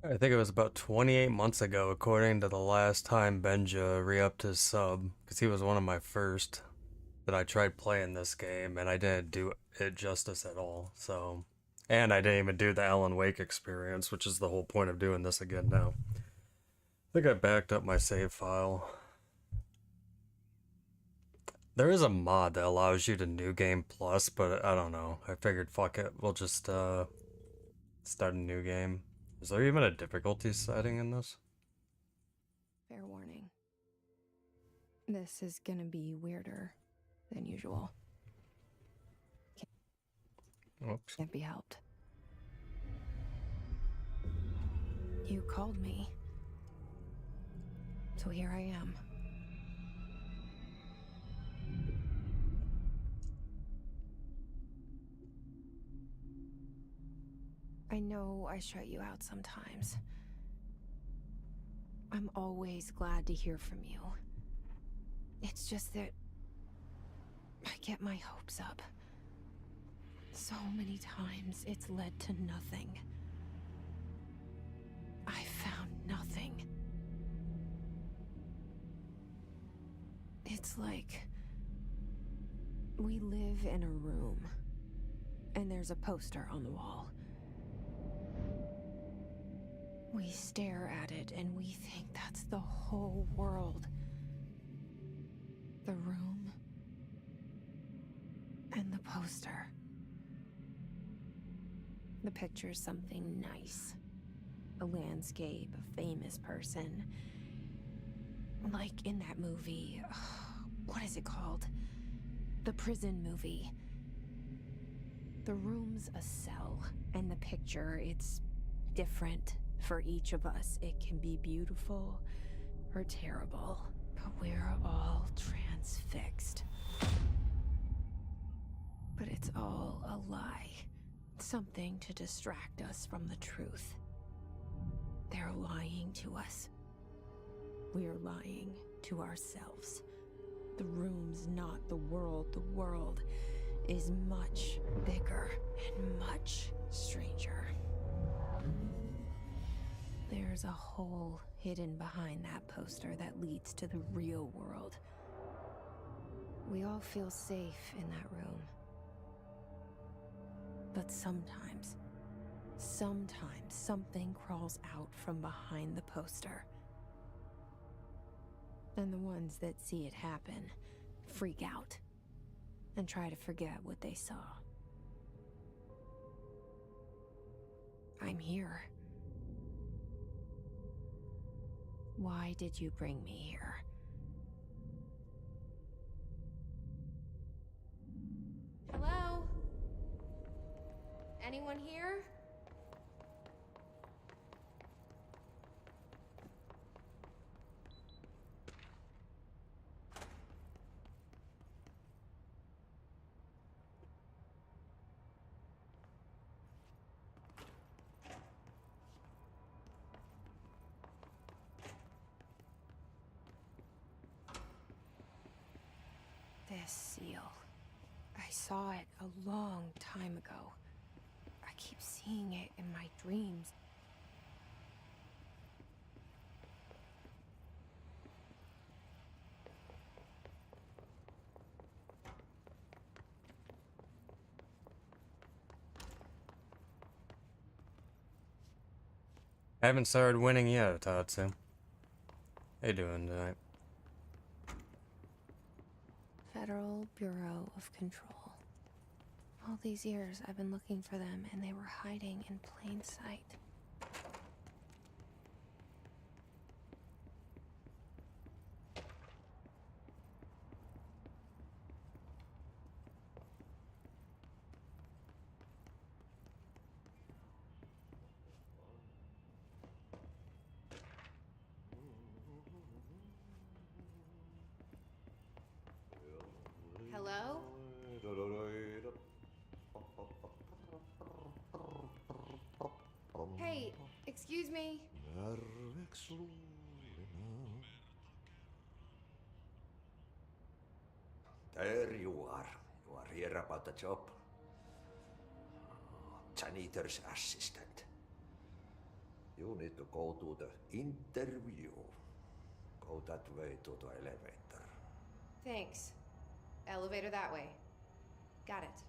I think it was about 28 months ago, according to the last time Benja re-upped his sub, because he was one of my first that I tried playing this game, and I didn't do it justice at all. So, and I didn't even do the Alan Wake experience, which is the whole point of doing this again now. I think I backed up my save file. There is a mod that allows you to new game plus, but I don't know. I figured fuck it, we'll just start a new game. Is there even a difficulty setting in this? Fair warning. This is gonna be weirder than usual. Oops. Can't be helped. You called me. So here I am. I know I shut you out sometimes. I'm always glad to hear from you. It's just that I get my hopes up. So many times it's led to nothing. I found nothing. It's like we live in a room, and there's a poster on the wall. We stare at it and we think that's the whole world. The room and the poster. The picture's something nice. A landscape, a famous person. Like in that movie, what is it called? The prison movie. The room's a cell, and the picture, it's different for each of us. It can be beautiful or terrible, but we're all transfixed. But it's all a lie. Something to distract us from the truth. They're lying to us. We're lying to ourselves. The room's not the world. The world is much bigger and much stranger. There's a hole hidden behind that poster that leads to the real world. We all feel safe in that room. But sometimes something crawls out from behind the poster. And the ones that see it happen freak out and try to forget what they saw. I'm here. Why did you bring me here? Hello? Anyone here? This seal. I saw it a long time ago. I keep seeing it in my dreams. I haven't started winning yet, Tatsu. How you doing tonight? Federal Bureau of Control. All these years I've been looking for them, and they were hiding in plain sight. Hello? Hey, excuse me. There you are. You are here about the job. Janitor's assistant. You need to go to the interview. Go that way to the elevator. Thanks. Elevator that way. Got it.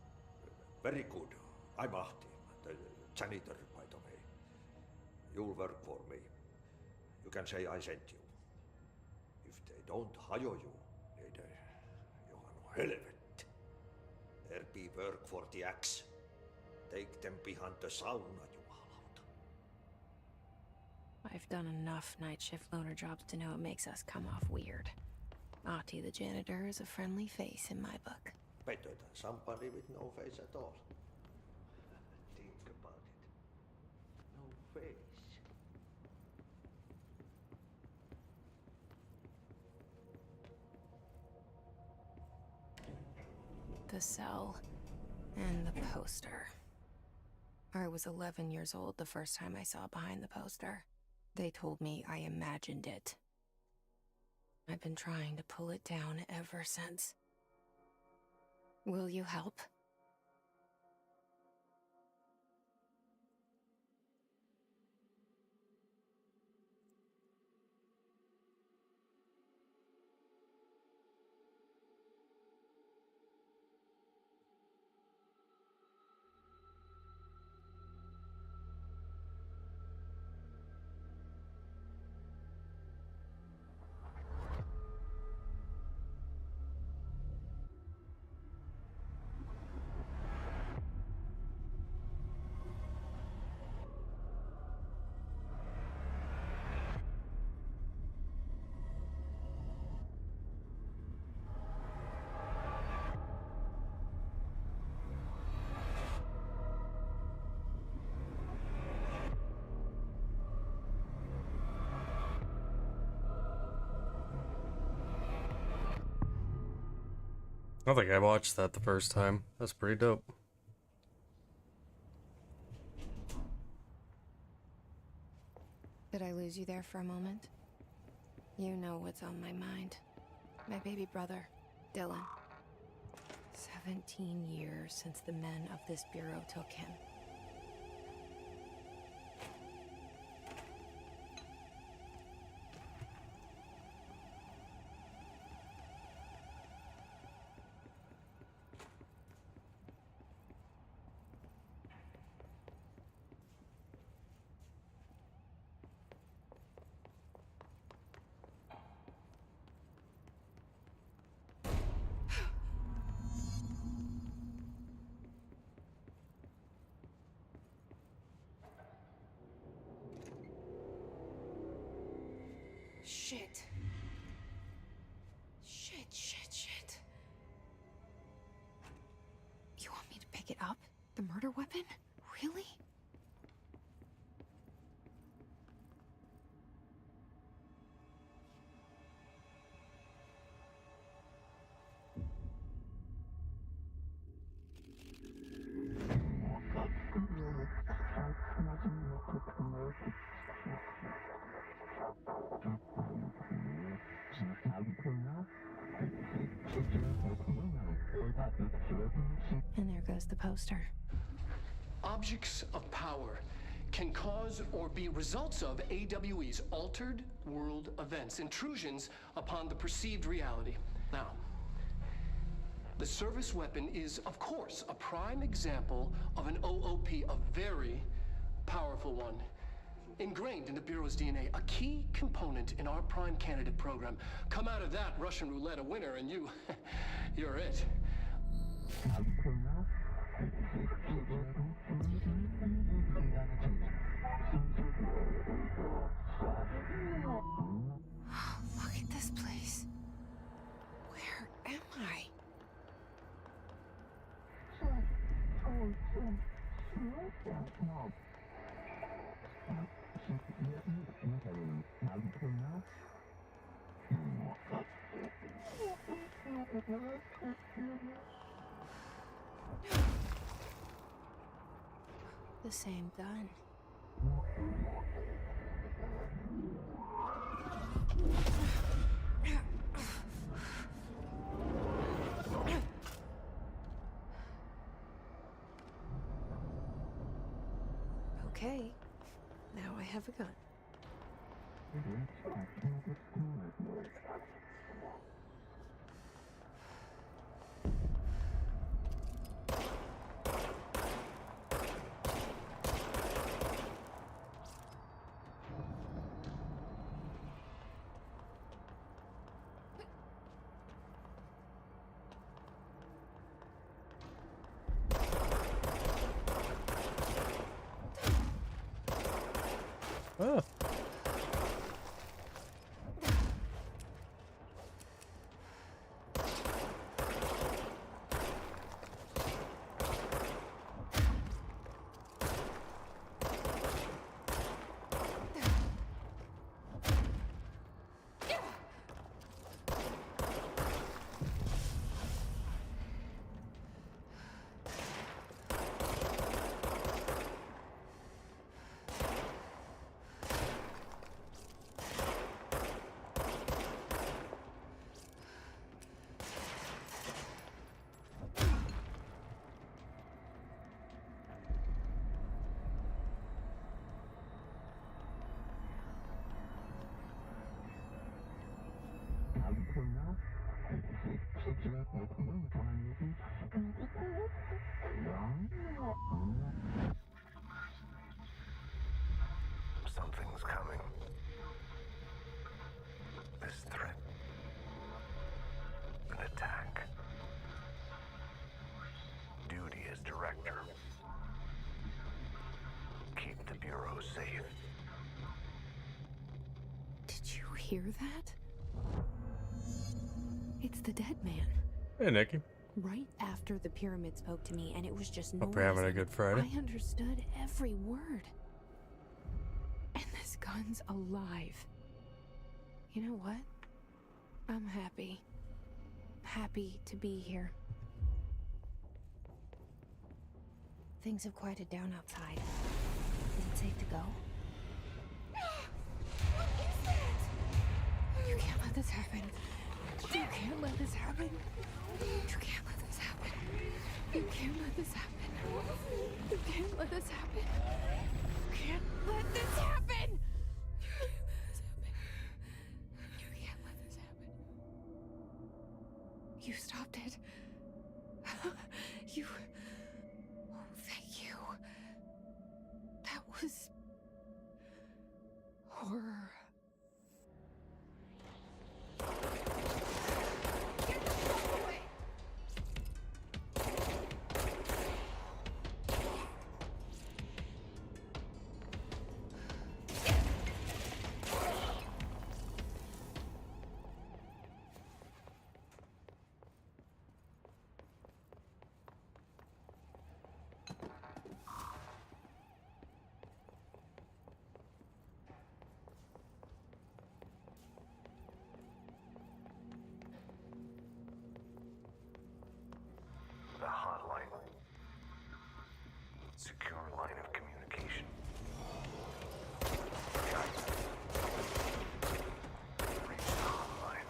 Very good. I'm Ahti, the janitor, by the way. You'll work for me. You can say I sent you. If they don't hire you, niin Johan helvet. There be work for the axe. Take them behind the sauna, jumalauta. I've done enough night shift loner jobs to know it makes us come off weird. Ahti the janitor is a friendly face in my book. Better than somebody with no face at all. Think about it. No face. The cell. And the poster. I was 11 years old the first time I saw behind the poster. They told me I imagined it. I've been trying to pull it down ever since. Will you help? I think I watched that the first time. That's pretty dope. Did I lose you there for a moment? You know what's on my mind. My baby brother, Dylan. 17 years since the men of this bureau took him. Shit. Shit. You want me to pick it up? The murder weapon? Really? And there goes the poster. Objects of power can cause or be results of AWE's altered world events, intrusions upon the perceived reality. Now, the service weapon is, of course, a prime example of an OOP, a very powerful one. Ingrained in the Bureau's DNA, a key component in our prime candidate program. Come out of that Russian roulette a winner and you're it. Look at this place. Where am I? The same gun. Okay. Now I have a gun. Oh. Something's coming. This threat. An attack. Duty as director. Keep the Bureau safe. Did you hear that? It's the dead man. Hey, Nikki. Right after the pyramid spoke to me, and it was just noise. Hope you're having a good Friday. I understood every word. And this gun's alive. You know what? I'm happy. Happy to be here. Things have quieted down outside. Is it safe to go? What is that? You can't let this happen. You can't let this happen. You can't let this happen. You can't let this happen. You can't let this happen. You can't let this happen. You can't let this happen. You stopped it. You... Oh, thank you. That was... horror. The hotline. Secure line of communication. Got it. Reach the hotline.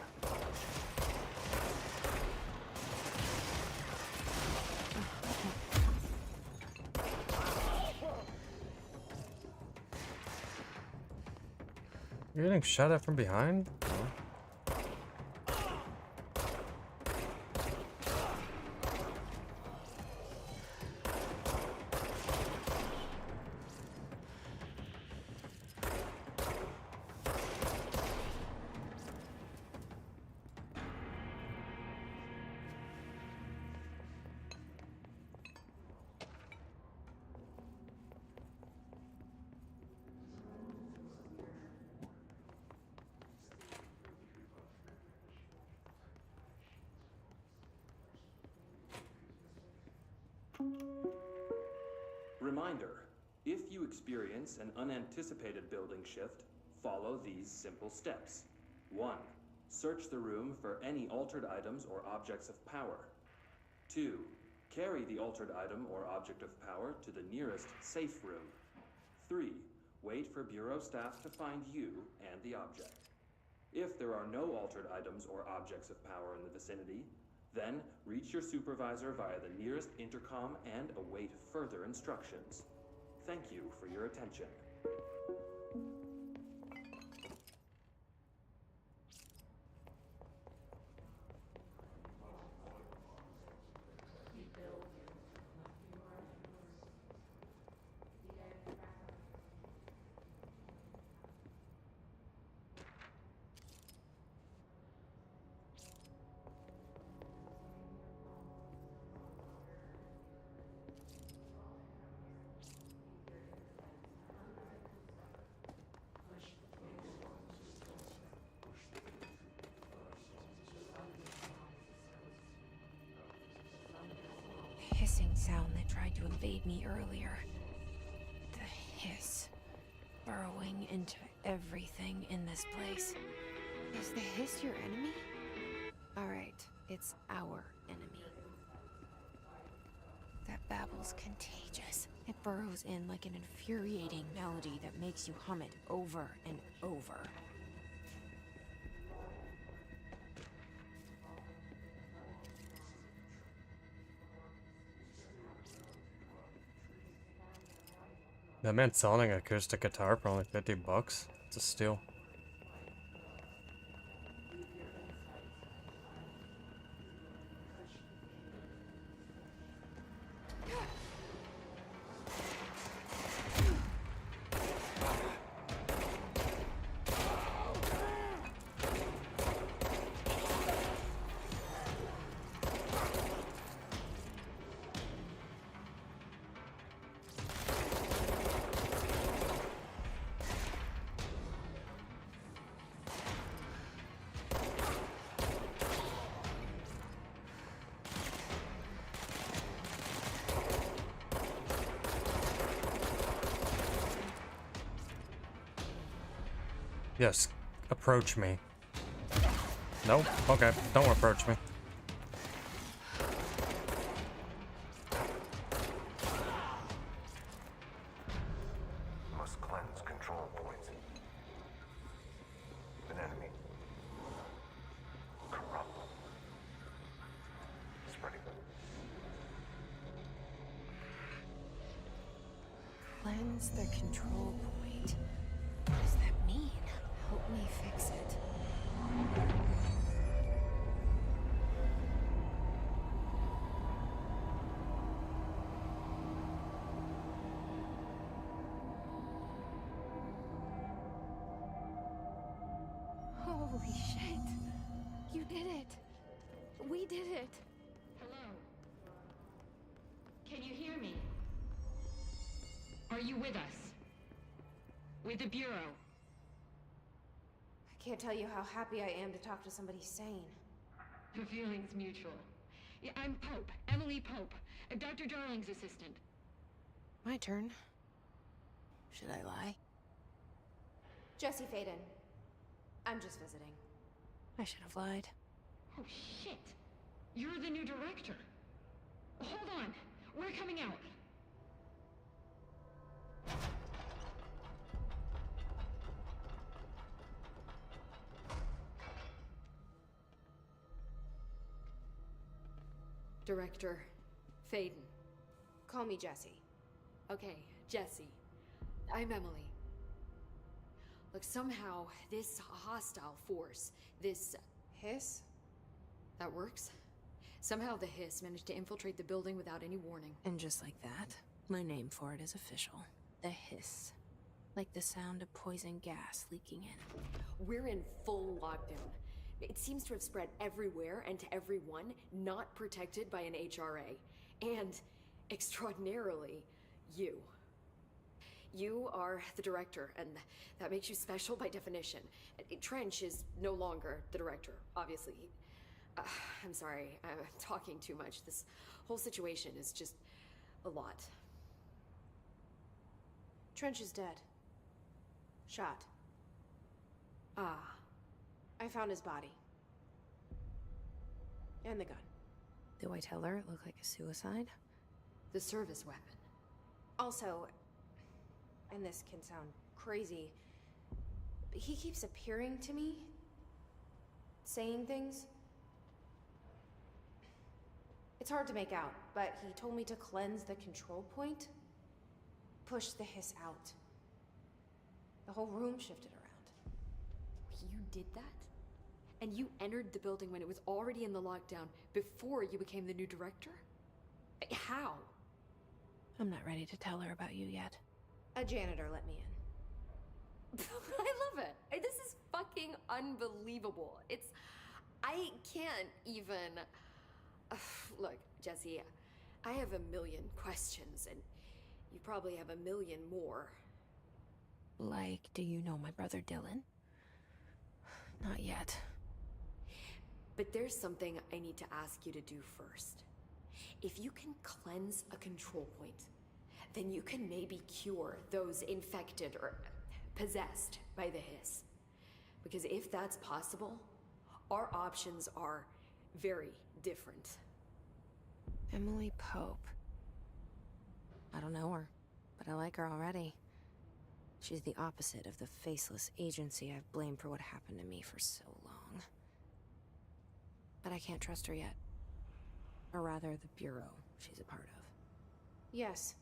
You're getting shot at from behind? Oh. Reminder, if you experience an unanticipated building shift, follow these simple steps. 1. Search the room for any altered items or objects of power. 2. Carry the altered item or object of power to the nearest safe room. 3. Wait for Bureau staff to find you and the object. If there are no altered items or objects of power in the vicinity, then reach your supervisor via the nearest intercom and await further instructions. Thank you for your attention. sound that tried to invade me earlier. The hiss. Burrowing into everything in this place. Is the hiss your enemy? Alright, it's our enemy. That babble's contagious. It burrows in like an infuriating melody that makes you hum it over and over. That man selling an acoustic guitar for only $50. It's a steal. Yes, approach me. No? Okay, don't approach me. Must cleanse control points. An enemy. Corrupt. Spreading. Cleanse the control point. What does that mean? Help me fix it. Holy shit! You did it! We did it! Hello? Can you hear me? Are you with us? With the Bureau? I can't tell you how happy I am to talk to somebody sane. The feeling's mutual. Yeah, I'm Pope, Emily Pope, Dr. Darling's assistant. My turn. Should I lie? Jesse Faden. I'm just visiting. I should have lied. Oh, shit. You're the new director. Hold on. We're coming out. Director Faden. Call me Jesse. Okay, Jesse. I'm Emily. Look, somehow this hostile force, this... Hiss? that works? Somehow the hiss managed to infiltrate the building without any warning. And just like that, my name for it is official. The hiss. Like the sound of poison gas leaking in. We're in full lockdown. It seems to have spread everywhere and to everyone not protected by an HRA. And, extraordinarily, you. You are the director, and that makes you special by definition. Trench is no longer the director, obviously. I'm sorry, I'm talking too much. This whole situation is just a lot. Trench is dead. Shot. Ah. I found his body. And the gun. Do I tell her it looked like a suicide? The service weapon. Also, and this can sound crazy, but he keeps appearing to me, saying things. It's hard to make out, but he told me to cleanse the control point, push the hiss out. The whole room shifted around. You did that? And you entered the building when it was already in the lockdown before you became the new director? How? I'm not ready to tell her about you yet. A janitor let me in. I love it. This is fucking unbelievable. I can't even... Look, Jesse, I have a million questions, and you probably have a million more. Like, do you know my brother Dylan? Not yet. But there's something I need to ask you to do first. If you can cleanse a control point, then you can maybe cure those infected or possessed by the hiss. Because if that's possible, our options are very different. Emily Pope. I don't know her, but I like her already. She's the opposite of the faceless agency I've blamed for what happened to me for so long. But I can't trust her yet. Or rather, the Bureau she's a part of. Yes.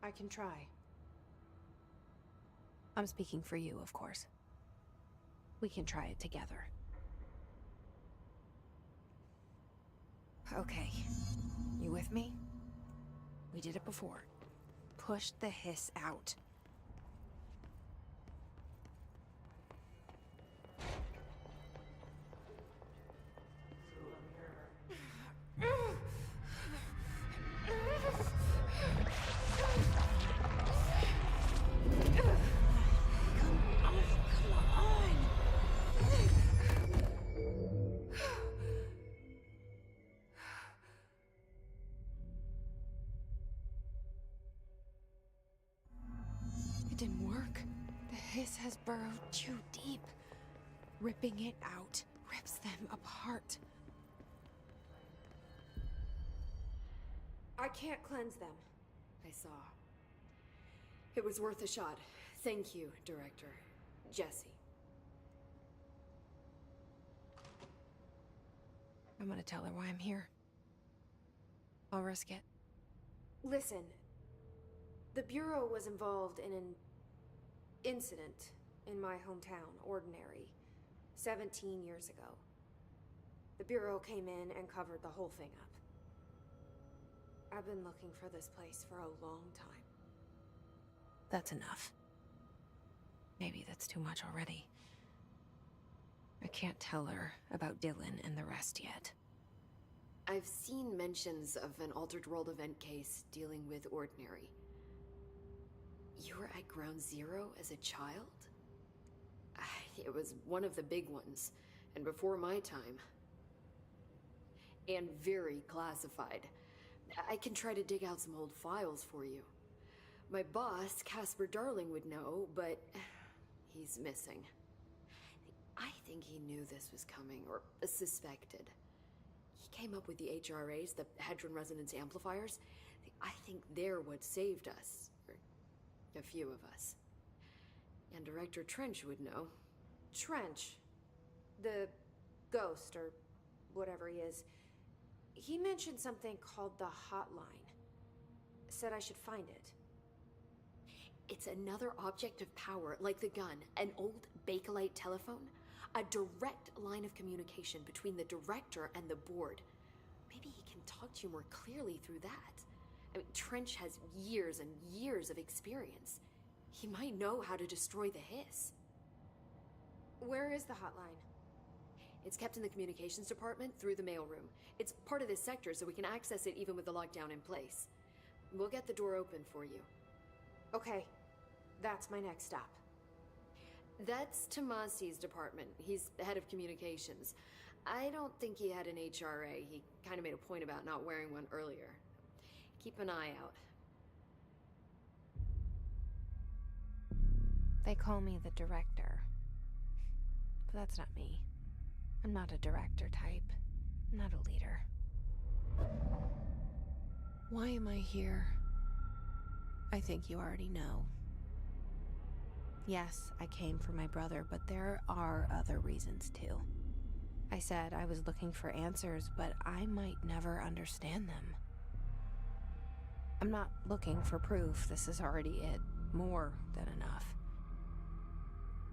I can try. I'm speaking for you, of course. We can try it together. Okay. You with me? We did it before. Push the hiss out. It didn't work. The hiss has burrowed too deep. Ripping it out rips them apart. I can't cleanse them. I saw. It was worth a shot. Thank you, Director. Jesse. I'm gonna tell her why I'm here. I'll risk it. Listen. The Bureau was involved in an incident in my hometown, Ordinary, 17 years ago. The Bureau came in and covered the whole thing up. I've been looking for this place for a long time. That's enough. Maybe that's too much already. I can't tell her about Dylan and the rest yet. I've seen mentions of an Altered World event case dealing with Ordinary. You were at Ground Zero as a child? It was one of the big ones, and before my time. And very classified. I can try to dig out some old files for you. My boss, Casper Darling, would know, but he's missing. I think he knew this was coming, or suspected. He came up with the HRAs, the Hadron Resonance Amplifiers. I think they're what saved us. Or a few of us. And Director Trench would know. Trench. The ghost, or whatever he is. He mentioned something called the Hotline. Said I should find it. It's another object of power, like the gun, an old Bakelite telephone. A direct line of communication between the director and the board. Maybe he can talk to you more clearly through that. I mean, Trench has years and years of experience. He might know how to destroy the hiss. Where is the hotline? It's kept in the communications department through the mailroom. It's part of this sector, so we can access it even with the lockdown in place. We'll get the door open for you. Okay, that's my next stop. That's Tomasi's department. He's the head of communications. I don't think he had an HRA. He kind of made a point about not wearing one earlier. Keep an eye out. They call me the director. But that's not me. I'm not a director type. I'm not a leader. Why am I here? I think you already know. Yes, I came for my brother, but there are other reasons too. I said I was looking for answers, but I might never understand them. I'm not looking for proof. This is already it. More than enough.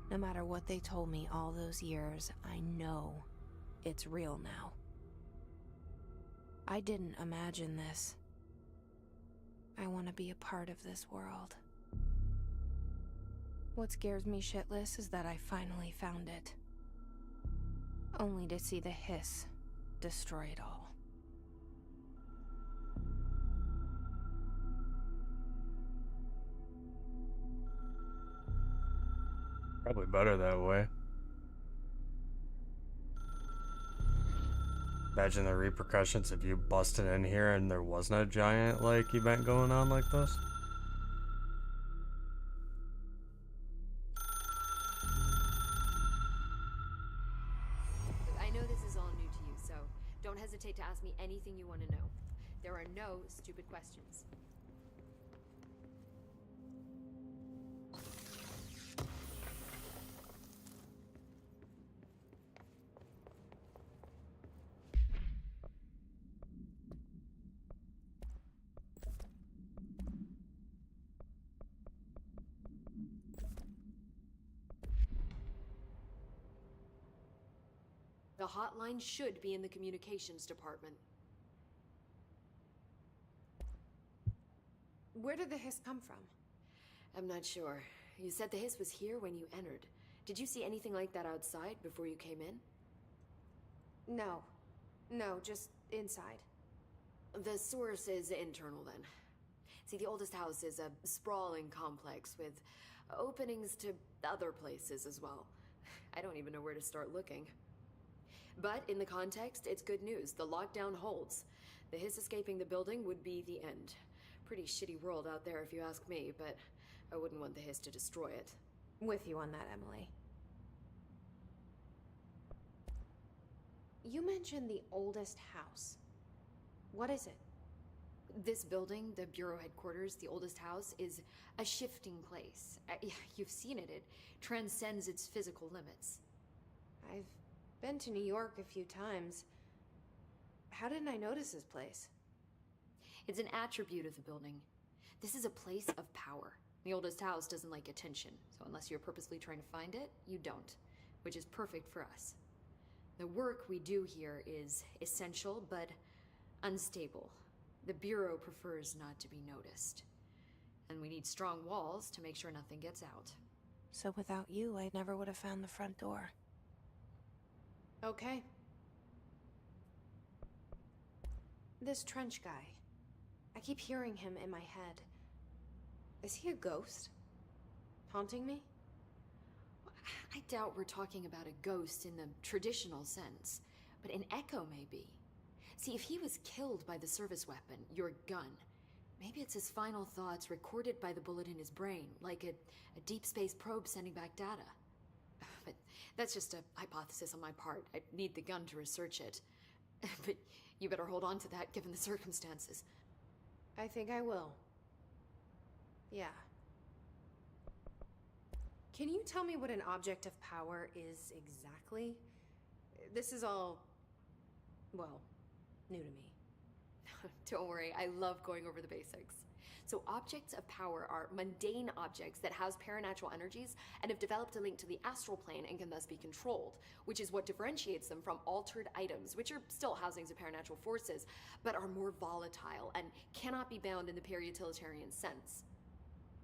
No matter what they told me all those years, I know it's real now. I didn't imagine this. I want to be a part of this world. What scares me shitless is that I finally found it. Only to see the hiss destroy it all. Probably better that way. Imagine the repercussions if you busted in here and there wasn't a giant, like, event going on like this. I know this is all new to you, so don't hesitate to ask me anything you want to know. There are no stupid questions. The hotline should be in the communications department. Where did the hiss come from? I'm not sure. You said the hiss was here when you entered. Did you see anything like that outside before you came in? No. No, just inside. The source is internal then. See, the oldest house is a sprawling complex with openings to other places as well. I don't even know where to start looking. But in the context, it's good news. The lockdown holds. The hiss escaping the building would be the end. Pretty shitty world out there if you ask me, but I wouldn't want the hiss to destroy it. With you on that, Emily. You mentioned the oldest house. What is it? This building, the Bureau headquarters, the oldest house, is a shifting place. You've seen it. It transcends its physical limits. I've been to New York a few times. How didn't I notice this place? It's an attribute of the building. This is a place of power. The oldest house doesn't like attention, so unless you're purposely trying to find it, you don't, which is perfect for us. The work we do here is essential, but unstable. The Bureau prefers not to be noticed. And we need strong walls to make sure nothing gets out. So without you, I never would have found the front door. Okay. This Trench guy. I keep hearing him in my head. Is he a ghost? Haunting me? I doubt we're talking about a ghost in the traditional sense, but an echo maybe. See, if he was killed by the service weapon, your gun, maybe it's his final thoughts recorded by the bullet in his brain, like a deep space probe sending back data. But that's just a hypothesis on my part. I need the gun to research it. But you better hold on to that given the circumstances. I think I will. Yeah. Can you tell me what an object of power is exactly? This is all, well, new to me. Don't worry, I love going over the basics. So objects of power are mundane objects that house paranatural energies and have developed a link to the astral plane and can thus be controlled, which is what differentiates them from altered items, which are still housings of paranatural forces, but are more volatile and cannot be bound in the peri-utilitarian sense.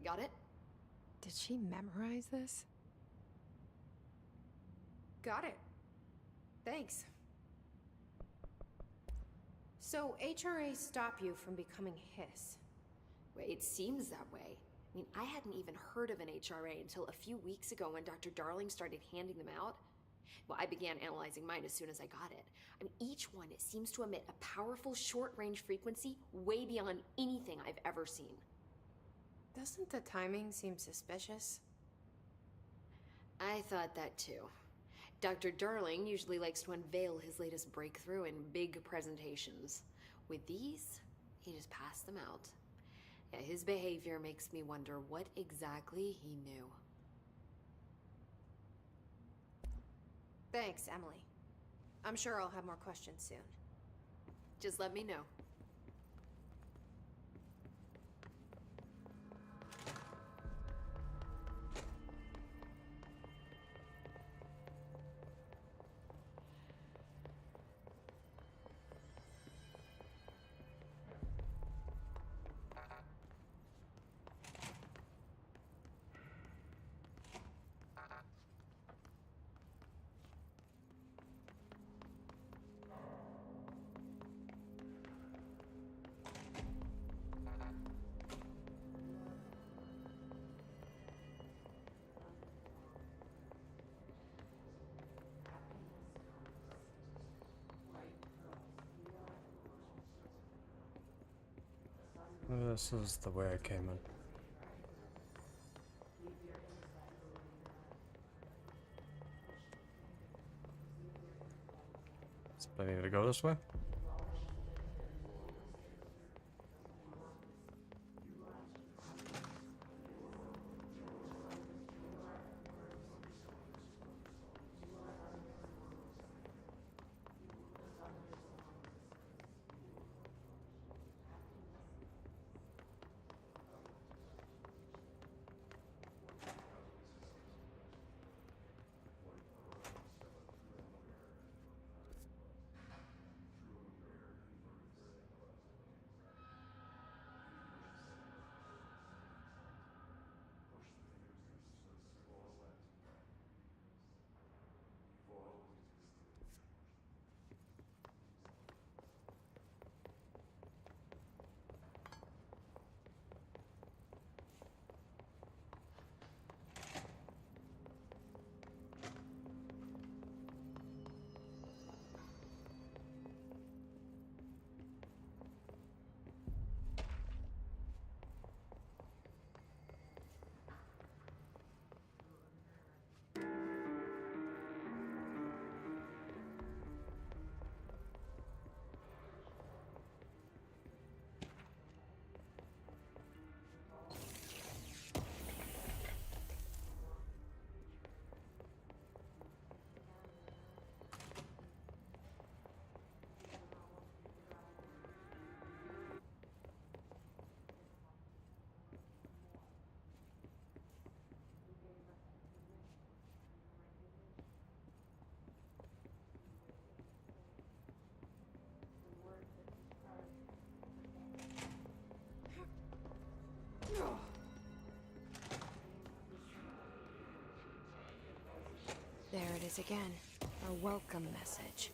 Got it? Did she memorize this? Got it. Thanks. So HRA stop you from becoming Hiss? It seems that way. I mean, I hadn't even heard of an HRA until a few weeks ago when Dr. Darling started handing them out. Well, I began analyzing mine as soon as I got it. I mean, each one seems to emit a powerful short-range frequency way beyond anything I've ever seen. Doesn't the timing seem suspicious? I thought that too. Dr. Darling usually likes to unveil his latest breakthrough in big presentations. With these, he just passed them out. Yeah, his behavior makes me wonder what exactly he knew. Thanks, Emily. I'm sure I'll have more questions soon. Just let me know. This is the way I came in. So I need to go this way? There it is again. A welcome message.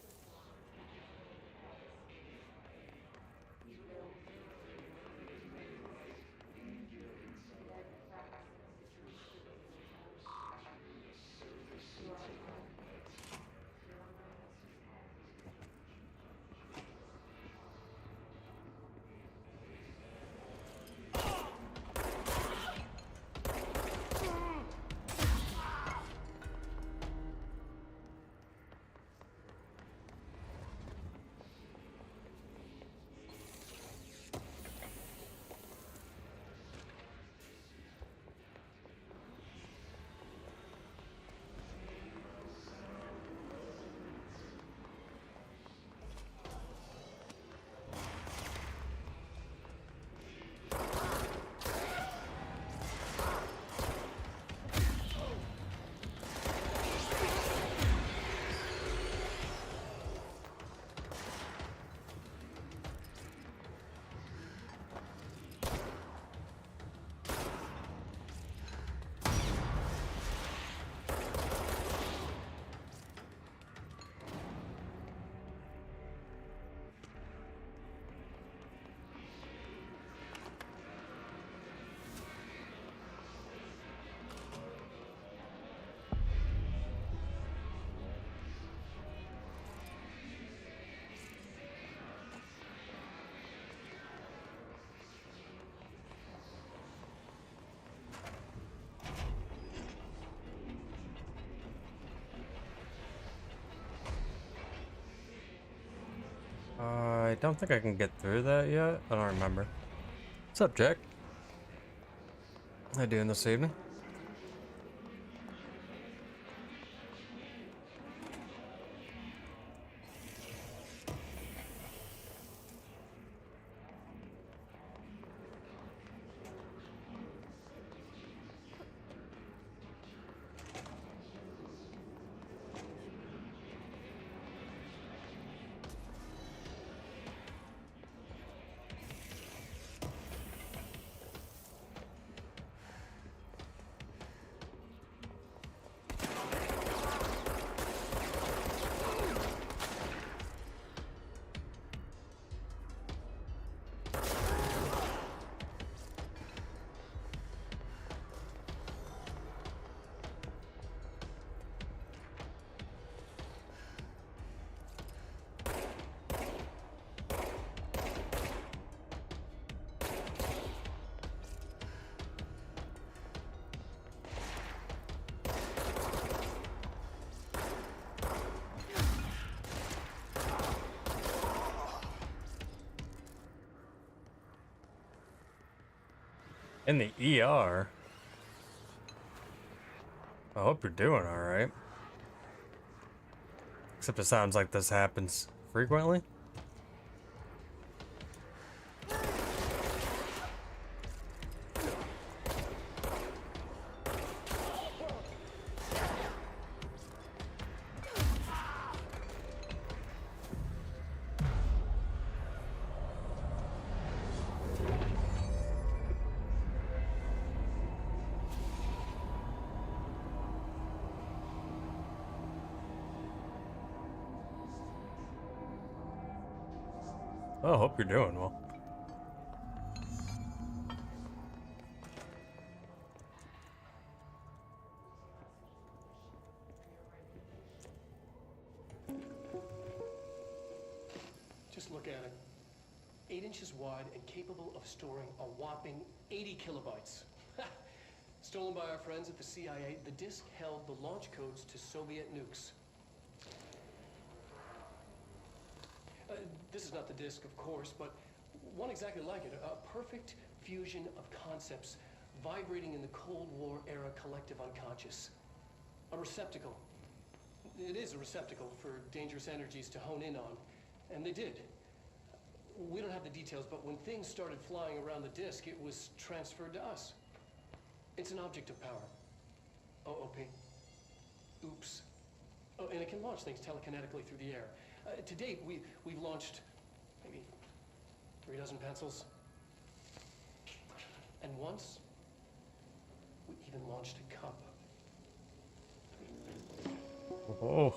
I don't think I can get through that yet. I don't remember. What's up, Jack? How you doing this evening? In the ER? I hope you're doing alright. Except it sounds like this happens frequently. Oh, I hope you're doing well. Just look at it. 8 inches wide and capable of storing a whopping 80 kilobytes. Stolen by our friends at the CIA, the disk held the launch codes to Soviet nukes. This is not the disk, of course, but one exactly like it. A perfect fusion of concepts vibrating in the Cold War era collective unconscious. A receptacle. It is a receptacle for dangerous energies to hone in on. And they did. We don't have the details, but when things started flying around the disk, it was transferred to us. It's an object of power. OOP. Oops. Oh, and it can launch things telekinetically through the air. To date, we've launched maybe 3 dozen pencils. And once, we even launched a cup. Oh.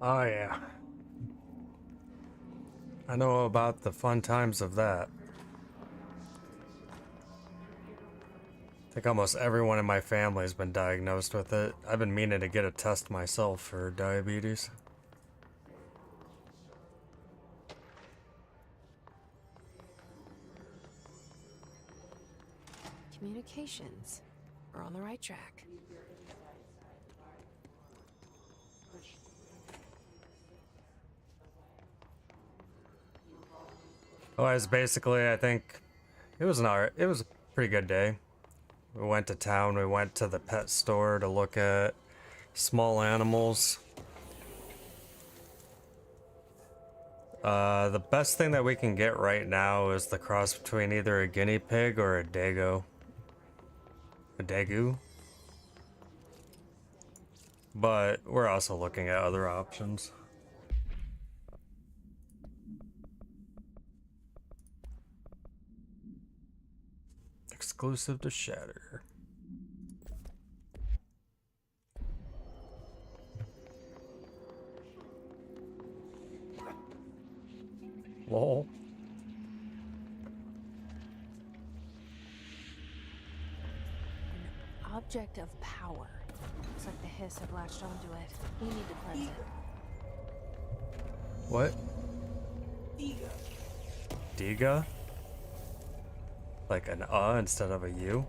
Oh, yeah. I know about the fun times of that. I think almost everyone in my family has been diagnosed with it. I've been meaning to get a test myself for diabetes. Communications. We're on the right track. Well, it's basically, I think, it was a pretty good day. We went to town, we went to the pet store to look at small animals. The best thing that we can get right now is the cross between either a guinea pig or a dago. A dagu. But we're also looking at other options. Exclusive to Shatter. Lol. An object of power. Looks like the hiss had latched onto it. We need to cleanse it. What? Diga? Like an instead of a U?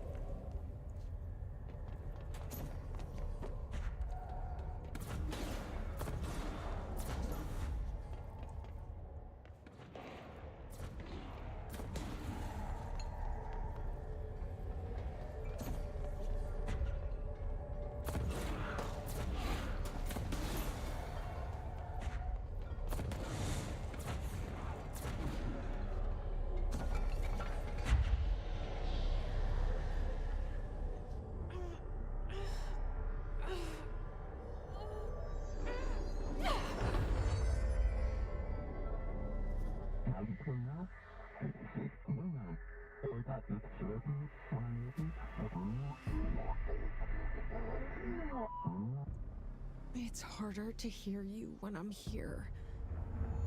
It's harder to hear you when I'm here.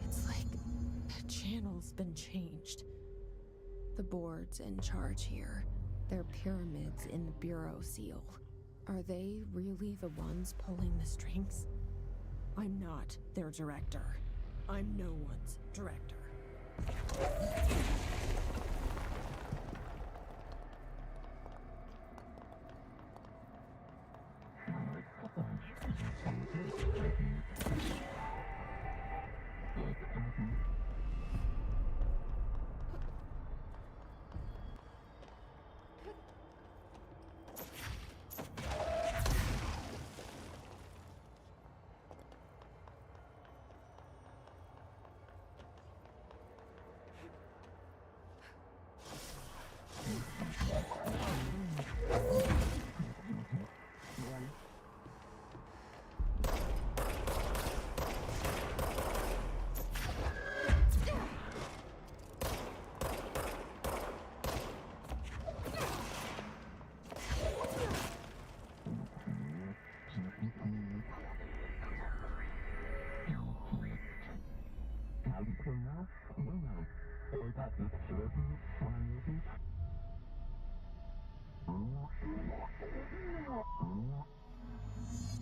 It's like the channel's been changed. The board's in charge here. They're pyramids in the Bureau seal. Are they really the ones pulling the strings? I'm not their director. I'm no one's director.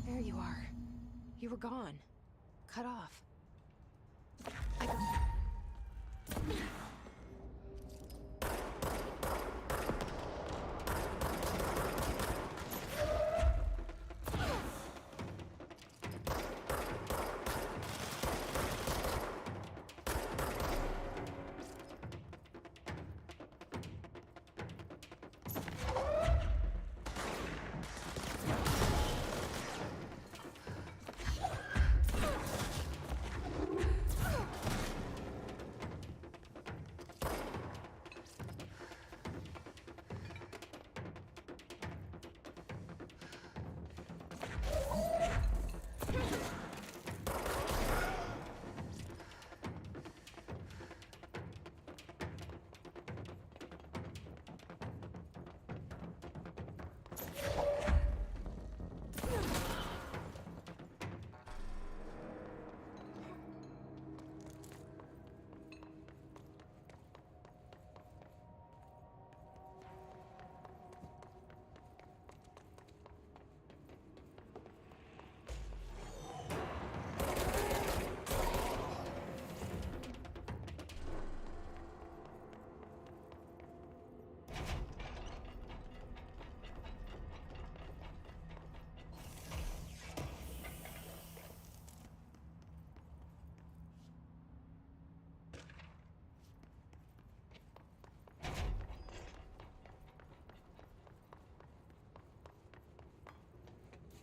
There you are. You were gone. Cut off.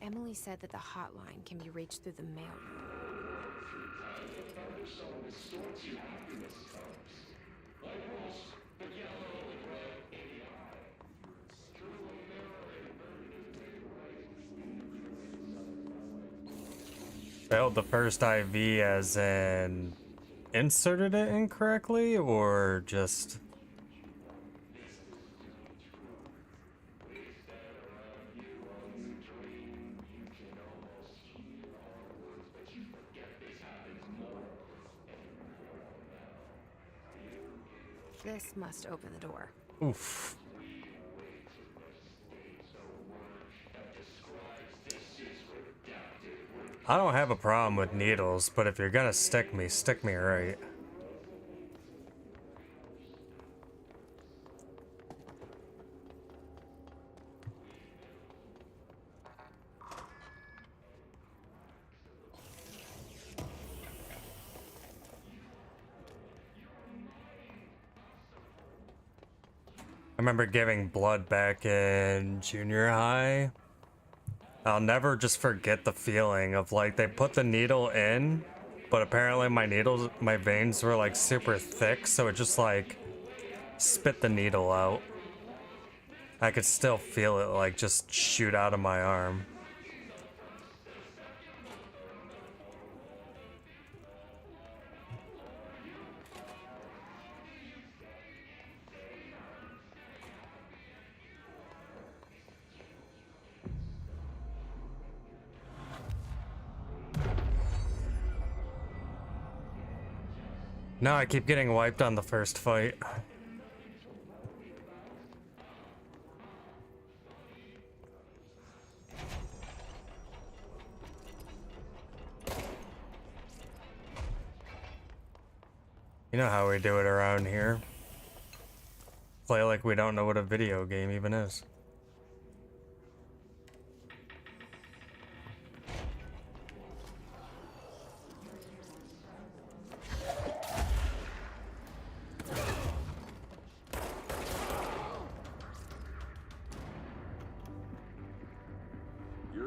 Emily said that the hotline can be reached through the mail. Failed the first IV as in inserted it incorrectly, or just... This must open the door. Oof. I don't have a problem with needles, but if you're gonna stick me right. I remember giving blood back in junior high. I'll never just forget the feeling of like they put the needle in, but apparently my veins were like super thick, so it just like spit the needle out. I could still feel it like just shoot out of my arm. No, I keep getting wiped on the first fight. You know how we do it around here. Play like we don't know what a video game even is.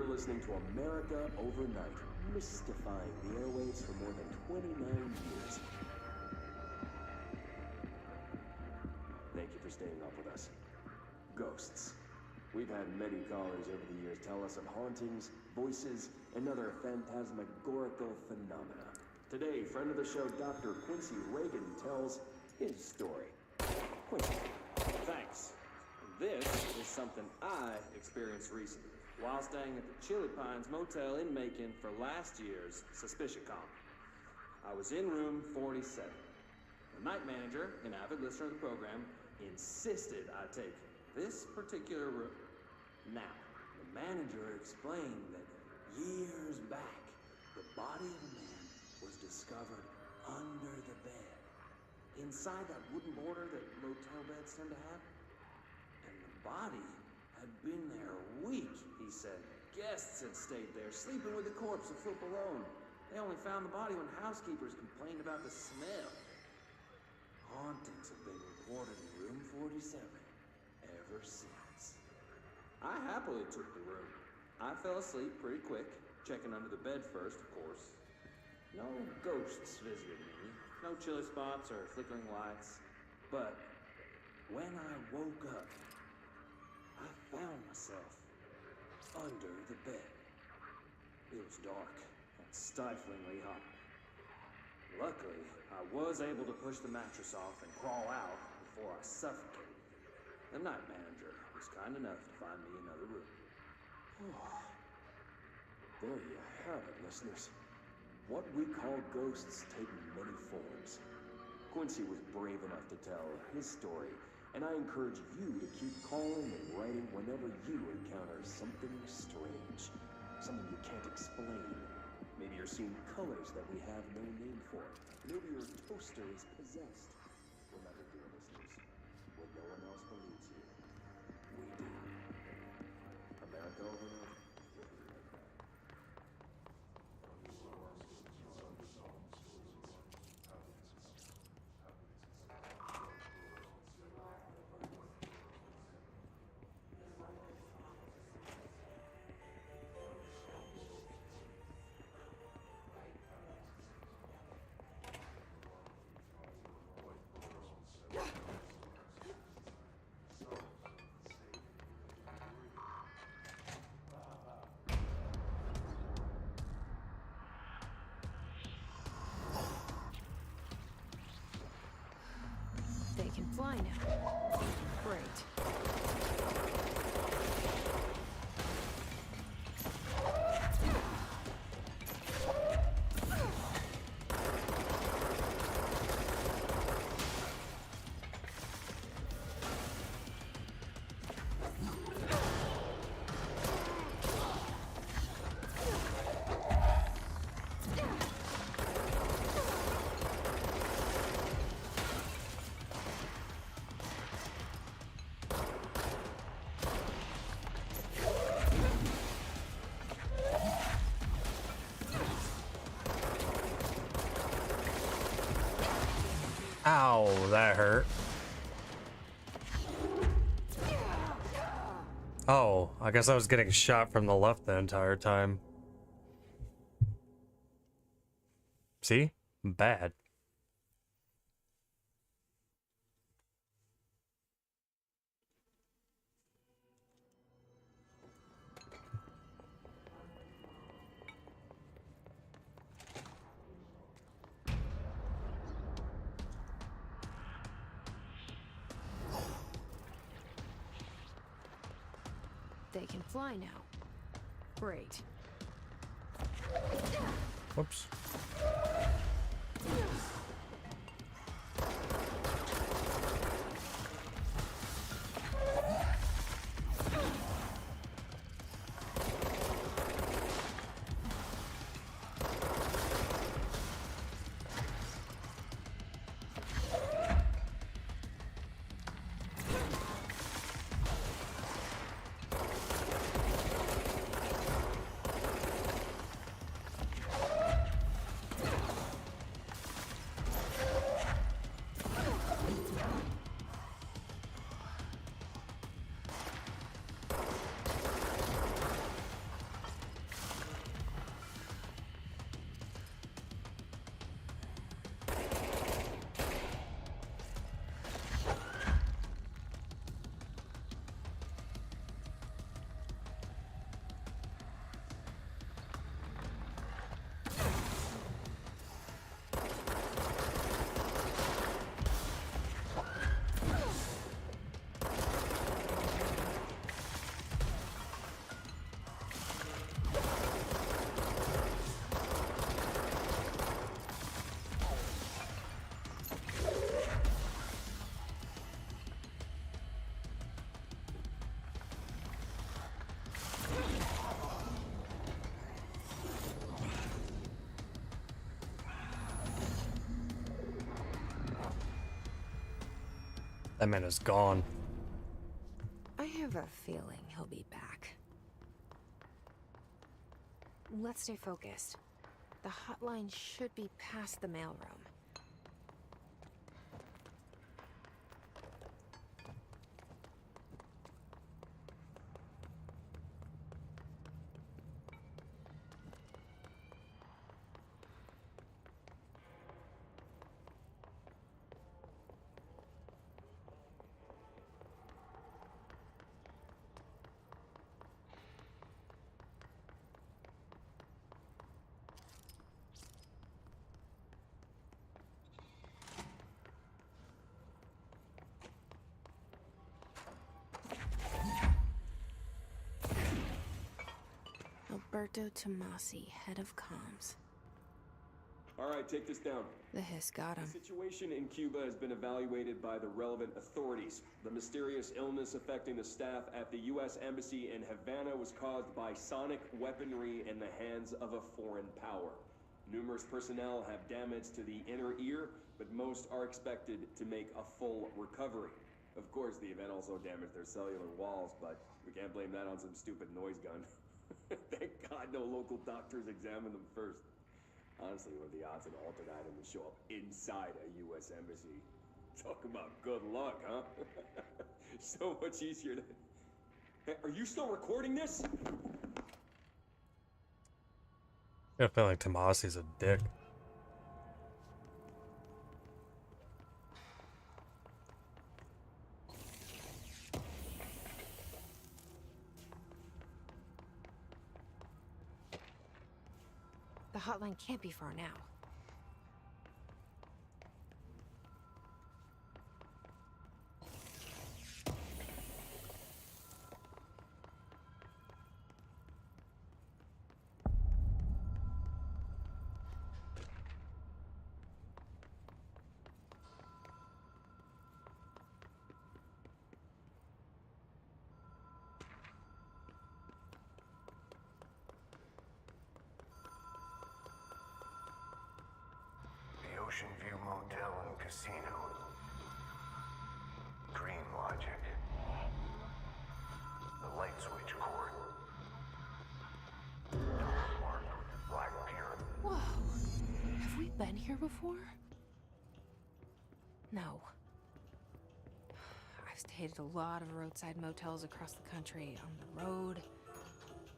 Listening to America Overnight, mystifying the airwaves for more than 29 years. Thank you for staying up with us. Ghosts. We've had many callers over the years tell us of hauntings, voices, and other phantasmagorical phenomena. Today, friend of the show, Dr. Quincy Reagan, tells his story. Quincy. Thanks. This is something I experienced recently. while staying at the Chili Pines Motel in Macon for last year's SuspiciaCon. I was in room 47. The night manager, an avid listener of the program, insisted I take this particular room. Now, the manager explained that years back, the body of a man was discovered under the bed, inside that wooden border that motel beds tend to have. And the body had been there a week, he said. Guests had stayed there, sleeping with the corpse of Phil Malone. They only found the body when housekeepers complained about the smell. Hauntings have been reported in room 47 ever since. I happily took the room. I fell asleep pretty quick, checking under the bed first, of course. No ghosts visited me, no chilly spots or flickering lights. But when I woke up, I found myself under the bed. It was dark and stiflingly hot. Luckily, I was able to push the mattress off and crawl out before I suffocated. The night manager was kind enough to find me another room. There you have it, listeners. What we call ghosts take many forms. Quincy was brave enough to tell his story, and I encourage you to keep calling and writing whenever you encounter something strange, something you can't explain. Maybe you're seeing colors that we have no name for. Maybe your toaster is possessed. Remember, dear listeners, when no one else believes you, we do. America over and over. They can fly now. Great. Ow, that hurt. Oh, I guess I was getting shot from the left the entire time. See? Bad. They can fly now. Great. Whoops. That man is gone. I have a feeling he'll be back. Let's stay focused. The hotline should be past the mailroom. Alberto Tomasi, head of comms. All right, take this down. The hiss got him. The situation in Cuba has been evaluated by the relevant authorities. The mysterious illness affecting the staff at the U.S. Embassy in Havana was caused by sonic weaponry in the hands of a foreign power. Numerous personnel have damage to the inner ear, but most are expected to make a full recovery. Of course, the event also damaged their cellular walls, but we can't blame that on some stupid noise gun. Thank God no local doctors examined them first. Honestly, what are the odds an altered item would show up inside a U.S. embassy? Talk about good luck, huh? So much easier to... Hey, are you still recording this? I feel like Tomasi's a dick. The hotline can't be far now. Ocean View Motel and Casino. Dream Logic. The Light Switch Court. Mark, Black Pyramid. Whoa. Have we been here before? No. I've stayed at a lot of roadside motels across the country. On the road,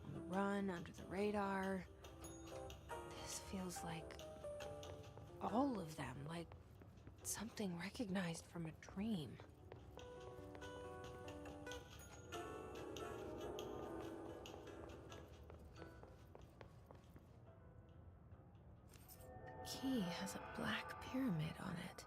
on the run, under the radar. This feels like all of them, like something recognized from a dream. The key has a black pyramid on it.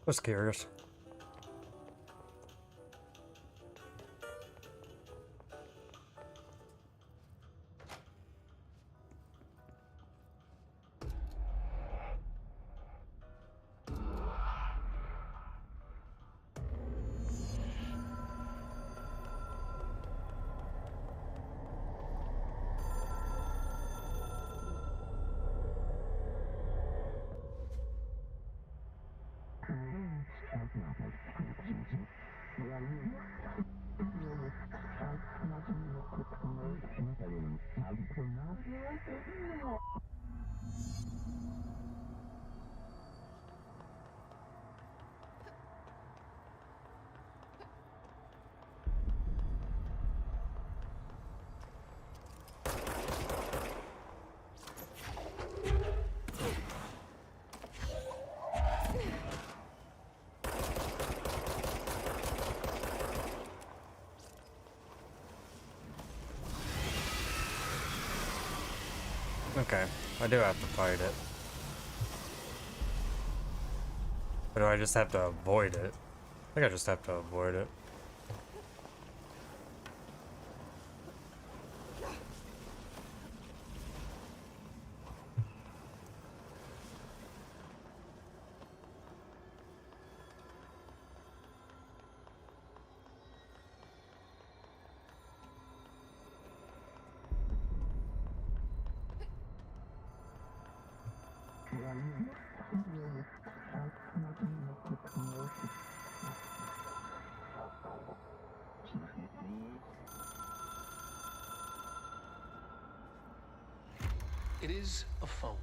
I was curious. Okay, I do have to fight it. Or do I just have to avoid it? I think I just have to avoid it. It is a phone.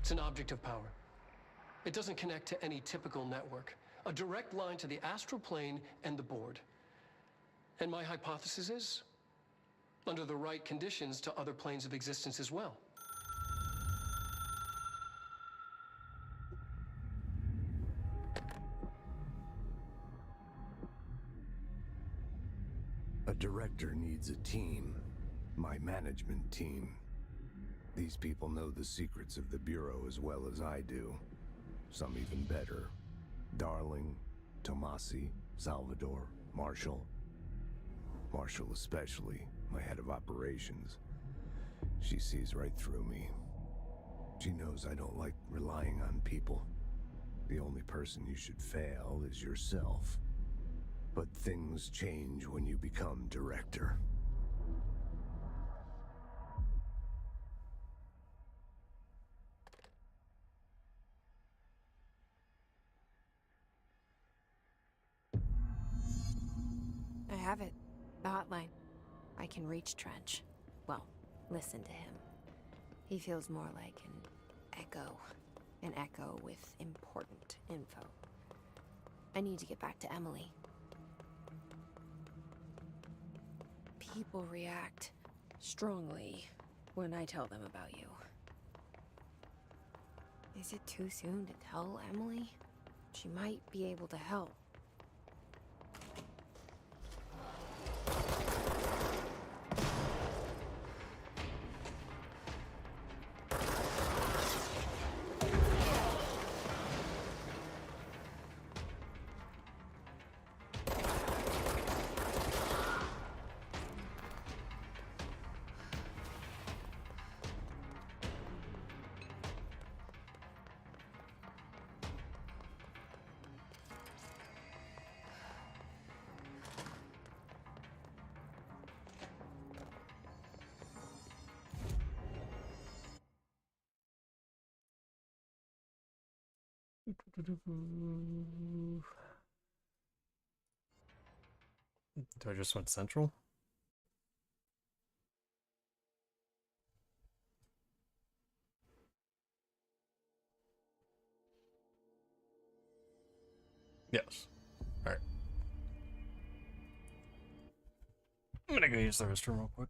It's an object of power. It doesn't connect to any typical network. A direct line to the astral plane and the board. And my hypothesis is, under the right conditions, to other planes of existence as well. A director needs a team. My management team. These people know the secrets of the Bureau as well as I do. Some even better. Darling, Tomasi, Salvador, Marshall. Marshall especially, my head of operations. She sees right through me. She knows I don't like relying on people. The only person you should fail is yourself. But things change when you become director. I have it. The hotline. I can reach Trench. Well, listen to him. He feels more like an echo. An echo with important info. I need to get back to Emily. People react strongly when I tell them about you. Is it too soon to tell Emily? She might be able to help. Do I just went central? Yes. Alright. I'm gonna go use the restroom real quick.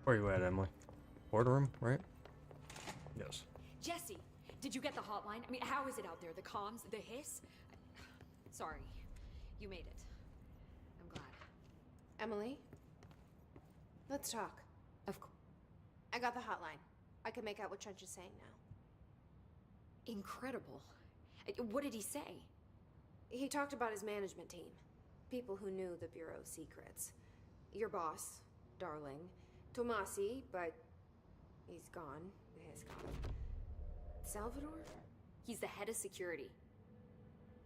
Where you at, Emily? Boardroom, right? Yes. Jesse, did you get the hotline? I mean, how is it out there? The comms, the hiss? Sorry, you made it. I'm glad. Emily? Let's talk. Of course. I got the hotline. I can make out what Trench is saying now. Incredible. What did he say? He talked about his management team. People who knew the Bureau's secrets. Your boss, Darling. Tomasi, but he's gone. He's gone. Salvador? He's the head of security.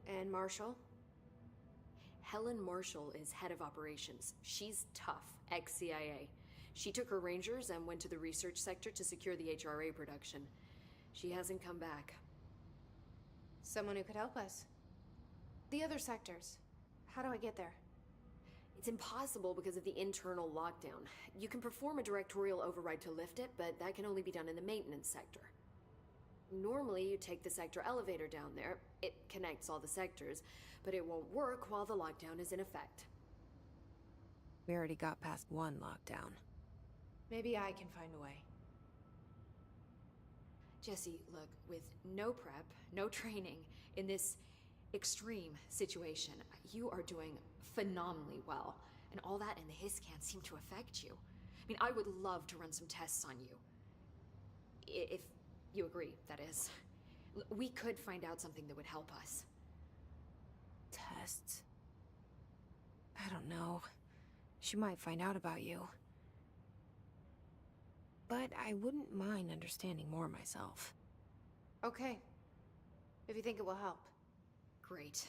And Marshall? Helen Marshall is head of operations. She's tough, ex-CIA. She took her Rangers and went to the research sector to secure the HRA production. She hasn't come back. Someone who could help us. The other sectors. How do I get there? It's impossible because of the internal lockdown. You can perform a directorial override to lift it, but that can only be done in the maintenance sector. Normally, you take the sector elevator down there. It connects all the sectors, but it won't work while the lockdown is in effect. We already got past one lockdown. Maybe I can find a way. Jesse, look, with no prep, no training, in this extreme situation, you are doing phenomenally well. And all that and the hiss can't seem to affect you. I mean, I would love to run some tests on you. If you agree, that is. We could find out something that would help us. Tests? I don't know. She might find out about you. But I wouldn't mind understanding more myself. Okay. If you think it will help. Great.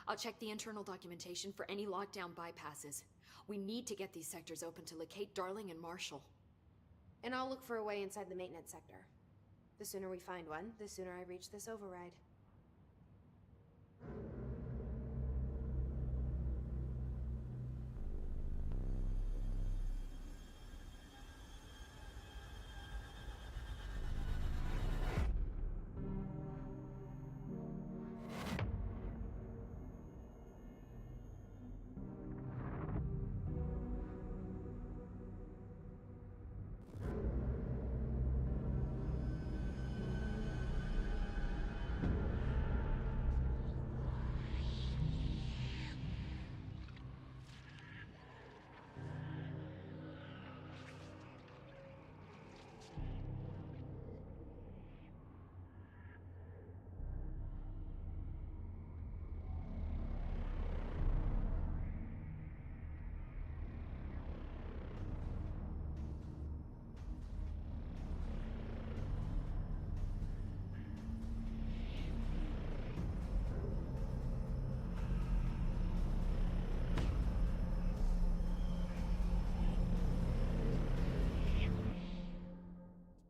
I'll check the internal documentation for any lockdown bypasses. We need to get these sectors open to locate Darling and Marshall. And I'll look for a way inside the maintenance sector. The sooner we find one, the sooner I reach this override.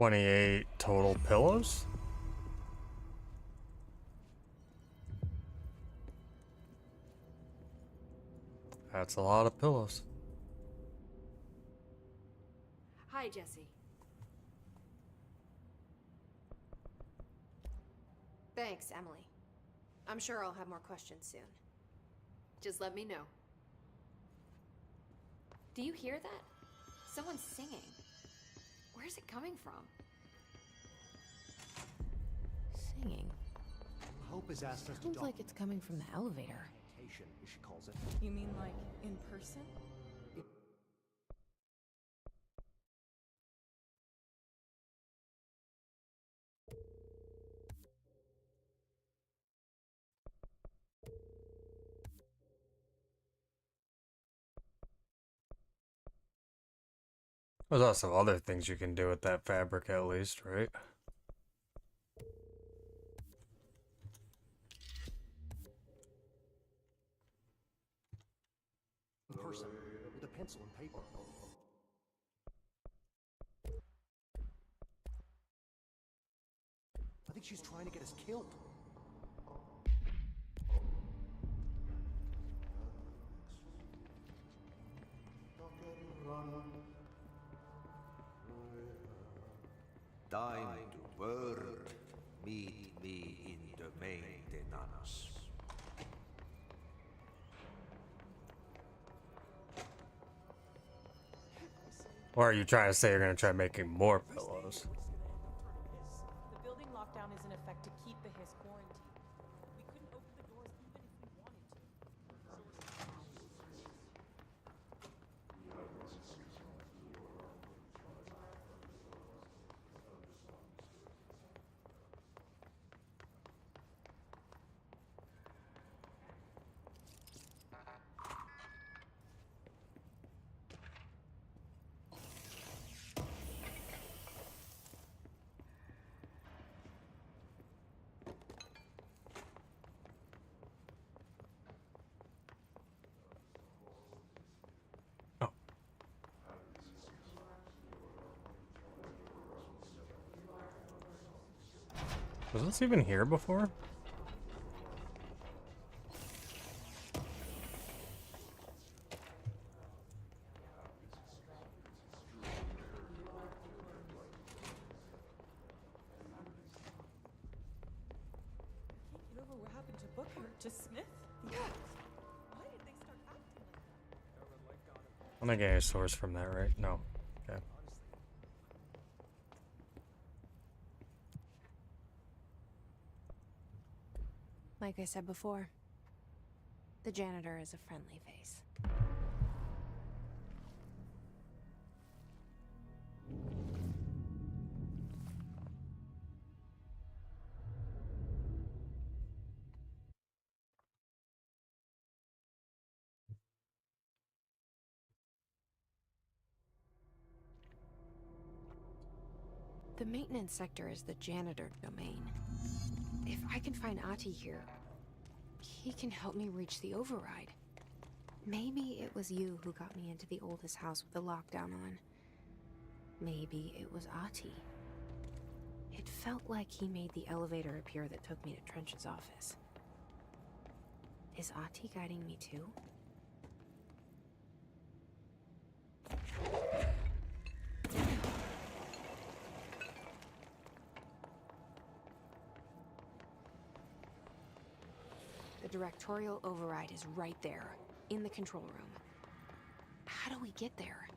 $28 total pillows? That's a lot of pillows. Hi, Jesse. Thanks, Emily. I'm sure I'll have more questions soon. Just let me know. Do you hear that? Someone's singing. Where's it coming from? Singing. Hope has asked us to Sounds like it's coming from the elevator. she calls it. You mean like in person? There's also other things you can do with that fabric at least, right? In person, with a pencil and paper. I think she's trying to get us killed. Time to burn. Meet me in the maintenance. Or are you trying to say you're gonna try making more pillows? The building lockdown is in effect to keep the Hiss quarantined. We couldn't open the doors even if we wanted to. Was this even here before? Whatever happened to Booker? To Smith? The others? Why did they start acting like that? I'm not getting a source from that, right? No. Okay. Like I said before, the janitor is a friendly face. The maintenance sector is the janitor domain. If I can find Ahti here, he can help me reach the override. Maybe it was you who got me into the oldest house with the lockdown on. Maybe it was Ahti. It felt like he made the elevator appear that took me to Trench's office. Is Ahti guiding me too? The directorial override is right there, in the control room. How do we get there?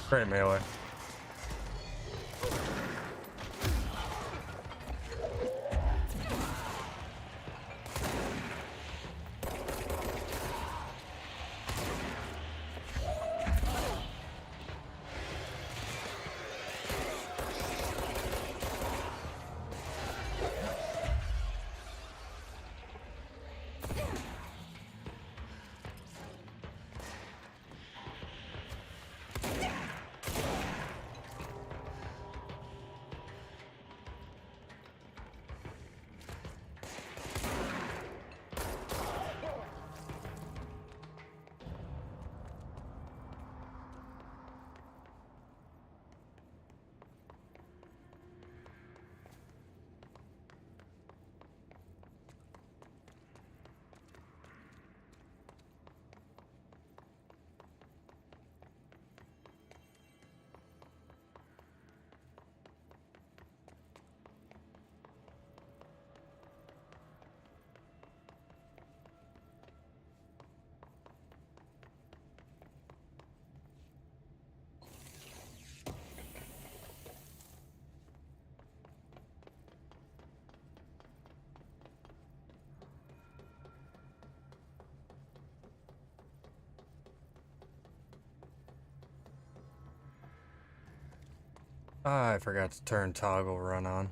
Great melee. Ah, I forgot to turn toggle run on.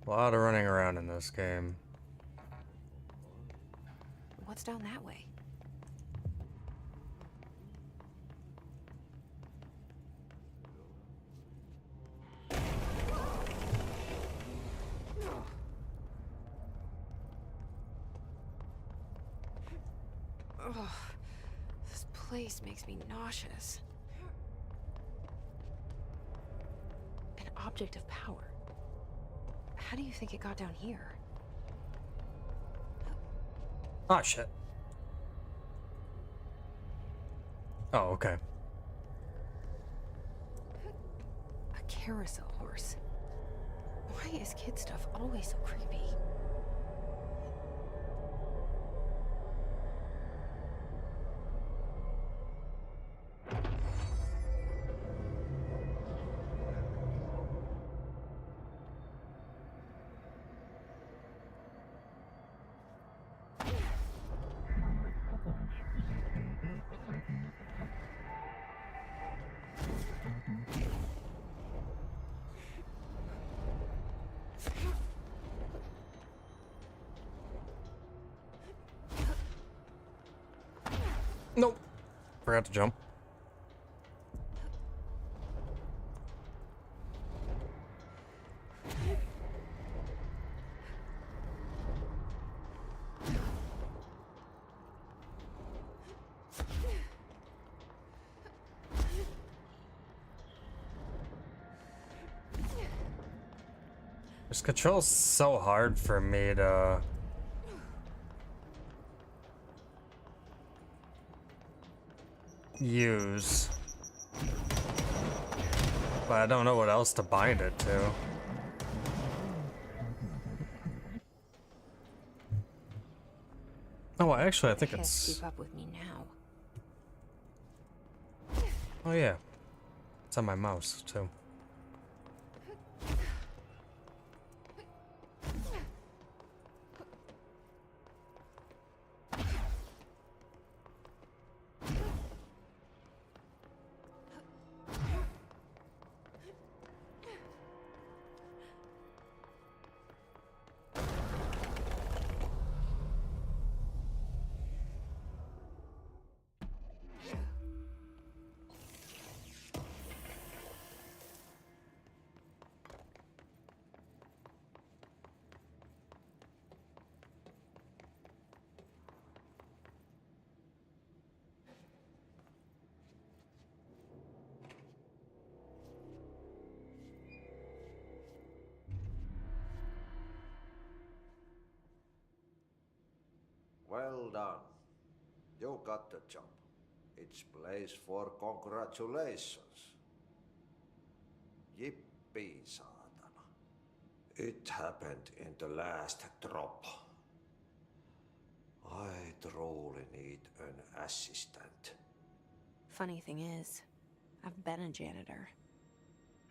A lot of running around in this game. What's down that way? Ugh, this place makes me nauseous. object of power. How do you think it got down here? Ah, shit. Oh, okay. A carousel horse. Why is kid stuff always so creepy? Nope. Forgot to jump. This control's so hard for me to use, but I don't know what else to bind it to. Oh, actually, I think Can't it's. keep up with me now. Oh yeah, it's on my mouse too. Well done. You got the job. It's place for congratulations. Yippee, saatana. It happened in the last drop. I truly need an assistant. Funny thing is, I've been a janitor.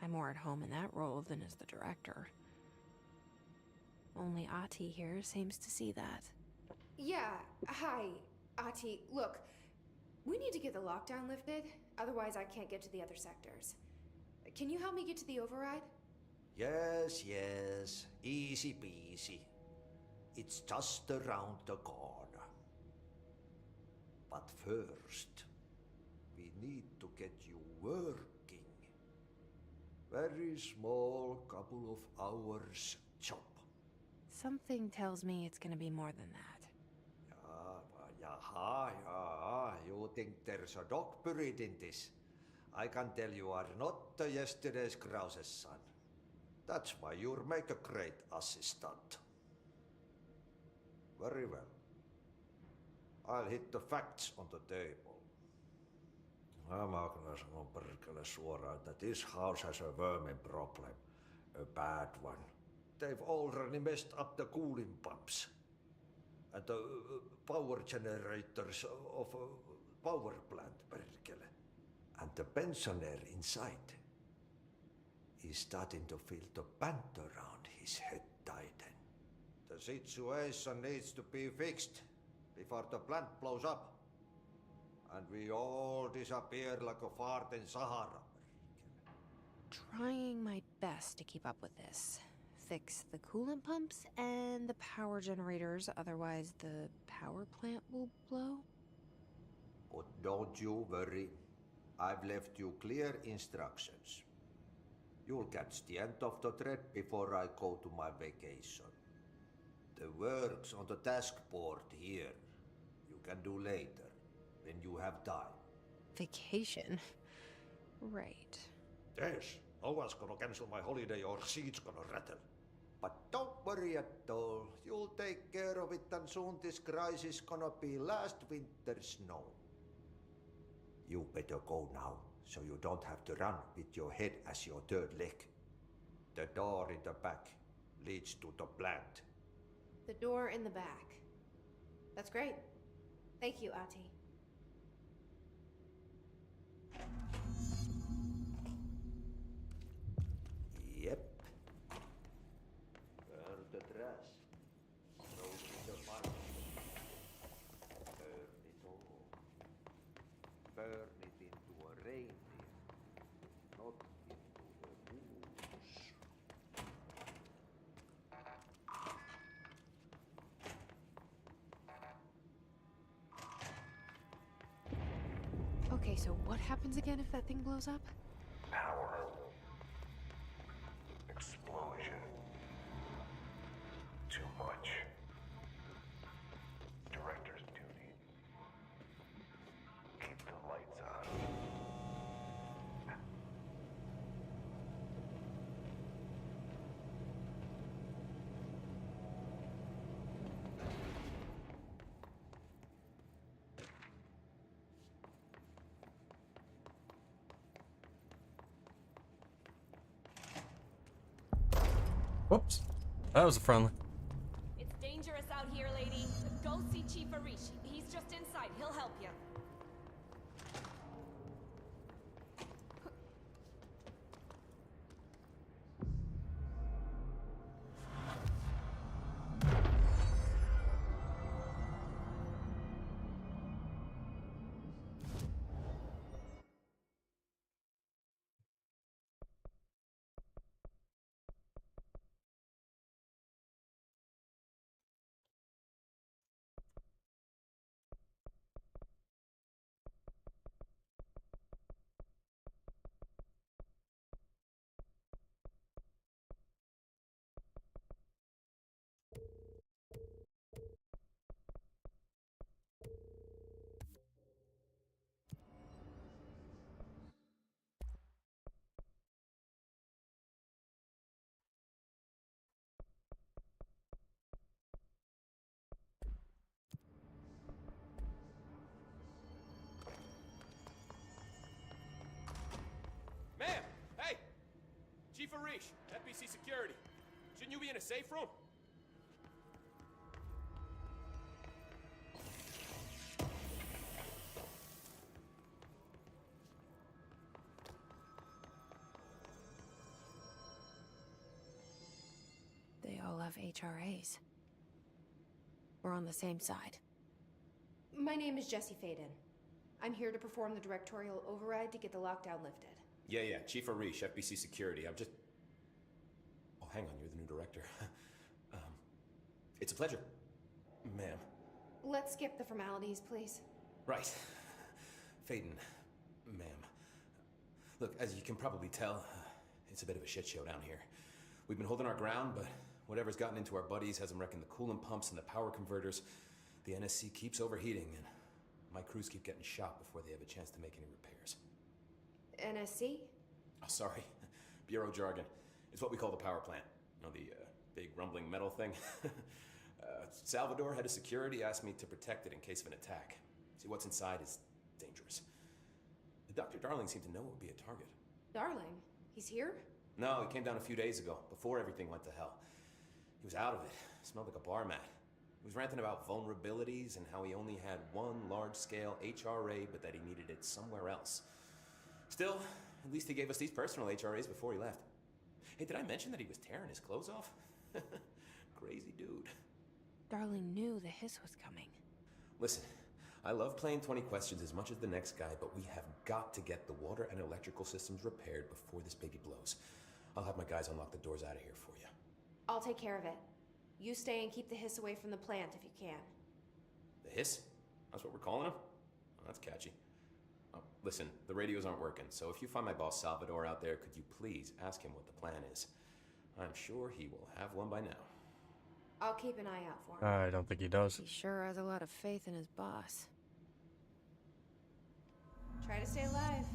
I'm more at home in that role than as the director. Only Ahti here seems to see that. Yeah, hi, Ahti. Look, we need to get the lockdown lifted, otherwise I can't get to the other sectors. Can you help me get to the override? Yes, yes. Easy peasy. It's just around the corner. But first, we need to get you working. Very small, couple of hours job. Something tells me it's gonna be more than that. Yaha. You think there's a dog buried in this? I can tell you are not the yesterday's Krause's son. That's why you'll make a great assistant. Very well. I'll hit the facts on the table. Mä kyllä sanon perkele suoraan, that this house has a vermin problem. A bad one. They've already messed up the cooling pumps. And the power generators of a power plant, perkele. And the pensioner inside is starting to feel the band around his head tighten. The situation needs to be fixed before the plant blows up. And we all disappear like a fart in Sahara. Trying my best to keep up with this. Fix the coolant pumps and the power generators, otherwise the power plant will blow. But don't you worry. I've left you clear instructions. You'll catch the end of the thread before I go to my vacation. The work's on the task board here. You can do later, when you have time. Vacation? Right. Yes, No one's gonna cancel my holiday or seat's gonna rattle. But don't worry at all. You'll take care of it and soon this crisis gonna be last winter's snow. You better go now, so you don't have to run with your head as your third leg. The door in the back leads to the plant. The door in the back. That's great. Thank you, Ati. Yep. Burn the trash. Throw it in the fire. Burn it all. Burn it into a reindeer, not into the moose. Okay, so what happens again if that thing blows up? Power. Explosion. Too much. Director's duty. Keep the lights on. Whoops. That was a friendly. It's dangerous out here, lady. Go see Chief Arish. He's just inside. He'll help you. Ma'am! Hey! Chief Arish, FBC Security. Shouldn't you be in a safe room? They all have HRAs. We're on the same side. My name is Jesse Faden. I'm here to perform the directorial override to get the lockdown lifted. Yeah, Chief Arish, FBC Security. I'm just... Oh, hang on, you're the new director. It's a pleasure, ma'am. Let's skip the formalities, please. Right. Faden, ma'am. Look, as you can probably tell, it's a bit of a shit show down here. We've been holding our ground, but whatever's gotten into our buddies has them wrecking the coolant pumps and the power converters. The NSC keeps overheating, and my crews keep getting shot before they have a chance to make any repairs. NSC? Oh, sorry. Bureau jargon. It's what we call the power plant. You know, the big rumbling metal thing? Salvador, head of security, asked me to protect it in case of an attack. See, what's inside is dangerous. Dr. Darling seemed to know it would be a target. Darling? He's here? No, he came down a few days ago, before everything went to hell. He was out of it. Smelled like a bar mat. He was ranting about vulnerabilities and how he only had one large-scale HRA, but that he needed it somewhere else. Still, at least he gave us these personal HRAs before he left. Hey, did I mention that he was tearing his clothes off? Crazy dude. Darling knew the hiss was coming. Listen, I love playing 20 questions as much as the next guy, but we have got to get the water and electrical systems repaired before this baby blows. I'll have my guys unlock the doors out of here for you. I'll take care of it. You stay and keep the hiss away from the plant if you can. The hiss? That's what we're calling him? Oh, that's catchy. Oh, listen, the radios aren't working, so if you find my boss Salvador out there, could you please ask him what the plan is? I'm sure he will have one by now. I'll keep an eye out for him. I don't think he does. He sure has a lot of faith in his boss. Try to stay alive.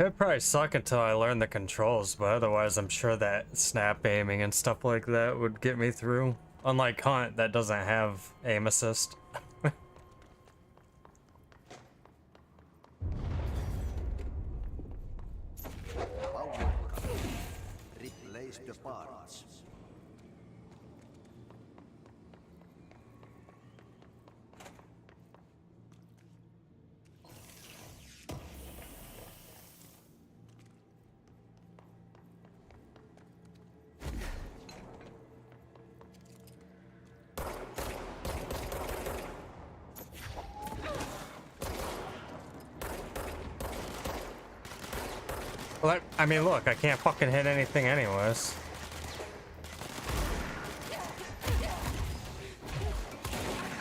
It'd probably suck until I learn the controls, but otherwise I'm sure that snap aiming and stuff like that would get me through. Unlike Hunt, that doesn't have aim assist. Replace the parts. Well, I mean, look, I can't fucking hit anything anyways.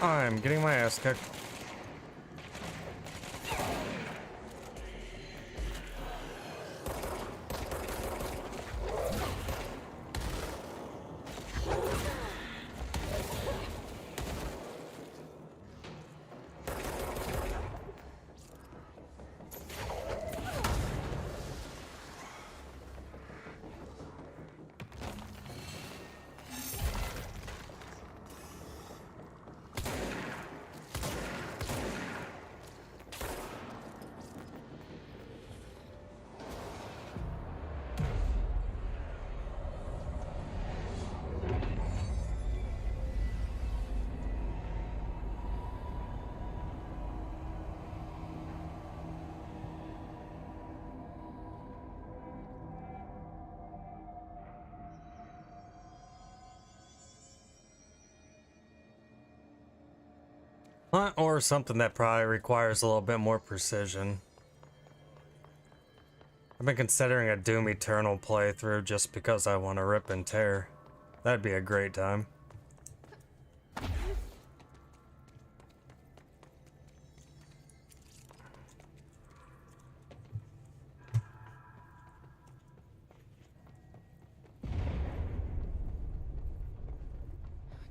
I'm getting my ass kicked. Or something that probably requires a little bit more precision. I've been considering a Doom Eternal playthrough just because I want to rip and tear. That'd be a great time.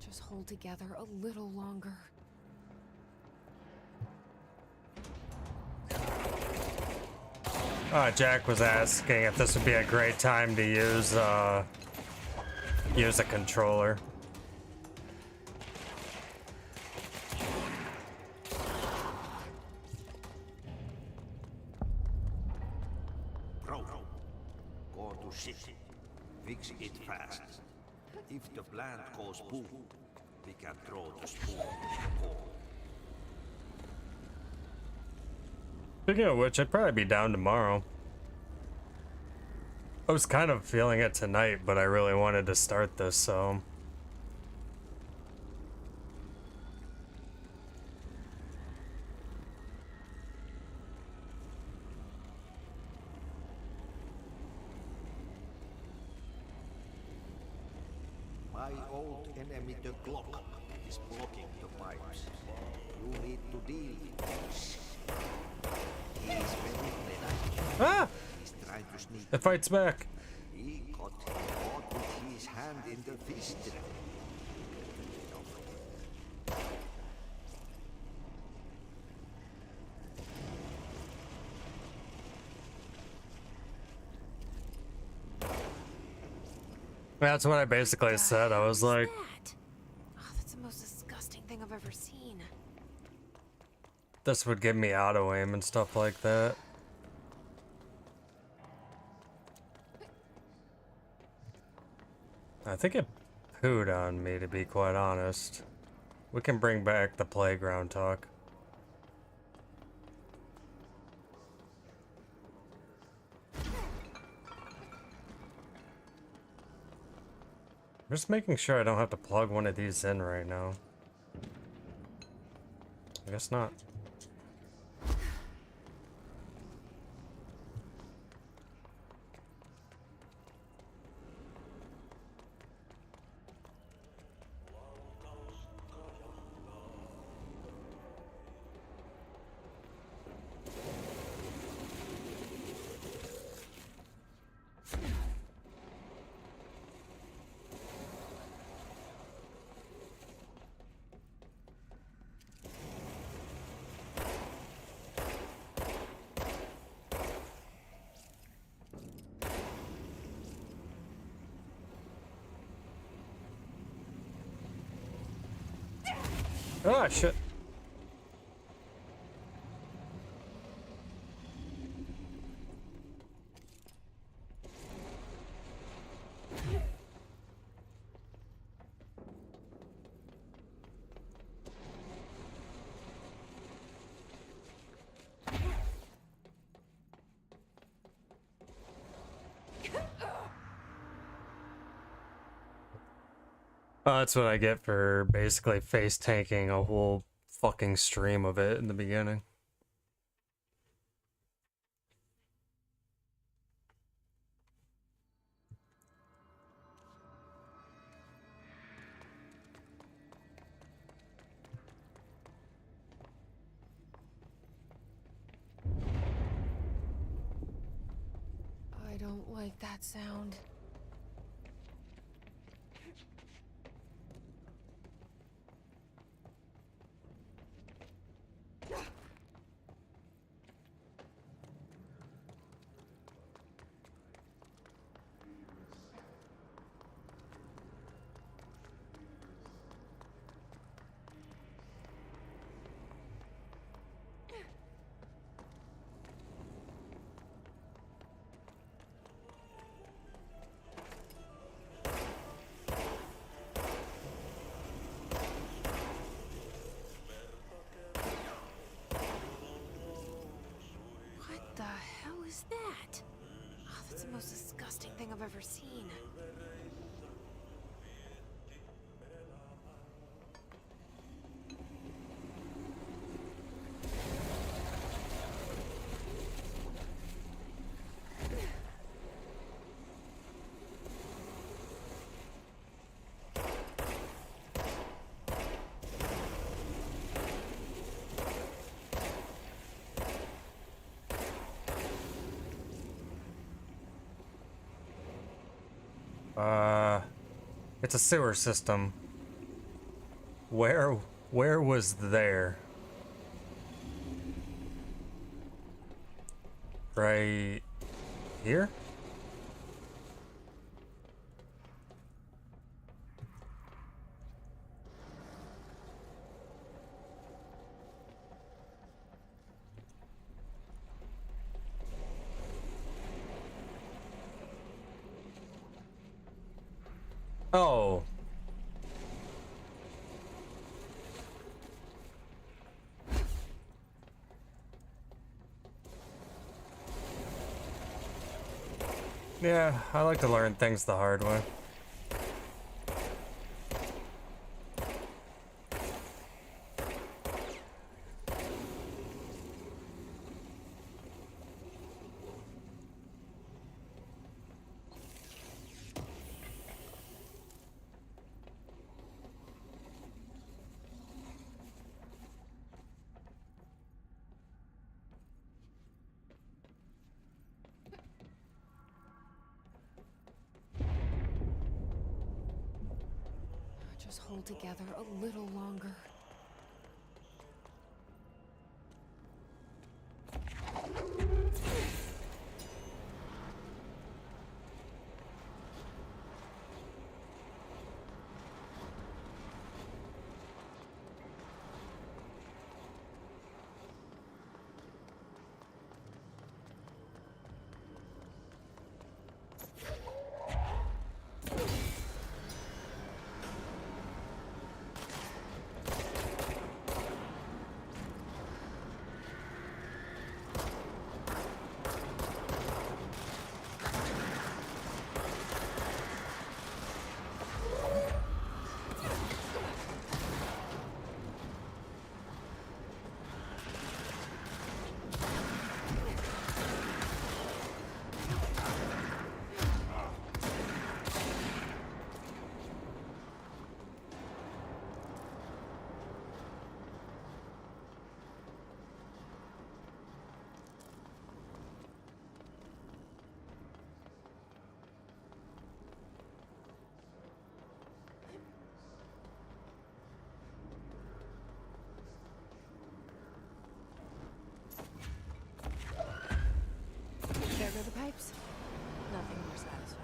Just hold together a little longer. Jack was asking if this would be a great time to use a controller. Bro, go to city. Fix it fast. If the plant goes boom, we can throw the spoon in the hole. Speaking of which, I'd probably be down tomorrow. I was kind of feeling it tonight, but I really wanted to start this, so... My old enemy, the Glock, is blocking the pipes. You need to deal with this. He is very clever. Ah! He's trying to sneak. It fights back. He got caught with his hand in the fist. That's what I basically said. I was like, Oh, that's the most disgusting thing I've ever seen. this would give me auto aim and stuff like that. I think it pooed on me, to be quite honest. We can bring back the playground talk. I'm just making sure I don't have to plug one of these in right now. I guess not. Ah, shit. That's what I get for basically face tanking a whole fucking stream of it in the beginning. I don't like that sound. What the hell is that? Oh, that's the most disgusting thing I've ever seen. It's a sewer system. Where was there? Right here? Oh. Yeah, I like to learn things the hard way. Just hold together a little longer. There go the pipes. Nothing more satisfying.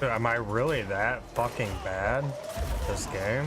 Dude, am I really that fucking bad at this game?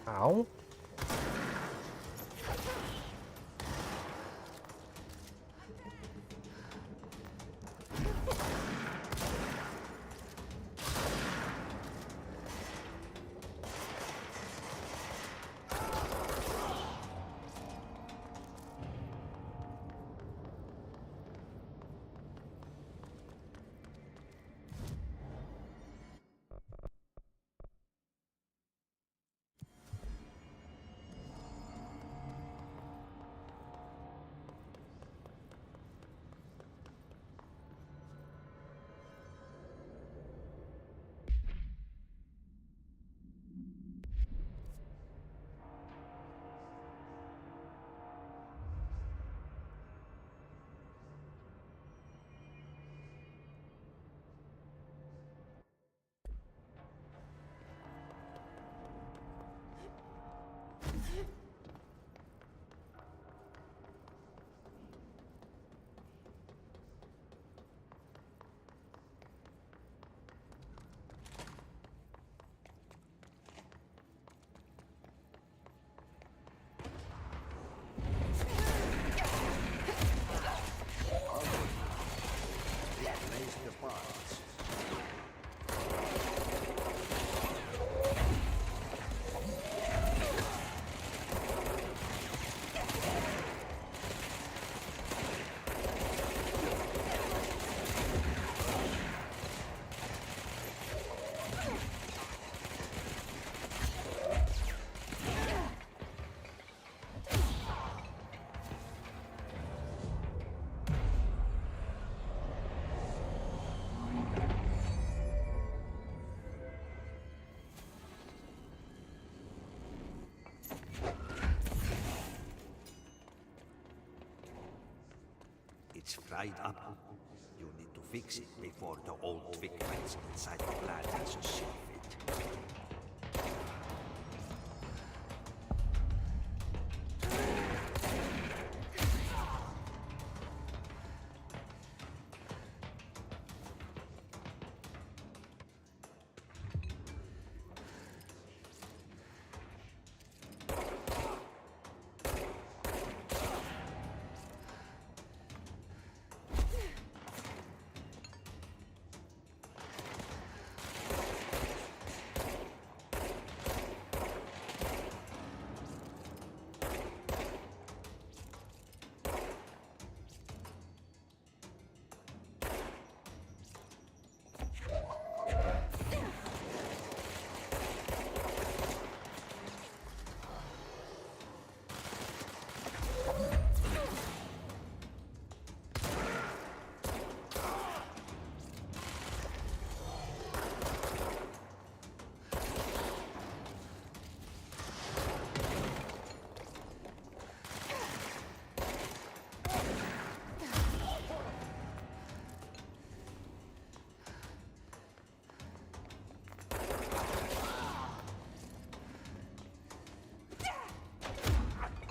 Ow. It's fried up. You need to fix it before the old victims inside the plant has a see fit.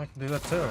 I can do that too.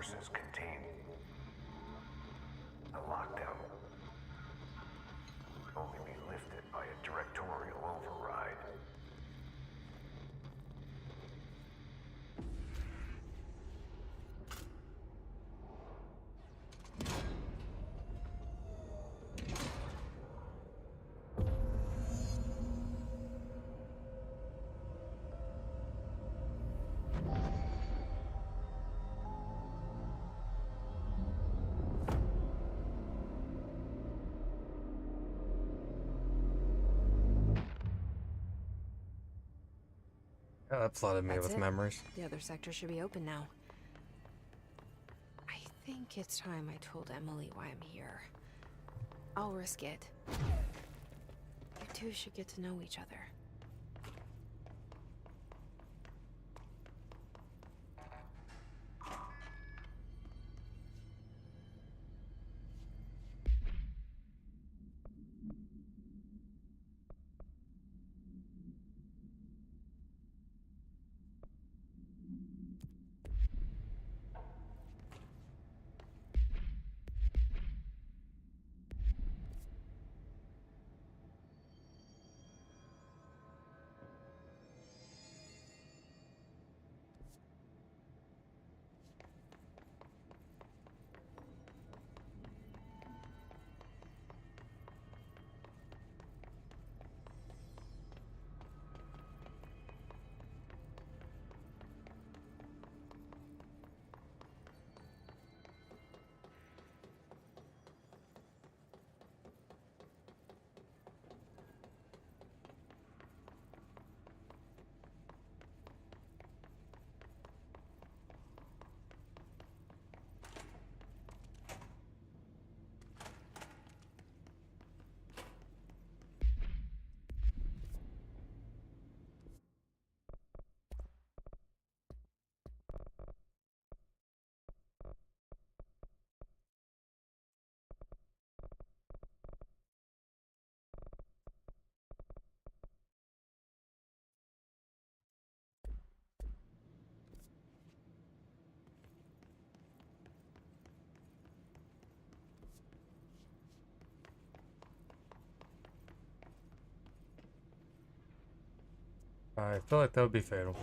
forces contain the lockdown. Only be lifted by a directorial override. Yeah, that flooded me That's with it. memories. The other sector should be open now. I think it's time I told Emily why I'm here. I'll risk it. You two should get to know each other. I feel like that would be fatal.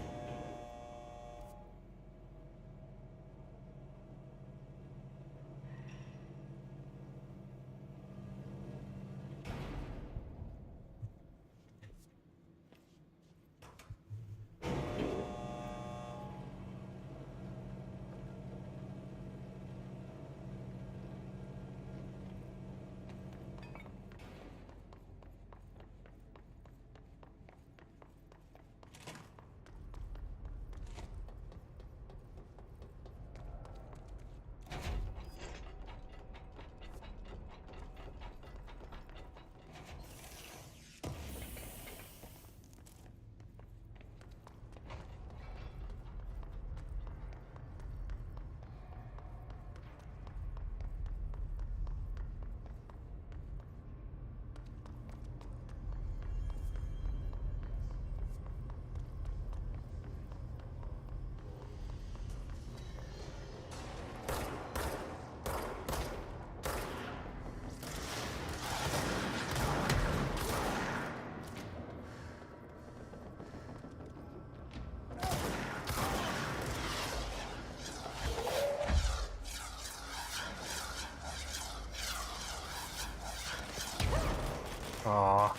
Aww.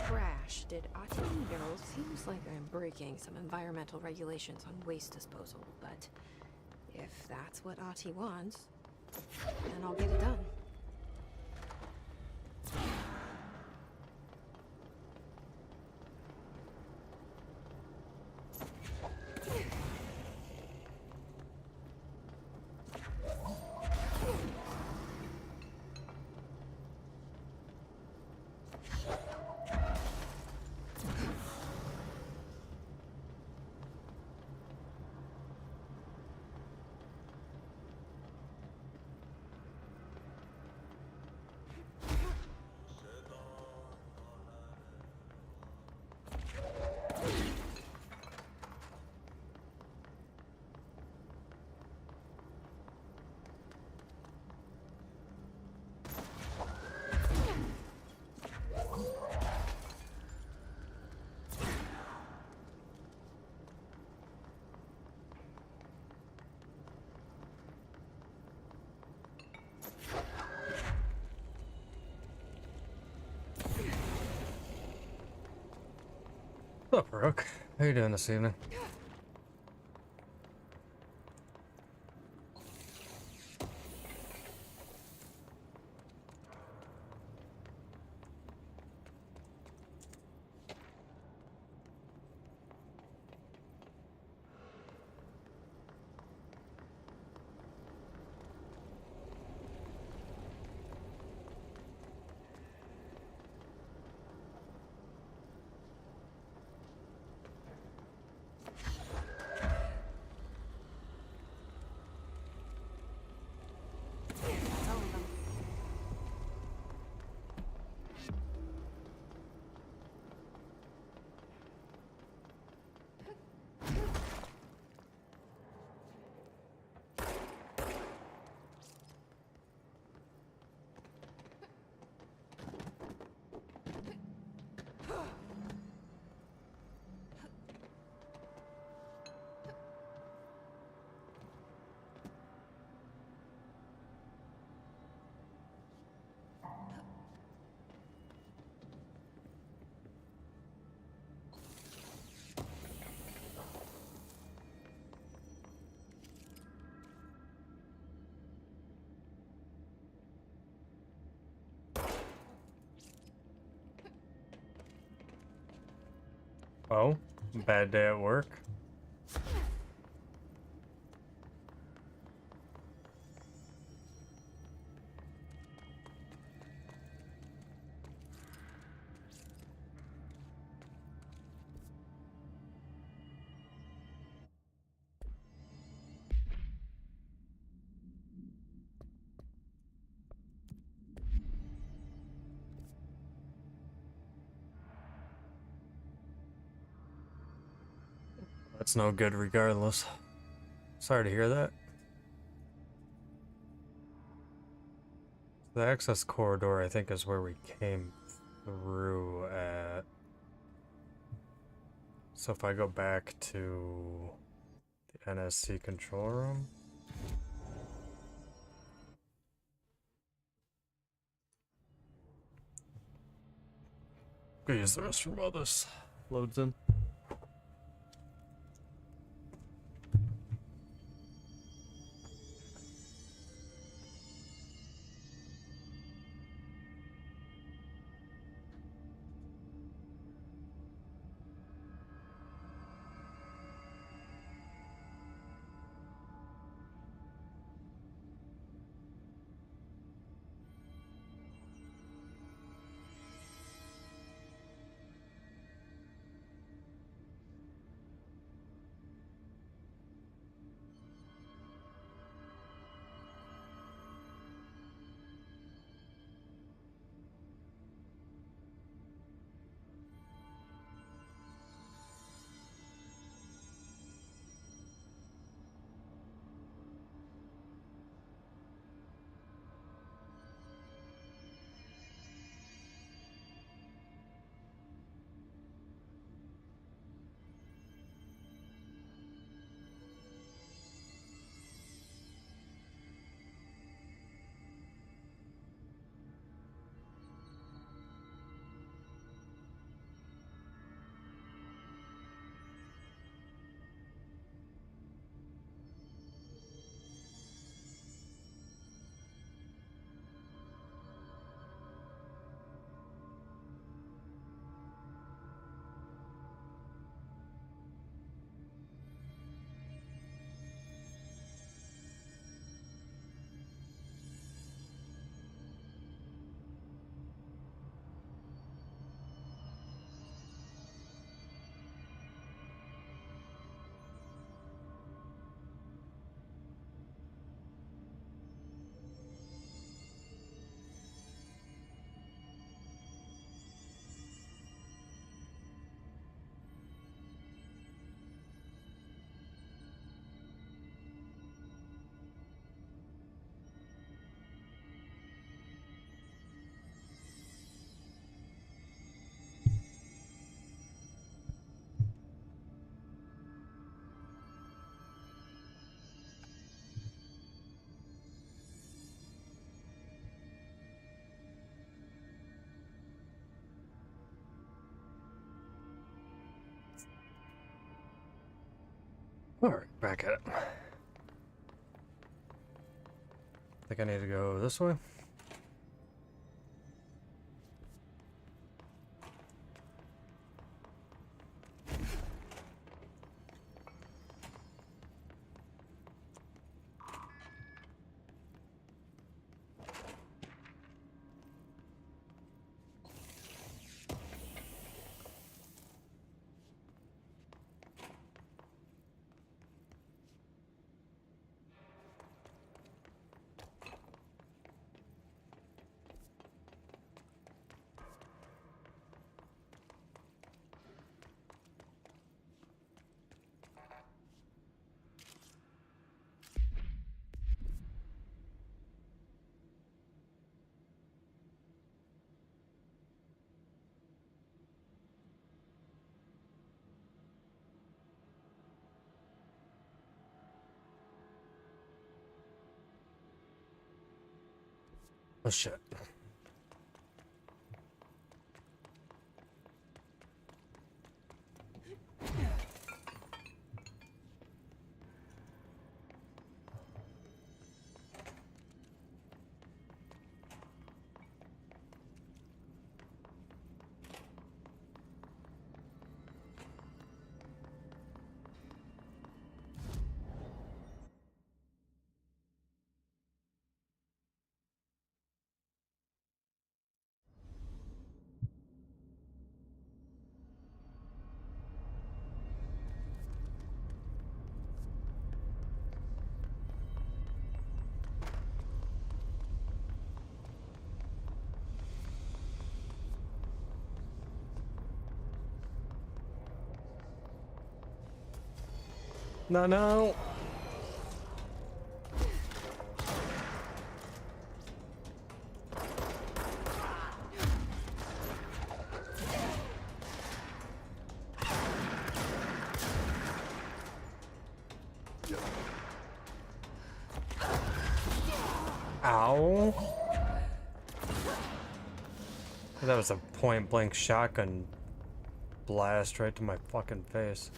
trash did Ati know? Seems like I'm breaking some environmental regulations on waste disposal, but if that's what Ati wants, then I'll get it done. What's up, Rook? How you doing this evening? Oh, bad day at work. That's no good regardless. Sorry to hear that. The access corridor, I think, is where we came through at. So if I go back to the NSC control room. Go use the restroom while this loads in. Alright, back at it. Think I need to go this way? Oh shit. No, no. Ow. That was a point blank shotgun blast right to my fucking face.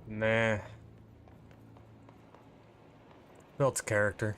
Nah. Built character.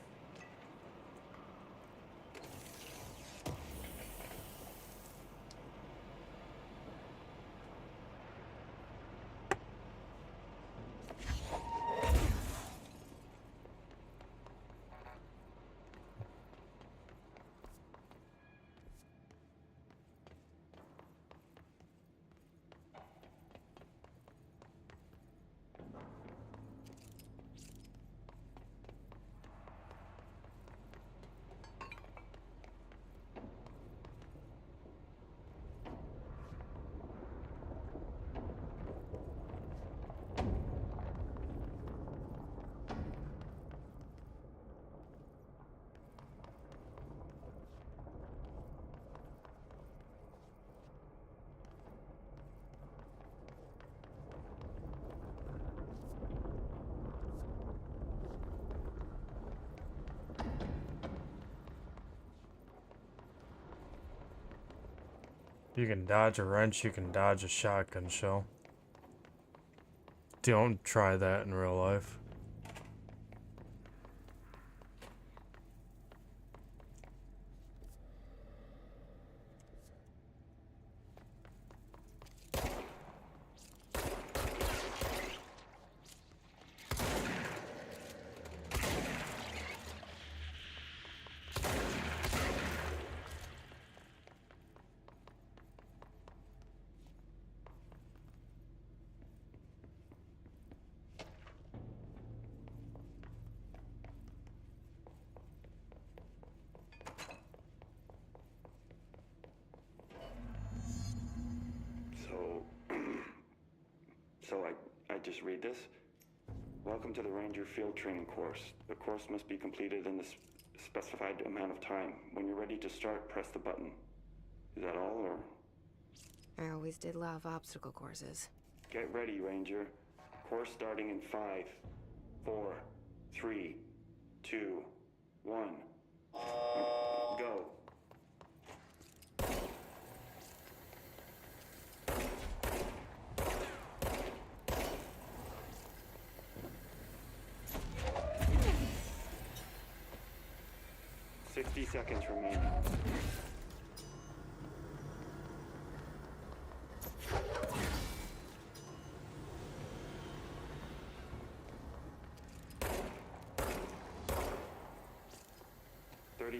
You can dodge a wrench, you can dodge a shotgun shell. Don't try that in real life. So I just read this? Welcome to the Ranger Field Training course. The course must be completed in the specified amount of time. When you're ready to start, press the button. Is that all, or? I always did love obstacle courses. Get ready, Ranger. Course starting in 5, 4, 3, 2, 1. Go. Seconds remaining.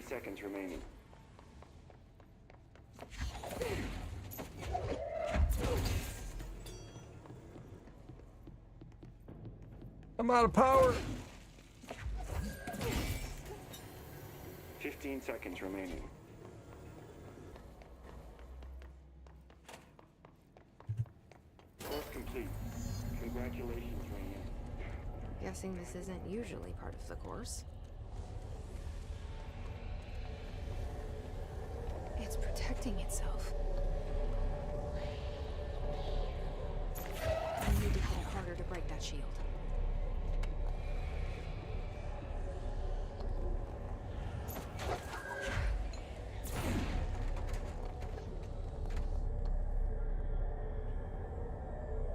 Seconds remaining. I'm out of power. 15 seconds remaining. Course complete. Congratulations, Rainier. Guessing this isn't usually part of the course. It's protecting itself. I need to hit it harder to break that shield.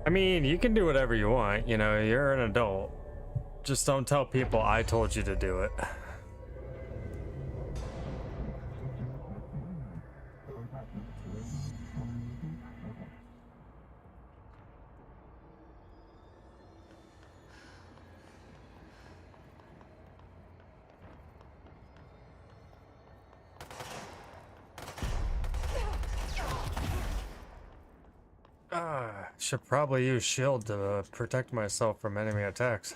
I mean, you can do whatever you want, you know, you're an adult. Just don't tell people I told you to do it. Should probably use shield to protect myself from enemy attacks.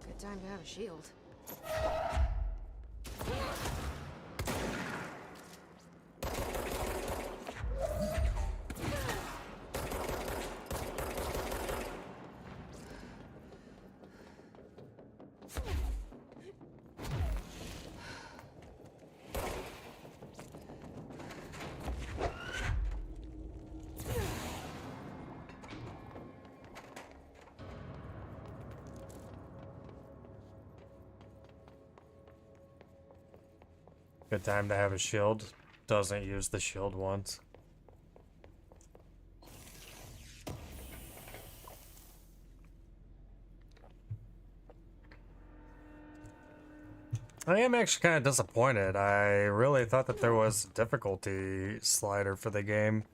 Good time to have a shield. Good time to have a shield. Doesn't use the shield once. I am actually kind of disappointed. I really thought that there was a difficulty slider for the game.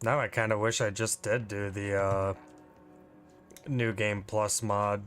Now I kind of wish I just did do the New Game Plus mod.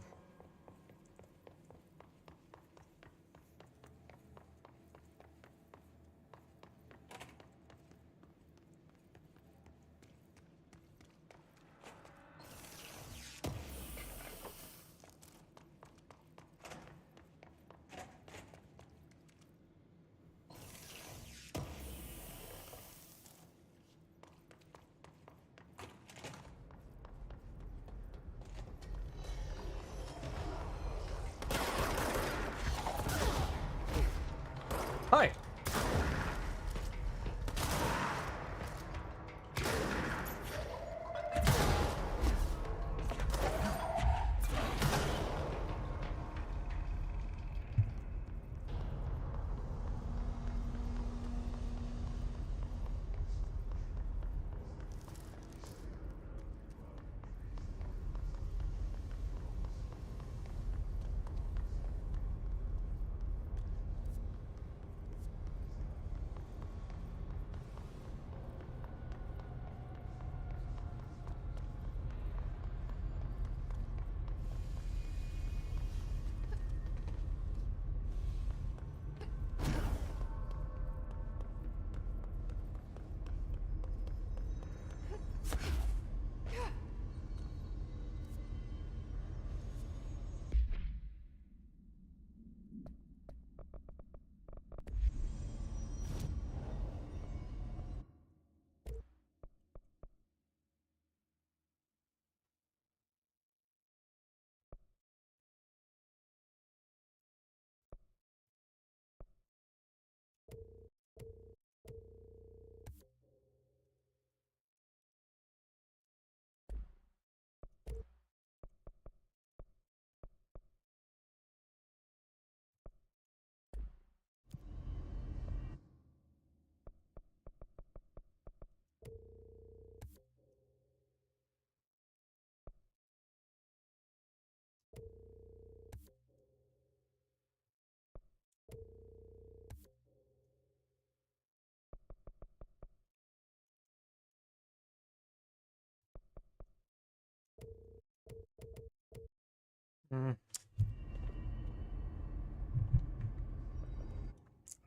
Mm.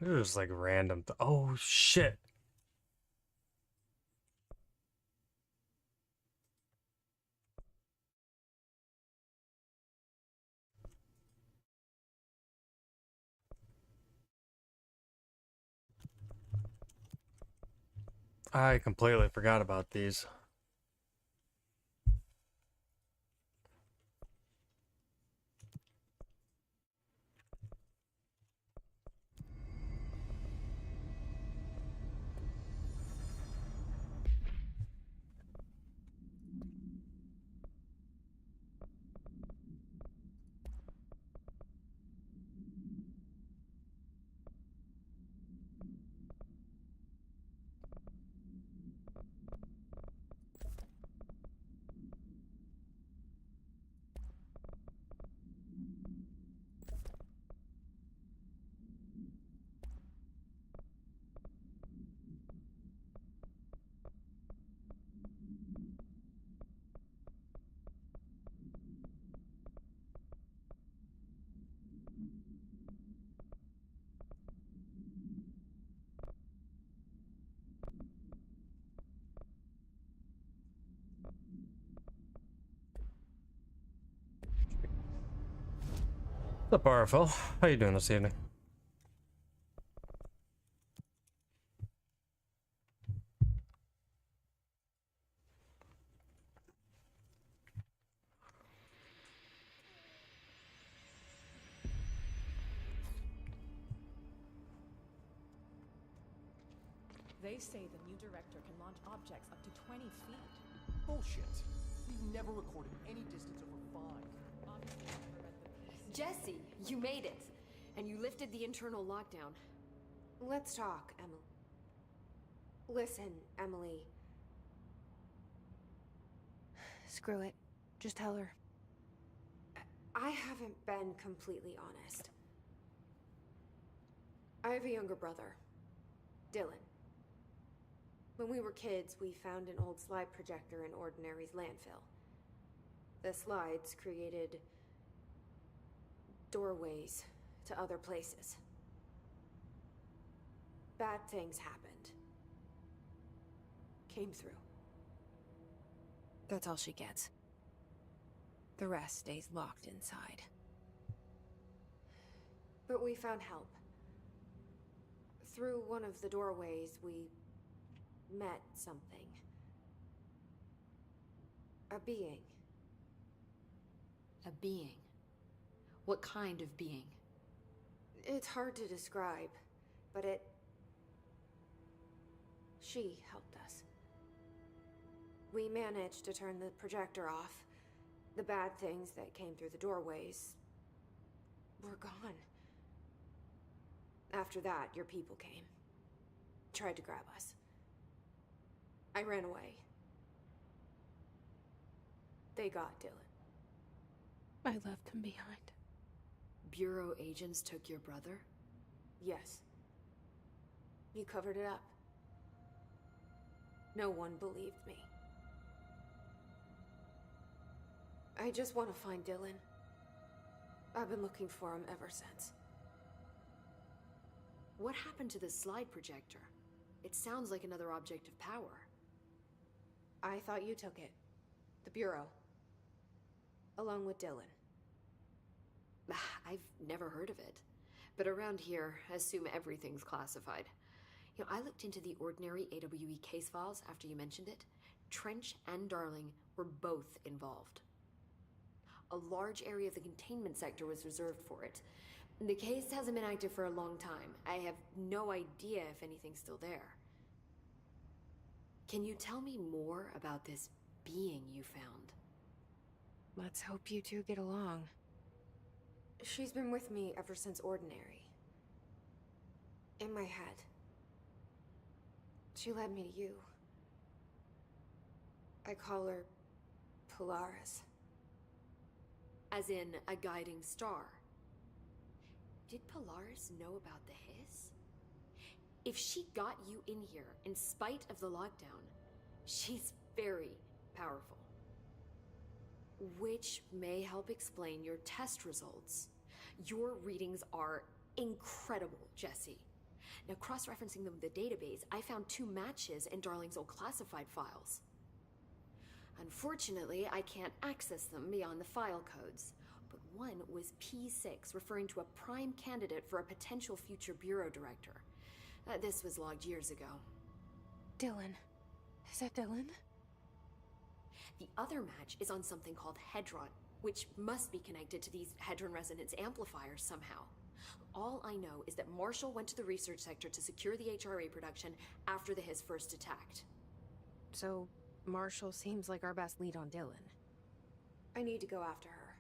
There's like random. Oh shit! I completely forgot about these. What's up, RFL? How you doing this evening? They say the new director can launch objects up to 20 feet. Bullshit. We've never recorded any distance over 5. Obviously, you never read the piece. Jesse, you made it! And you lifted the internal lockdown. Let's talk, Emily. Listen, Emily. Screw it. Just tell her. I haven't been completely honest. I have a younger brother, Dylan. When we were kids, we found an old slide projector in Ordinary's landfill. The slides created doorways to other places. Bad things happened. Came through. That's all she gets. The rest stays locked inside. But we found help. Through one of the doorways, we met something. A being. A being? What kind of being? It's hard to describe, but she helped us. We managed to turn the projector off. The bad things that came through the doorways were gone. After that, your people came. Tried to grab us. I ran away. They got Dylan. I left him behind. Bureau agents took your brother? Yes. You covered it up. No one believed me. I just want to find Dylan. I've been looking for him ever since. What happened to the slide projector? It sounds like another object of power. I thought you took it. The Bureau. Along with Dylan. I've never heard of it. But around here, assume everything's classified. You know, I looked into the Ordinary AWE case files after you mentioned it. Trench and Darling were both involved. A large area of the containment sector was reserved for it. The case hasn't been active for a long time. I have no idea if anything's still there. Can you tell me more about this being you found? Let's hope you two get along. She's been with me ever since Ordinary. In my head. She led me to you. I call her Polaris. As in a guiding star. Did Polaris know about the hiss? If she got you in here in spite of the lockdown, she's very powerful. Which may help explain your test results. Your readings are incredible, Jesse. Now, cross-referencing them with the database, I found 2 matches in Darling's old classified files. Unfortunately, I can't access them beyond the file codes. But one was P6, referring to a prime candidate for a potential future bureau director. This was logged years ago. Dylan. Is that Dylan? The other match is on something called Hedron, which must be connected to these Hedron resonance amplifiers somehow. All I know is that Marshall went to the research sector to secure the HRA production after the Hiss first attacked. So, Marshall seems like our best lead on Dylan. I need to go after her.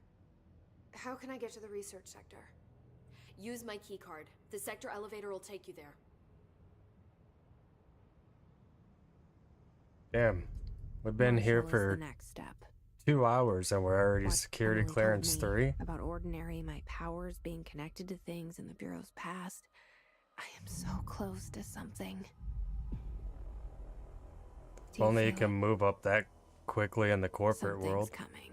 How can I get to the research sector? Use my keycard. The sector elevator will take you there. Damn. We've been here for the next step. 2 hours and we're already What security Emily clearance told me 3. About Ordinary, my powers being connected to things in the Bureau's past. I am so close to something. If only you can move up that quickly in the corporate world. Coming.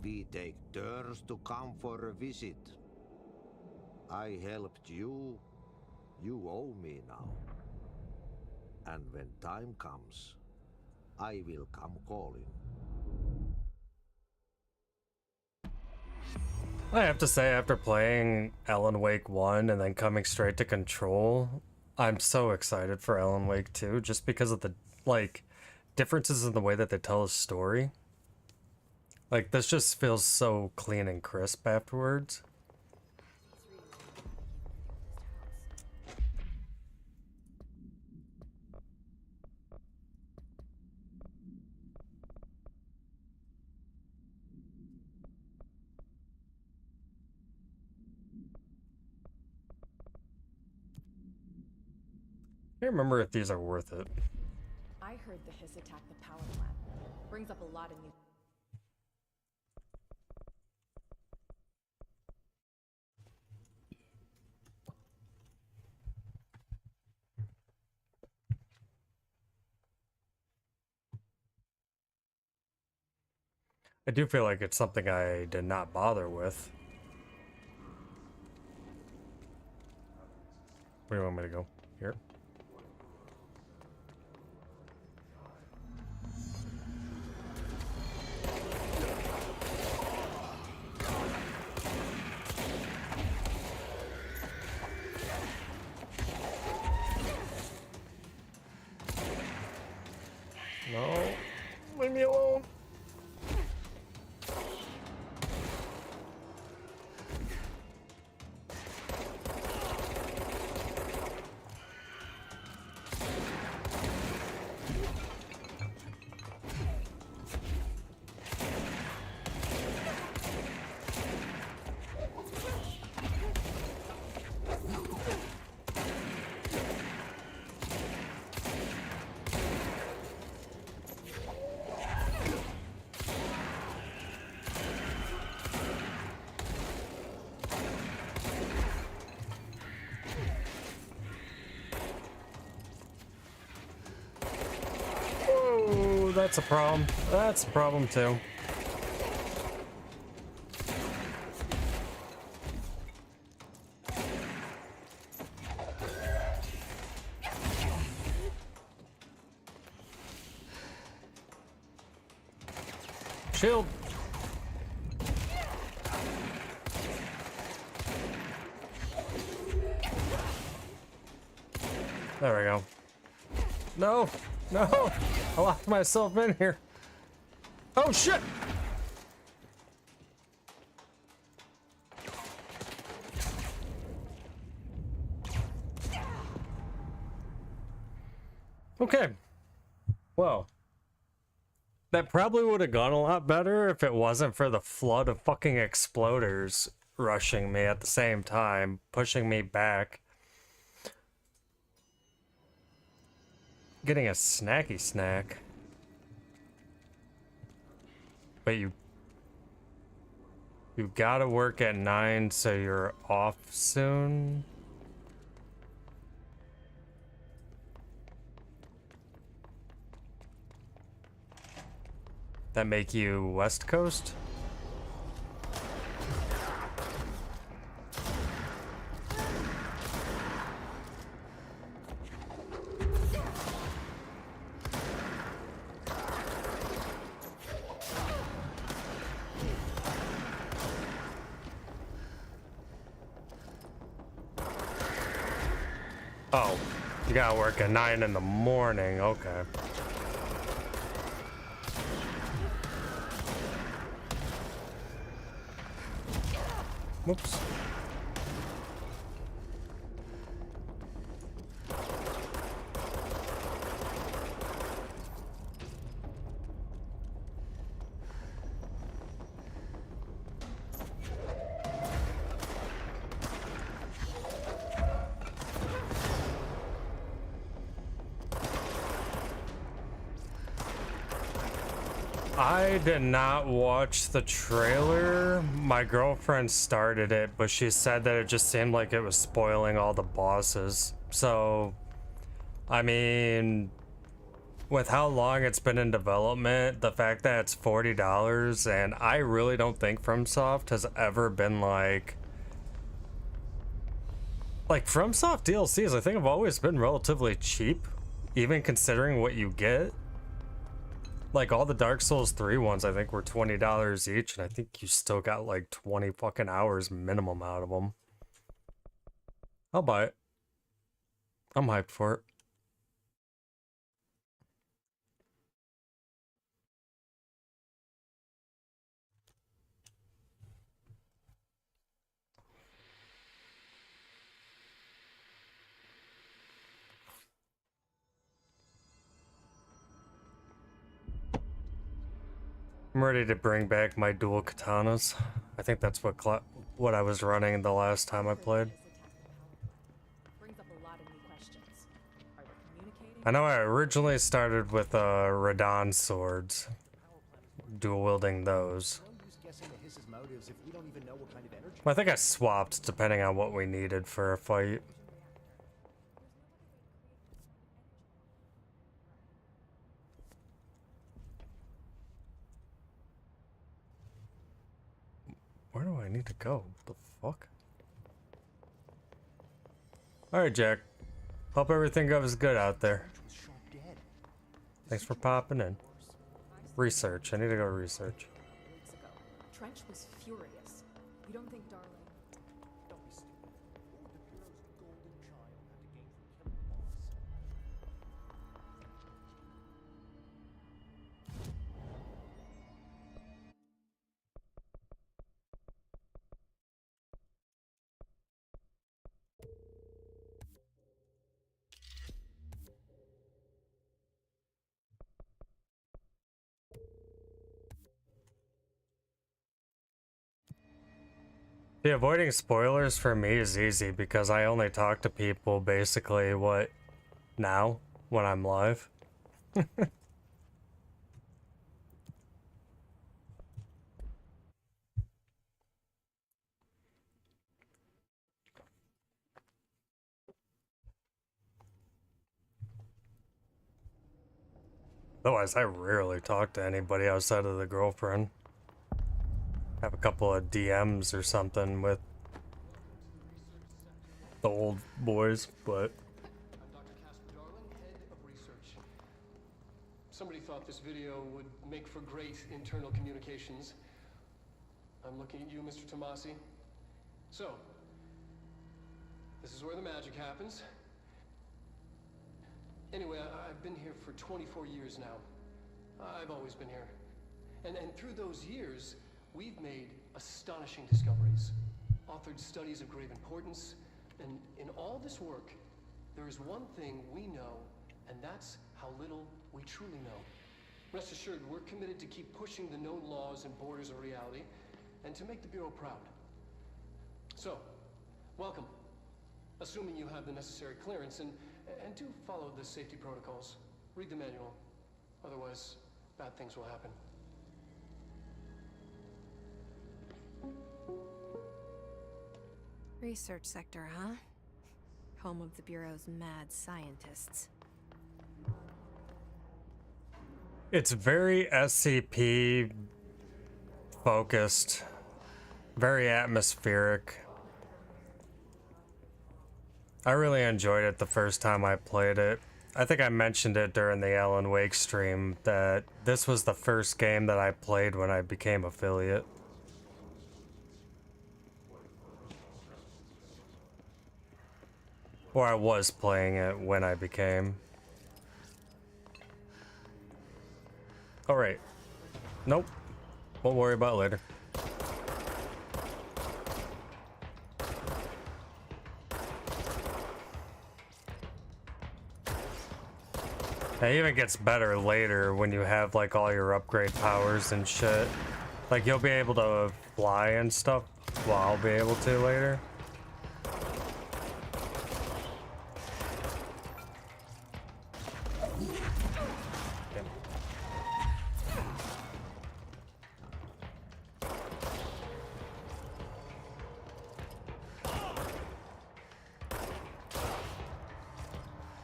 We take turns to come for a visit. I helped you. You owe me now. And when time comes, I will come calling. I have to say, after playing Alan Wake 1 and then coming straight to Control, I'm so excited for Alan Wake 2 just because of the, like, differences in the way that they tell a story. Like, this just feels so clean and crisp afterwards. I can't remember if these are worth it. I heard the Hiss attacked the power plant. Brings up a lot of new. I do feel like it's something I did not bother with. Where do you want me to go? Here? No. Leave me alone. That's a problem. That's a problem too. Shield. There we go. No, no, I locked myself in here. Oh shit! Okay. Well, that probably would have gone a lot better if it wasn't for the flood of fucking exploders rushing me at the same time, pushing me back. Getting a snacky snack. But you gotta work at 9, so you're off soon. that make you West Coast? Oh, you gotta work at 9 in the morning, okay. Whoops. I did not watch the trailer. My girlfriend started it, but she said that it just seemed like it was spoiling all the bosses. So, I mean, with how long it's been in development, the fact that it's $40, and I really don't think FromSoft has ever been like FromSoft DLCs, I think have always been relatively cheap, even considering what you get. Like, all the Dark Souls 3 ones, I think, were $20 each, and I think you still got, like, 20 fucking hours minimum out of them. I'll buy it. I'm hyped for it. I'm ready to bring back my dual katanas. I think that's what I was running the last time I played. I know I originally started with Radon swords, dual wielding those. I think I swapped depending on what we needed for a fight. Where do I need to go? The fuck? Alright, Jack. Hope everything goes good out there. Thanks for popping in. Research. I need to go research. Trench was furious. You don't think Darling... Don't be stupid. The Bureau's golden child had to gain from killing the boss. The avoiding spoilers for me is easy because I only talk to people basically now when I'm live. Otherwise, I rarely talk to anybody outside of the girlfriend. Have a couple of DMs or something with the old boys, but... I'm Dr. Casper Darling, head of research. Somebody thought this video would make for great internal communications. I'm looking at you, Mr. Tomasi. So, this is where the magic happens. Anyway, I've been here for 24 years now. I've always been here. And through those years, we've made astonishing discoveries, authored studies of grave importance, and in all this work, there is one thing we know, and that's how little we truly know. Rest assured, we're committed to keep pushing the known laws and borders of reality, and to make the Bureau proud. So, welcome. Assuming you have the necessary clearance, and do follow the safety protocols. Read the manual. Otherwise, bad things will happen. Research sector, huh? Home of the Bureau's mad scientists. It's very SCP focused, very atmospheric. I really enjoyed it the first time I played it. I think I mentioned it during the Alan Wake stream that this was the first game that I played when I became affiliate. Or I was playing it when I became. Alright. Nope. Won't worry about it later. It even gets better later when you have like all your upgrade powers and shit. Like you'll be able to fly and stuff, well, I'll be able to later.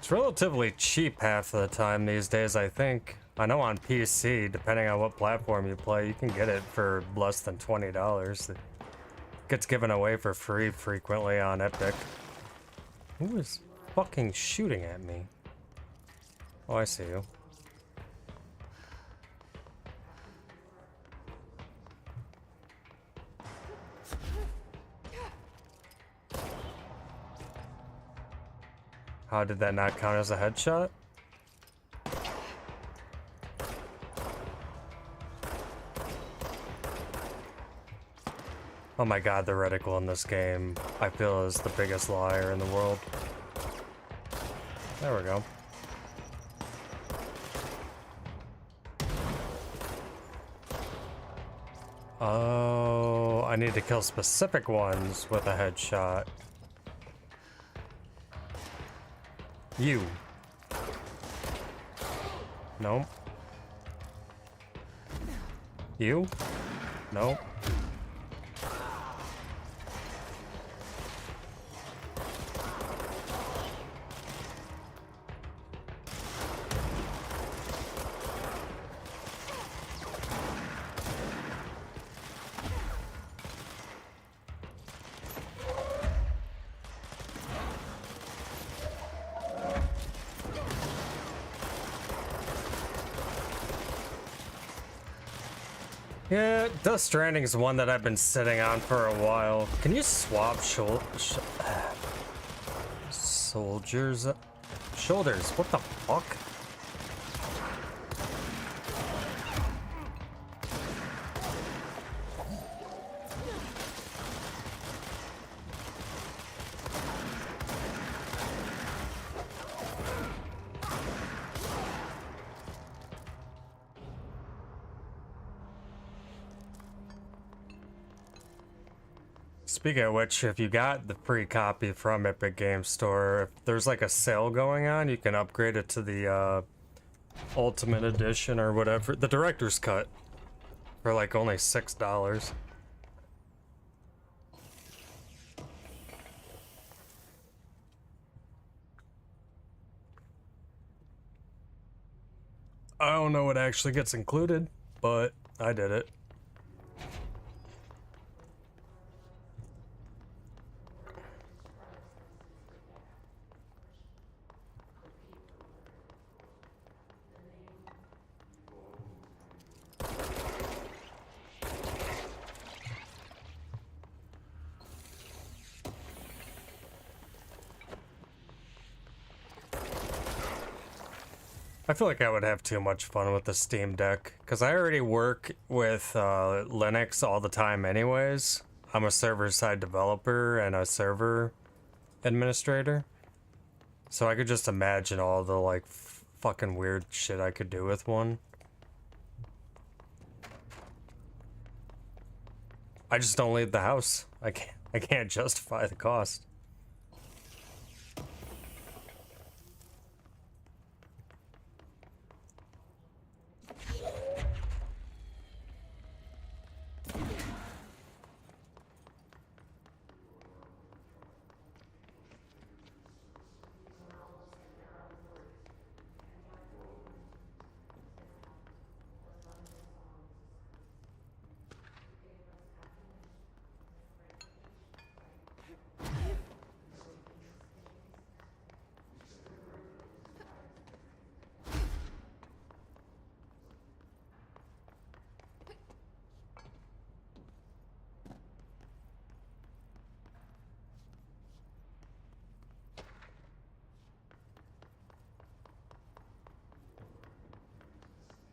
It's relatively cheap half of the time these days, I think. I know on PC, depending on what platform you play, you can get it for less than $20. It gets given away for free frequently on Epic. Who is fucking shooting at me? Oh, I see you. How did that not count as a headshot? Oh my god, the reticle in this game, I feel, is the biggest liar in the world. There we go. Oh, I need to kill specific ones with a headshot. You. No. You? No. Yeah, Death Stranding is one that I've been sitting on for a while. Can you swap soldiers? Shoulders, what the fuck? Speaking of which, if you got the free copy from Epic Games Store, if there's like a sale going on, you can upgrade it to the Ultimate Edition or whatever, the Director's Cut, for like only $6. I don't know what actually gets included, but I did it. I feel like I would have too much fun with the Steam Deck, because I already work with Linux all the time anyways. I'm a server-side developer and a server administrator. So I could just imagine all the, like, fucking weird shit I could do with one. I just don't leave the house. I can't justify the cost.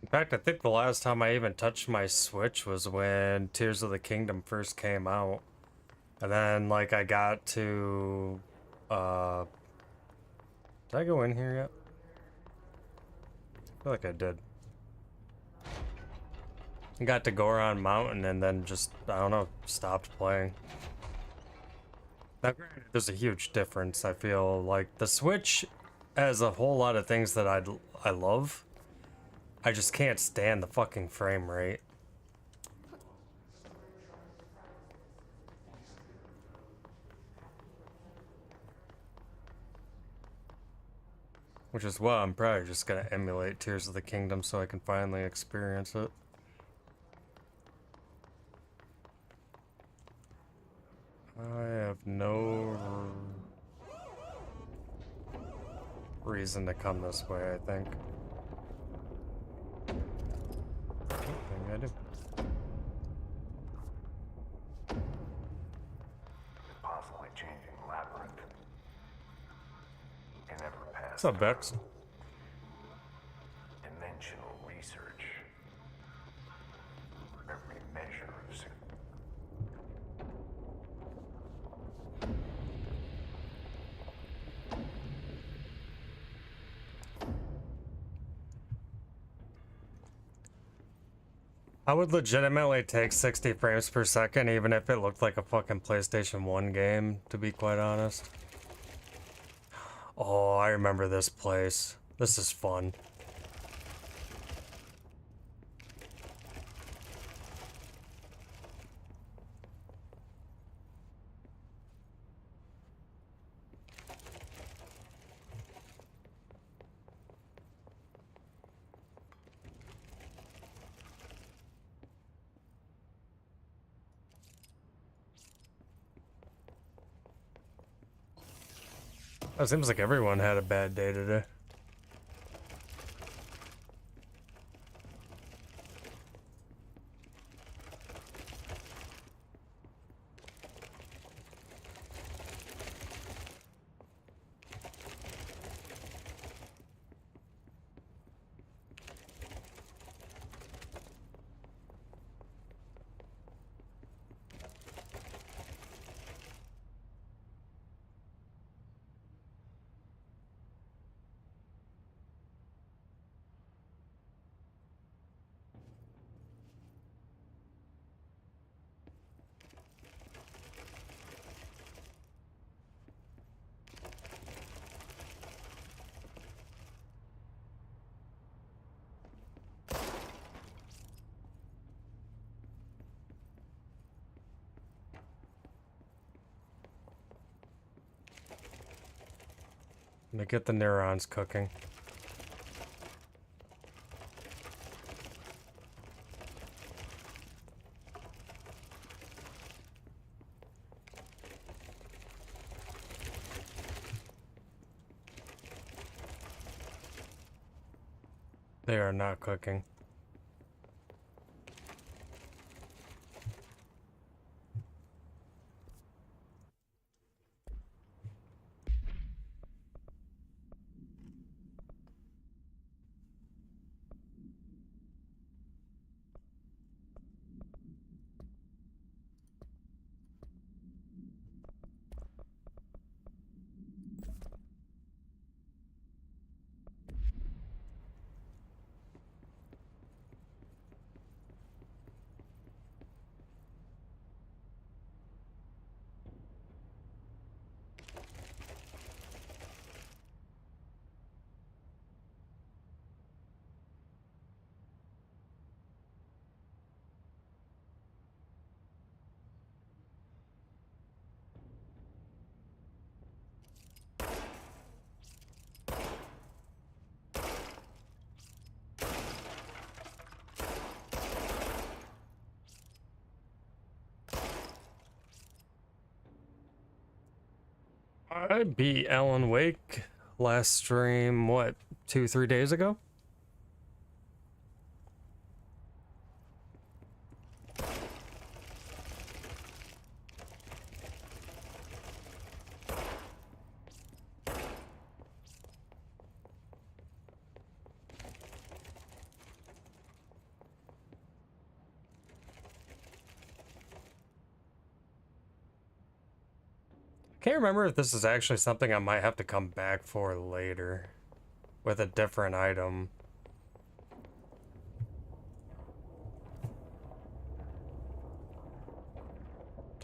In fact, I think the last time I even touched my Switch was when Tears of the Kingdom first came out. And then, like, I got to, did I go in here yet? I feel like I did. I got to Goron Mountain and then just, I don't know, stopped playing. Now, granted, there's a huge difference. I feel like the Switch has a whole lot of things that I love. I just can't stand the fucking frame rate. Which is why I'm probably just gonna emulate Tears of the Kingdom so I can finally experience it. I have no reason to come this way, I think. Maybe I do. Constantly changing labyrinth. Can never pass. What's up, Vex? Dimensional research. Every measure of I would legitimately take 60 frames per second even if it looked like a fucking PlayStation 1 game, to be quite honest. Oh, I remember this place. This is fun. It seems like everyone had a bad day today. Let me get the neurons cooking. They are not cooking. I beat Alan Wake last stream, what, 2-3 days ago? can't remember if this is actually something I might have to come back for later with a different item.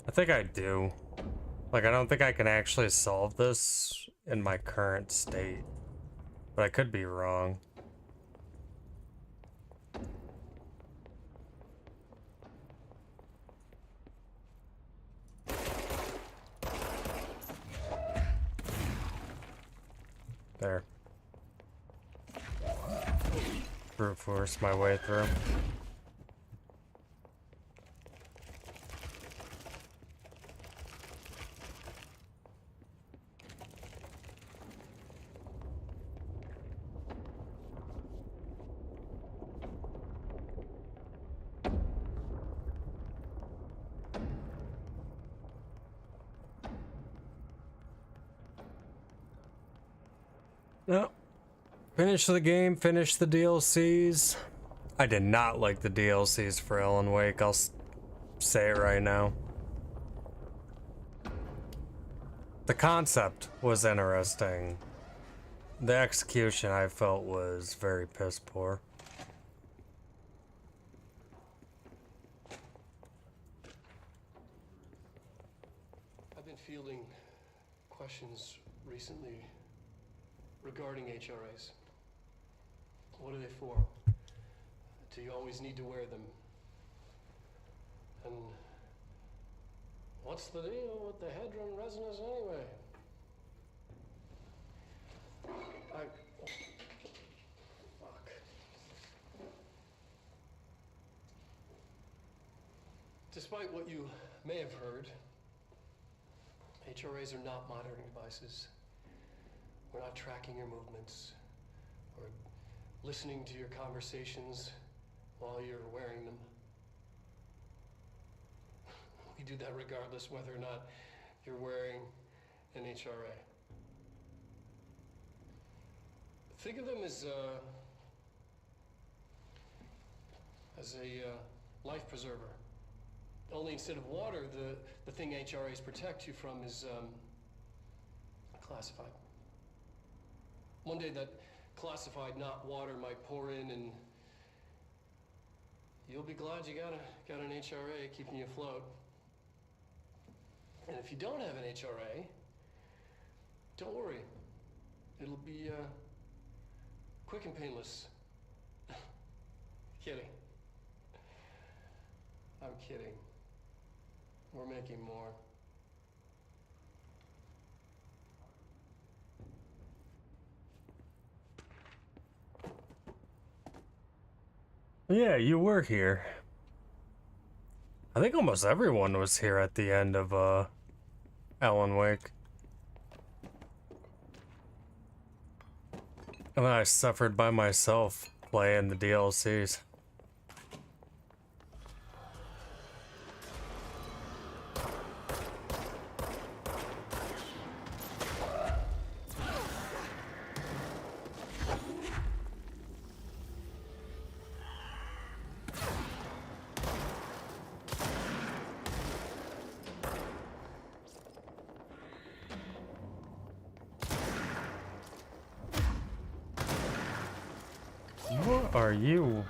I think I do. Like, I don't think I can actually solve this in my current state, but I could be wrong. There. Brute force my way through. No. Finish the game, finish the DLCs. I did not like the DLCs for Alan Wake, I'll say it right now. The concept was interesting. The execution I felt was very piss poor. I've been fielding questions recently regarding HRAs. What are they for? Do you always need to wear them? And what's the deal with the Hedron resonance anyway? Fuck. Despite what you may have heard, HRAs are not monitoring devices. We're not tracking your movements or listening to your conversations while you're wearing them. We do that regardless whether or not you're wearing an HRA. Think of them as a life preserver. Only instead of water, the thing HRAs protect you from is classified. One day that classified, not water, might pour in, and you'll be glad you got an HRA keeping you afloat. And if you don't have an HRA, don't worry. It'll be quick and painless. Kidding. I'm kidding. We're making more. Yeah, you were here. I think almost everyone was here at the end of Alan Wake. And then I suffered by myself playing the DLCs. What are you?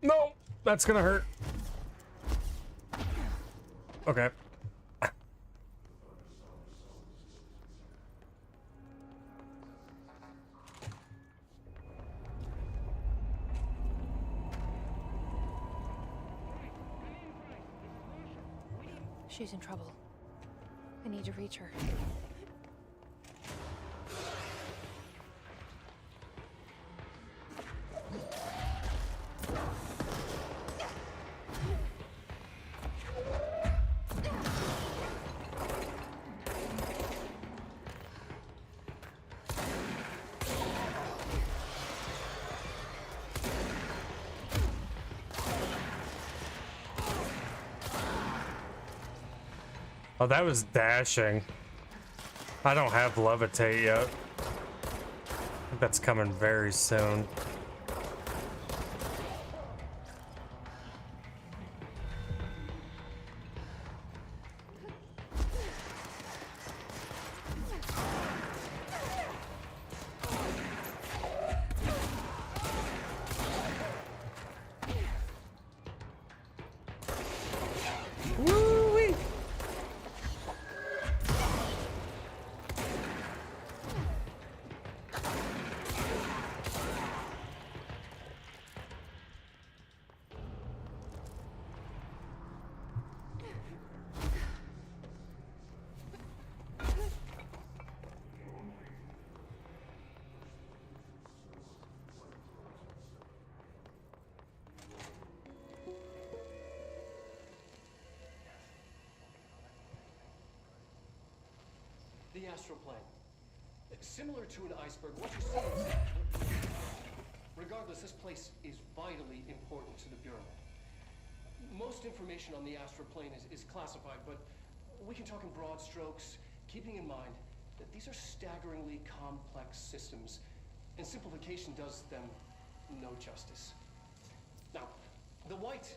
No, that's gonna hurt. Okay. She's in trouble. I need to reach her. Oh, that was dashing. I don't have levitate yet. I think that's coming very soon. The astral plane. Similar to an iceberg, what you see is... Regardless, this place is vitally important to the Bureau. Most information on the astral plane is classified, but we can talk in broad strokes, keeping in mind that these are staggeringly complex systems, and simplification does them no justice. Now, the white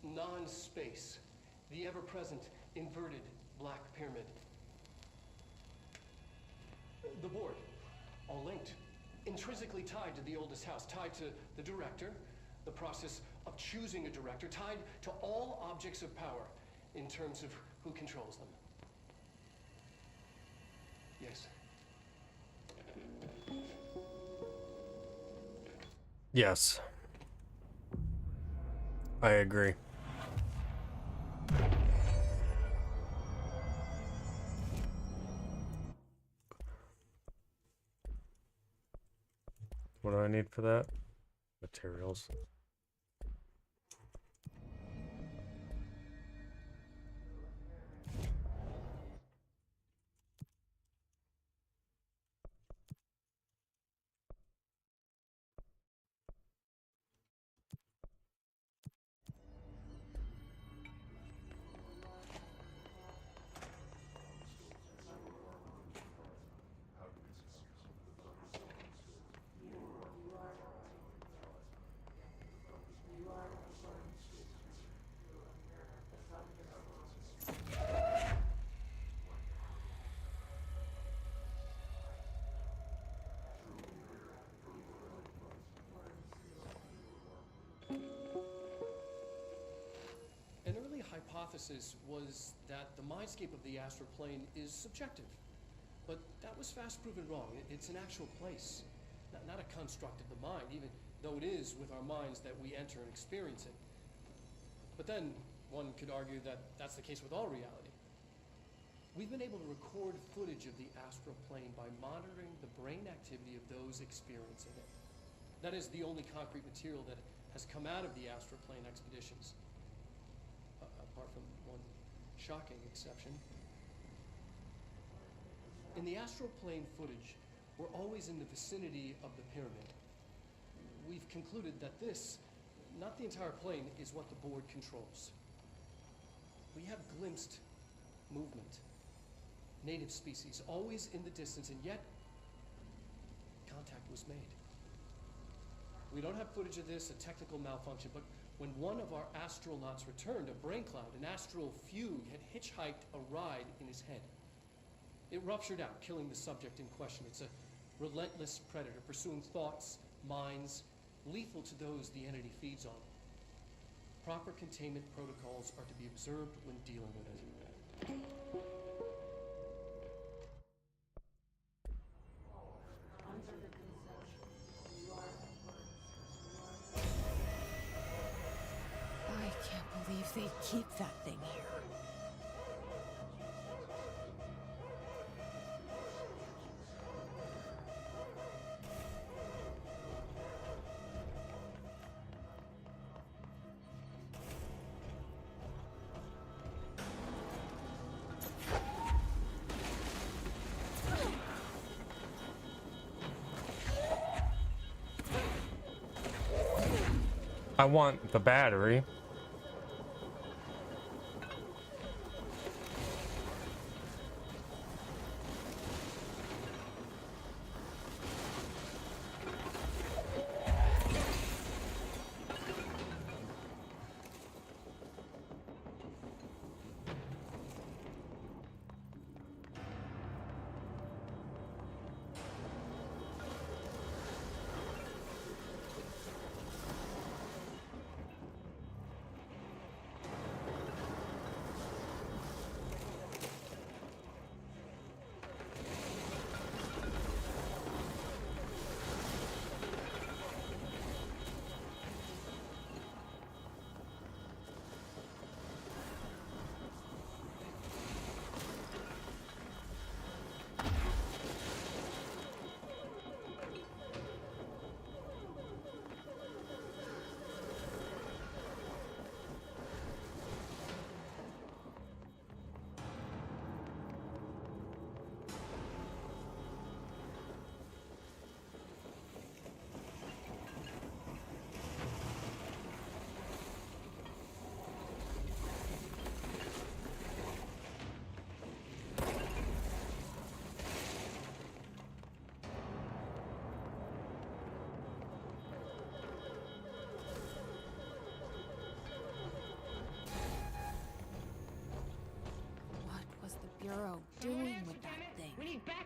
non-space, the ever-present inverted black pyramid, the board, all linked, intrinsically tied to the oldest house, tied to the director, the process of choosing a director, tied to all objects of power in terms of who controls them. Yes. Yes. I agree. What do I need for that? Materials. Hypothesis was that the mindscape of the astral plane is subjective, but that was fast proven wrong. It's an actual place, not a construct of the mind, even though it is with our minds that we enter and experience it. But then one could argue that that's the case with all reality. We've been able to record footage of the astral plane by monitoring the brain activity of those experiencing it. That is the only concrete material that has come out of the astral plane expeditions. Apart from one shocking exception. In the astral plane footage, we're always in the vicinity of the pyramid. We've concluded that this, not the entire plane, is what the board controls. We have glimpsed movement, native species, always in the distance, and yet contact was made. We don't have footage of this, a technical malfunction, but when one of our astronauts returned, a brain cloud, an astral fugue, had hitchhiked a ride in his head. It ruptured out, killing the subject in question. It's a relentless predator, pursuing thoughts, minds, lethal to those the entity feeds on. Proper containment protocols are to be observed when dealing with it. They keep that thing here. I want the battery.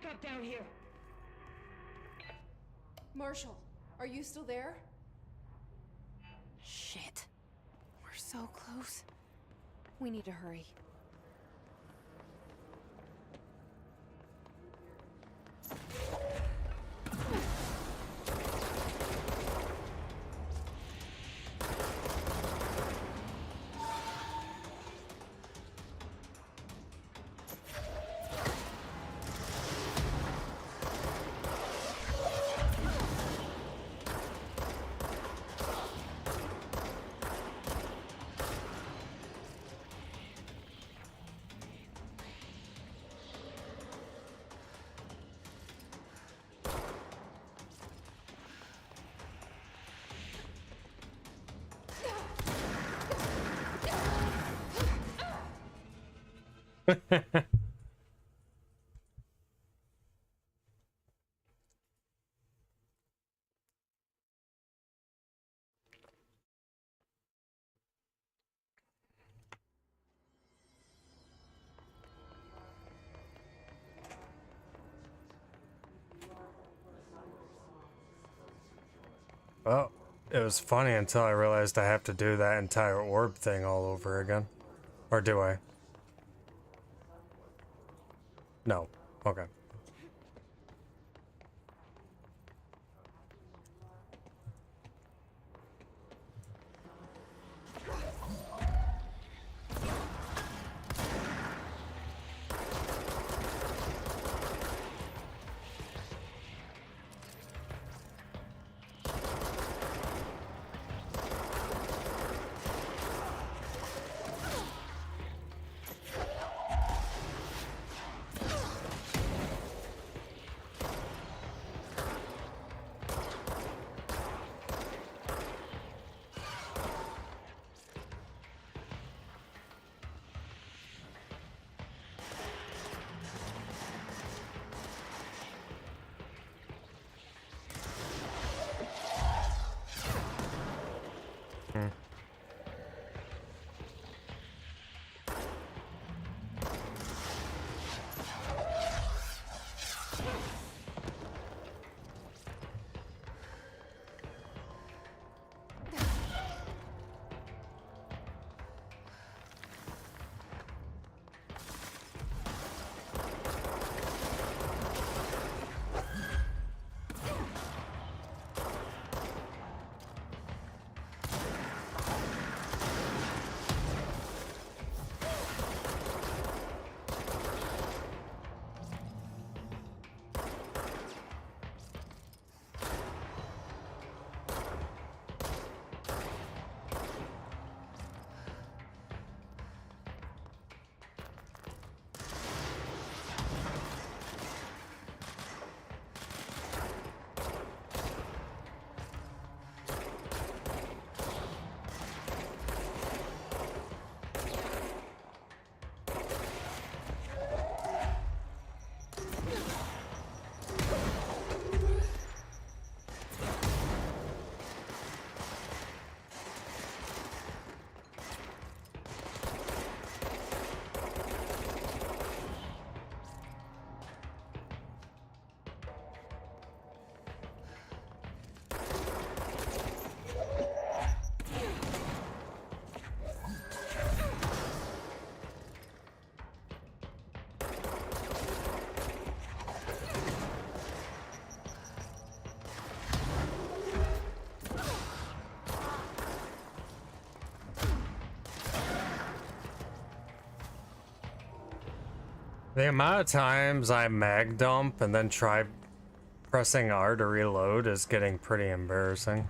backup down here. Marshall, are you still there? Shit. We're so close. We need to hurry. Well, it was funny until I realized I have to do that entire orb thing all over again. Or do I? No. Okay. The amount of times I mag dump and then try pressing R to reload is getting pretty embarrassing.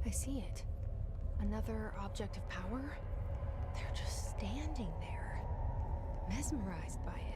I see it. Another object of power? They're just standing there, mesmerized by it.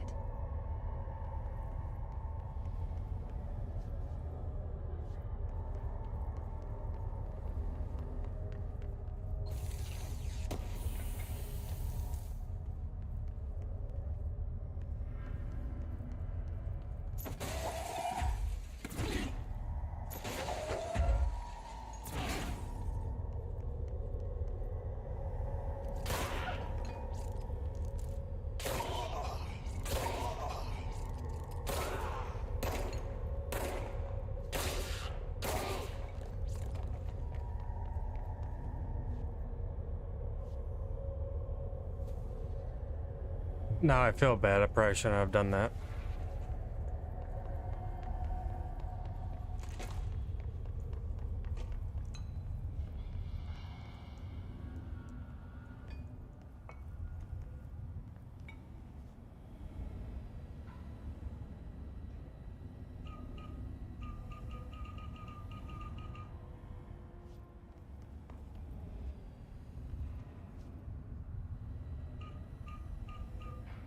Now I feel bad. I probably shouldn't have done that.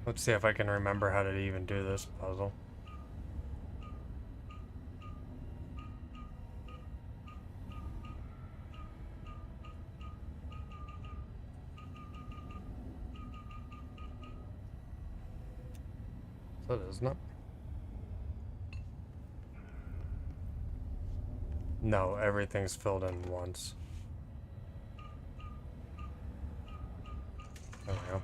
Let's see if I can remember how to even do this puzzle. That isn't it? No, everything's filled in once. There we go.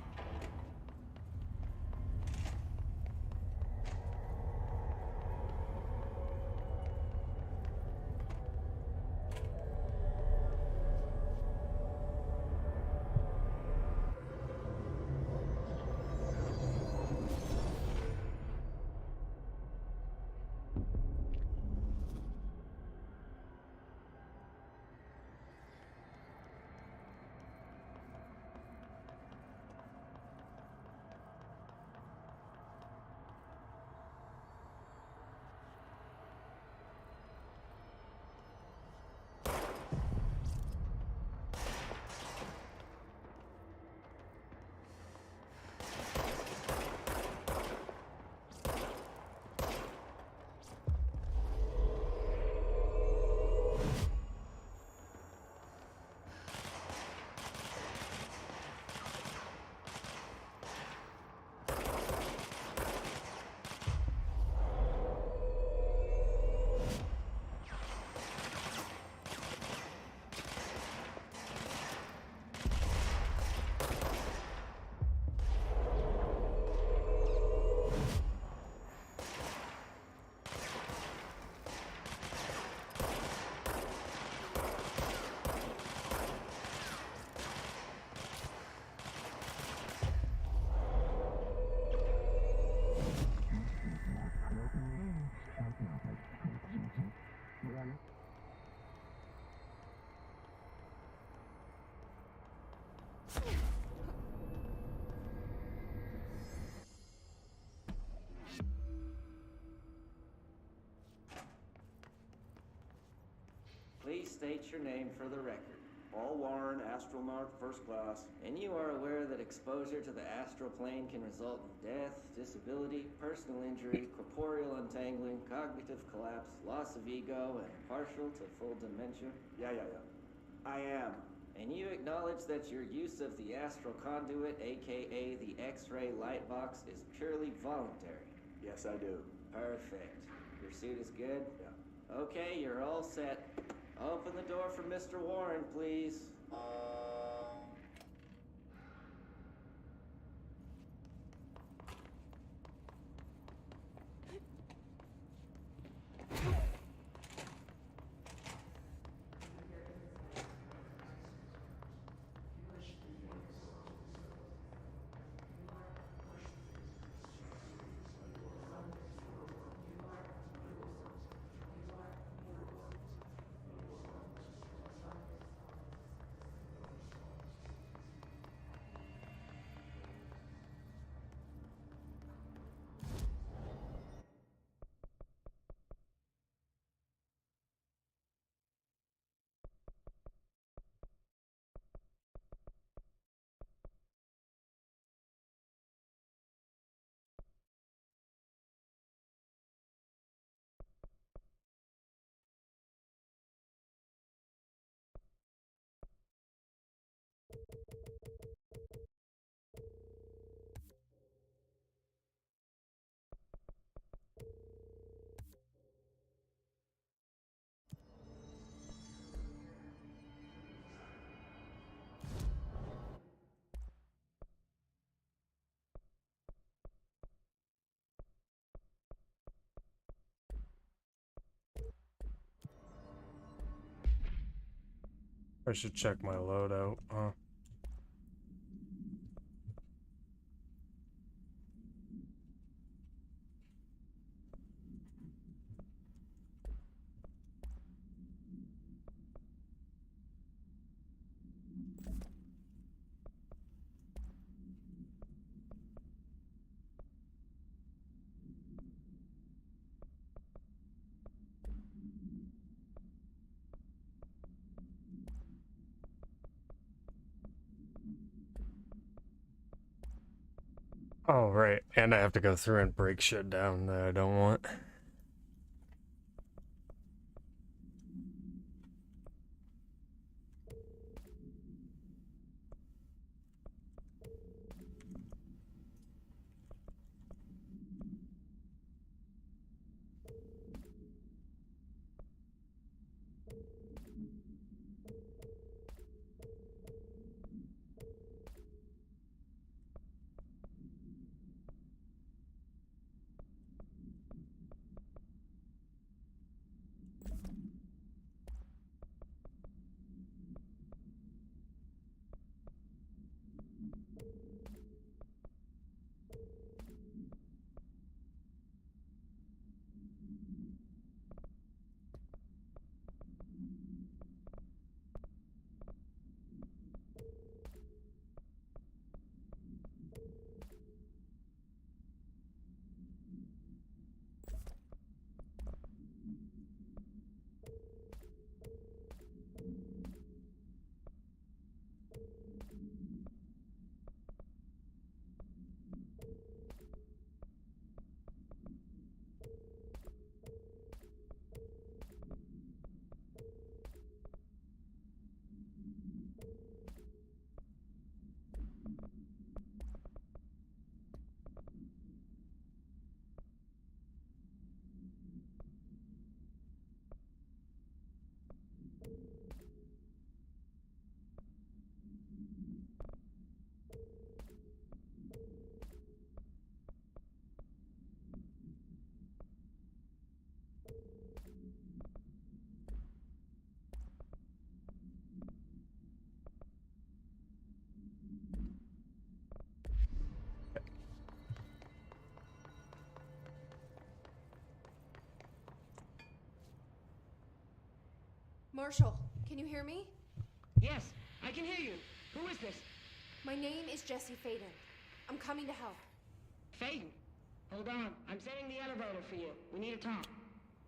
Please state your name for the record. Paul Warren, Astronaut, First Class. And you are aware that exposure to the astral plane can result in death, disability, personal injury, corporeal untangling, cognitive collapse, loss of ego, and partial to full dementia? Yeah. I am. And you acknowledge that your use of the astral conduit, aka the X-ray light box, is purely voluntary? Yes, I do. Perfect. Your suit is good? Yeah. Okay, you're all set. Open the door for Mr. Warren, please. I should check my loadout. Oh, right. And I have to go through and break shit down that I don't want. Marshall, can you hear me? Yes, I can hear you. Who is this? My name is Jesse Faden. I'm coming to help. Faden. Hold on. I'm setting the elevator for you. We need to talk.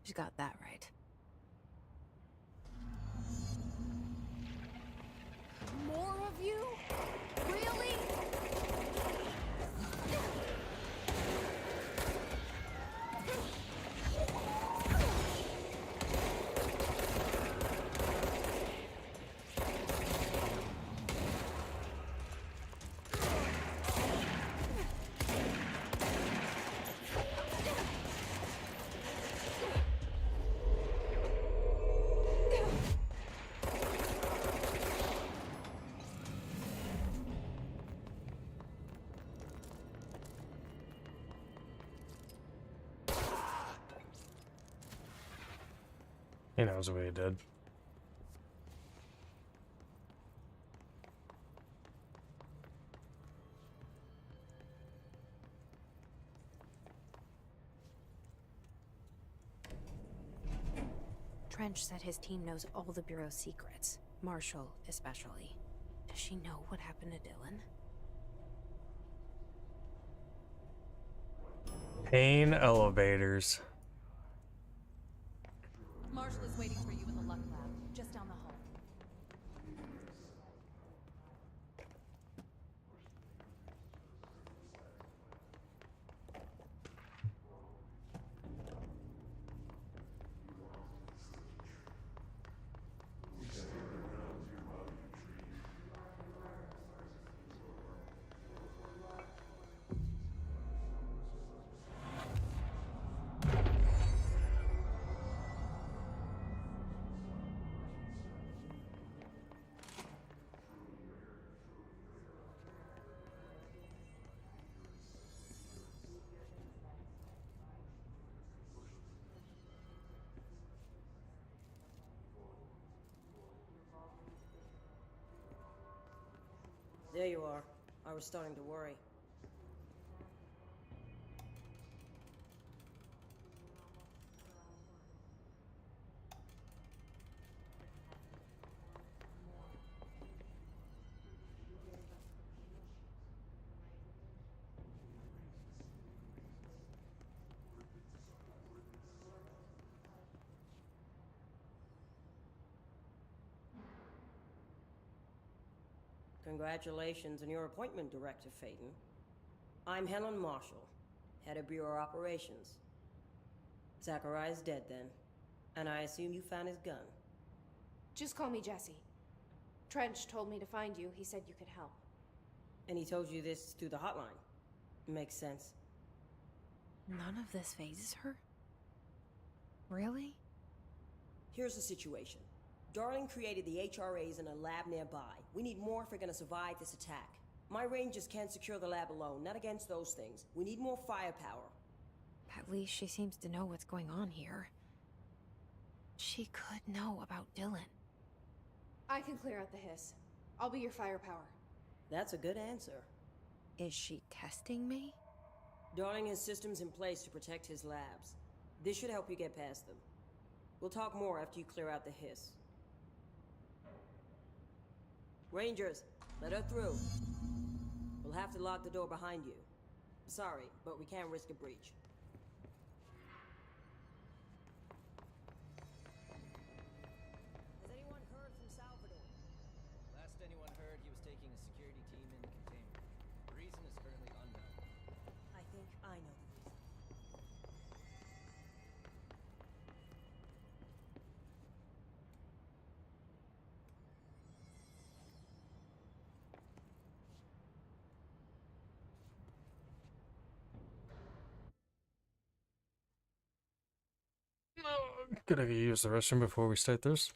She got that right. More of you? Really? He knows what he did. Trench said his team knows all the Bureau's secrets. Marshall, especially. Does she know what happened to Dylan? Pain elevators. Marshall is waiting for you in the Luck Lab, just down the hall. There you are. I was starting to worry. Congratulations on your appointment, Director Phaeton. I'm Helen Marshall, head of Bureau Operations. Zachariah's dead then, and I assume you found his gun. Just call me Jesse. Trench told me to find you. He said you could help. And he told you this through the hotline. Makes sense. None of this phases her? Really? Here's the situation. Darling created the HRAs in a lab nearby. We need more if we're gonna survive this attack. My rangers can't secure the lab alone, not against those things. We need more firepower. At least she seems to know what's going on here. She could know about Dylan. I can clear out the hiss. I'll be your firepower. That's a good answer. Is she testing me? Darling has systems in place to protect his labs. This should help you get past them. We'll talk more after you clear out the hiss. Rangers, let her through. We'll have to lock the door behind you. Sorry, but we can't risk a breach. Has anyone heard from Salvador? Last anyone heard, he was taking a security team into containment. The reason is currently unknown. I think I know the reason. Could I use the restroom before we start this?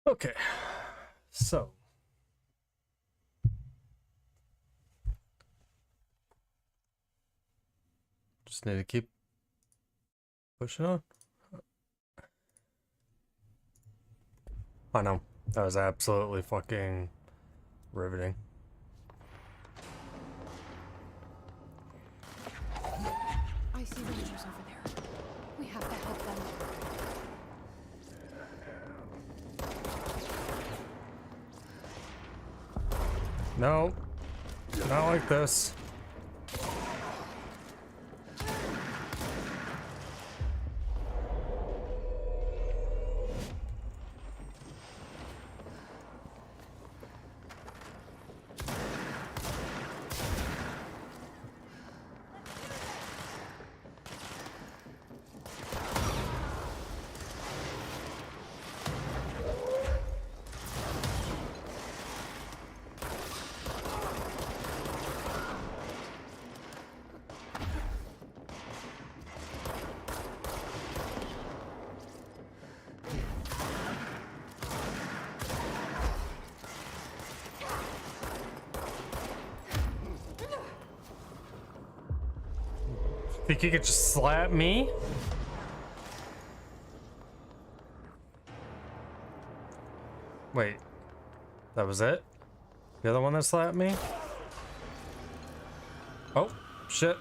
Okay, so just need to keep pushing on. I know, that was absolutely fucking riveting. I see Rangers over there. We have to help them. No, not like this. Think you could just slap me? Wait, that was it? The other one that slapped me? Oh, shit.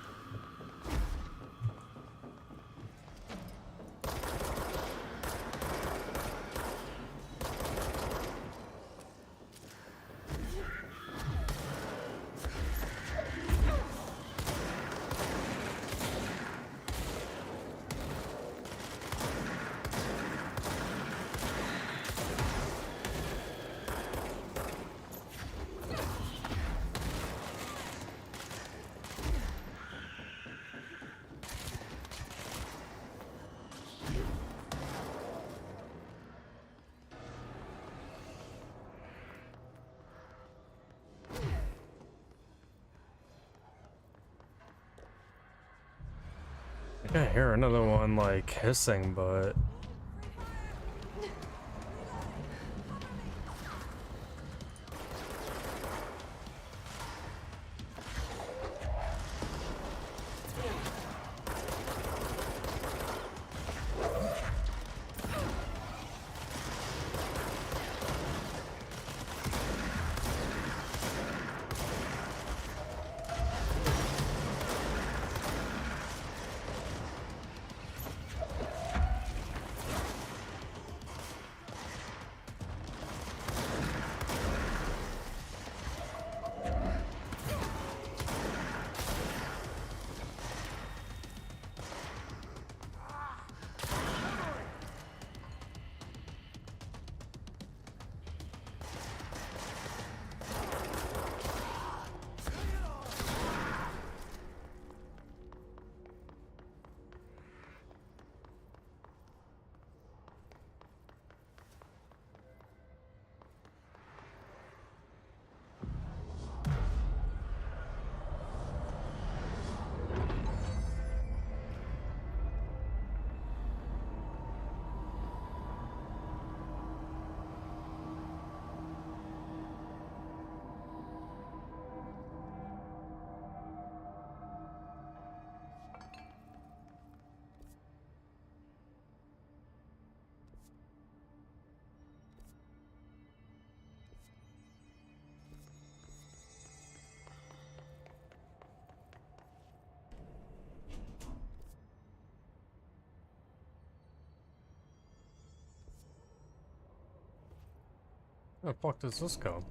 I can hear another one like hissing, but where the fuck does this go?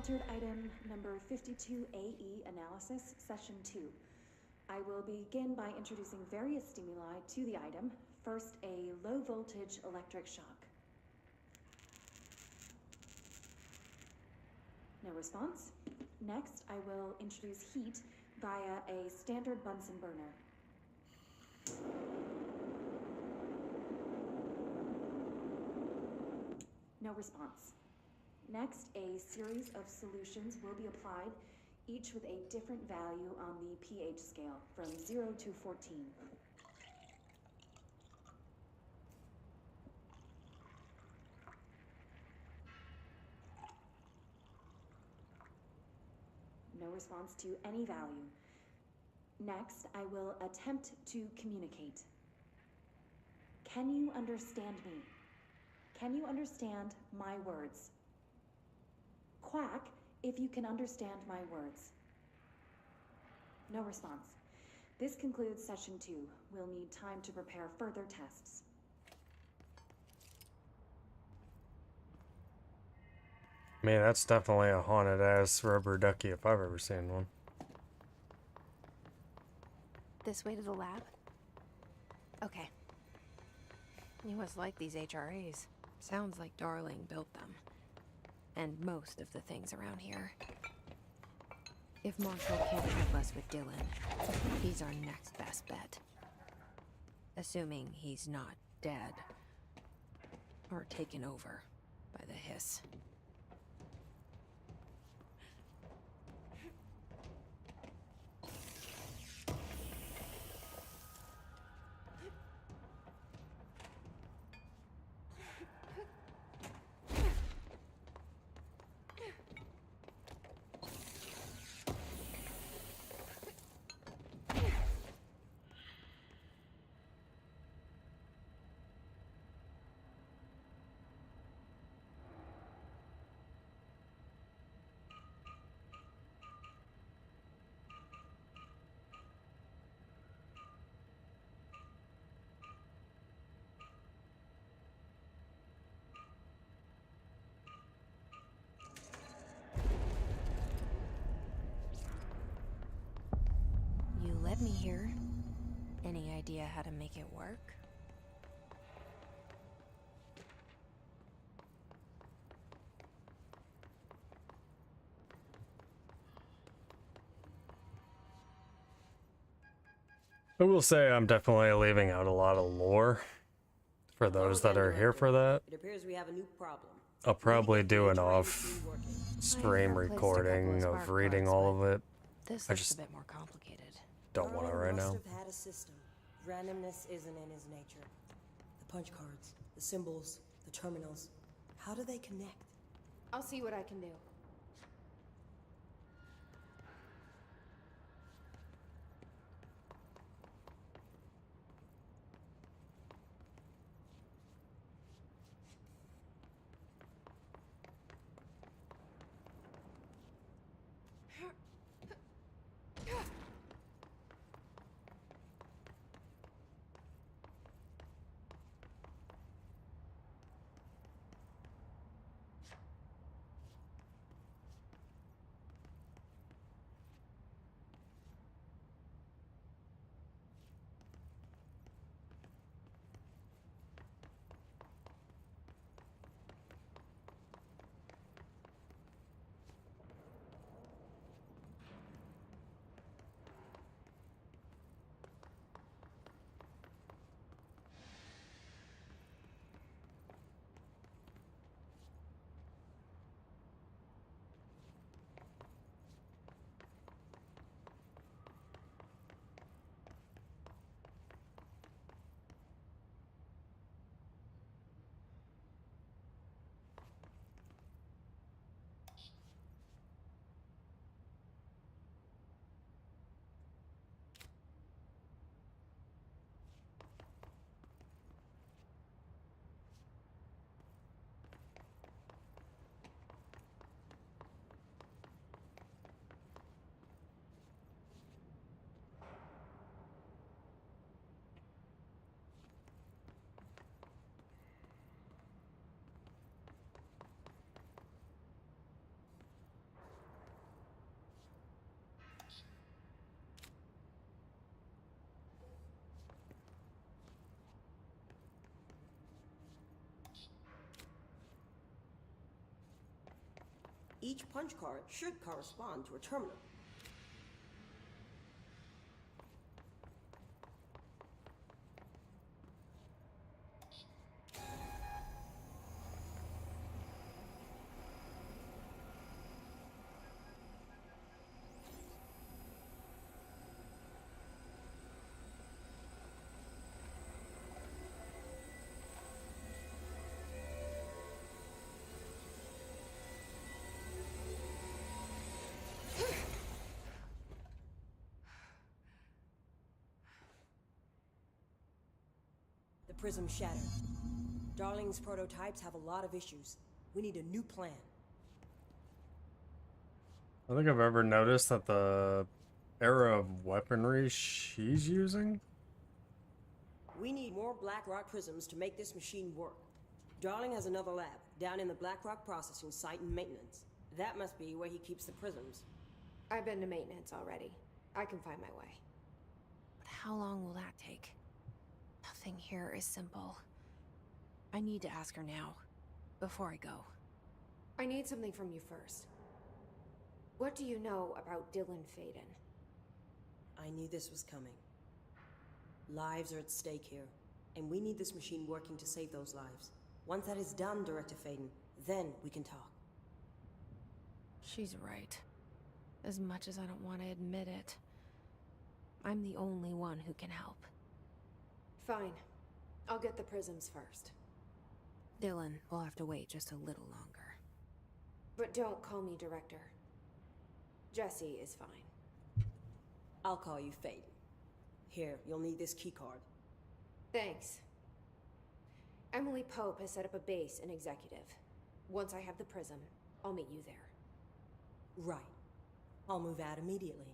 altered item number 52AE analysis, session 2. I will begin by introducing various stimuli to the item. First, a low voltage electric shock. No response. Next, I will introduce heat via a standard Bunsen burner. No response. Next, a series of solutions will be applied, each with a different value on the pH scale, from 0 to 14. No response to any value. Next, I will attempt to communicate. Can you understand me? Can you understand my words? Quack if you can understand my words. No response. This concludes session 2. We'll need time to prepare further tests. I mean, that's definitely a haunted ass rubber ducky if I've ever seen one. This way to the lab? Okay. You must like these HRAs. Sounds like Darling built them. And most of the things around here. If Marshall can't help us with Dylan, he's our next best bet. Assuming he's not dead. Or taken over by the hiss. You led me here. Any idea how to make it work? I will say I'm definitely leaving out a lot of lore for those that are here for that. It appears we have a new problem. I'll probably do an off-stream recording of reading all of it. This I looks just a bit more complicated. don't want to right now. Must have had a system. Randomness isn't in his nature. The punch cards, the symbols, the terminals. How do they connect? I'll see what I can do. Each punch card should correspond to a terminal. The prism shattered. Darling's prototypes have a lot of issues. We need a new plan. I don't think I've ever noticed that the era of weaponry she's using. We need more Blackrock prisms to make this machine work. Darling has another lab, down in the Blackrock processing site in maintenance. That must be where he keeps the prisms. I've been to maintenance already. I can find my way. But how long will that take? Nothing here is simple. I need to ask her now, before I go. I need something from you first. What do you know about Dylan Faden? I knew this was coming. Lives are at stake here, and we need this machine working to save those lives. Once that is done, Director Faden, then we can talk. She's right. As much as I don't want to admit it. I'm the only one who can help. Fine. I'll get the prisms first. Dylan will have to wait just a little longer. But don't call me Director. Jesse is fine. I'll call you Faden. Here, you'll need this keycard. Thanks. Emily Pope has set up a base in Executive. Once I have the prism, I'll meet you there. Right. I'll move out immediately.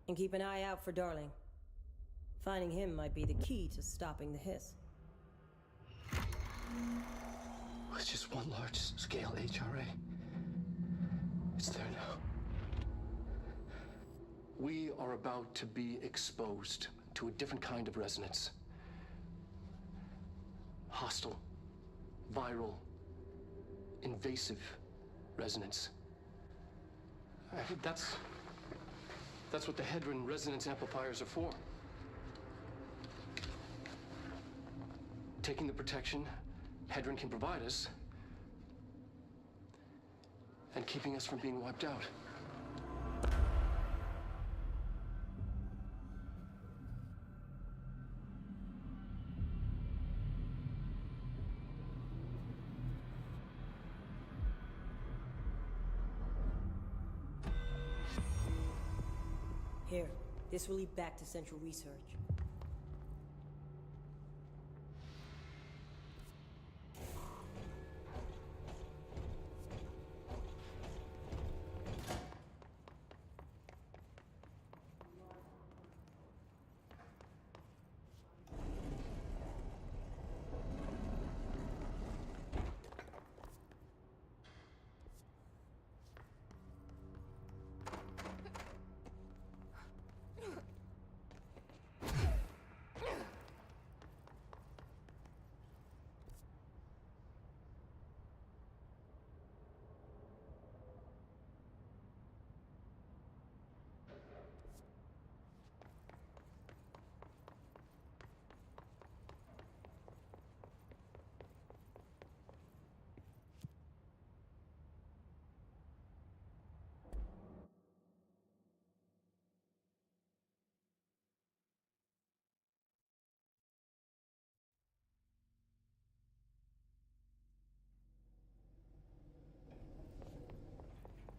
And keep an eye out for Darling. Finding him might be the key to stopping the hiss. It's just one large-scale HRA. It's there now. We are about to be exposed to a different kind of resonance. Hostile, viral, invasive resonance. That's what the Hedron resonance amplifiers are for. Taking the protection Hedron can provide us and keeping us from being wiped out. Here, this will lead back to Central Research.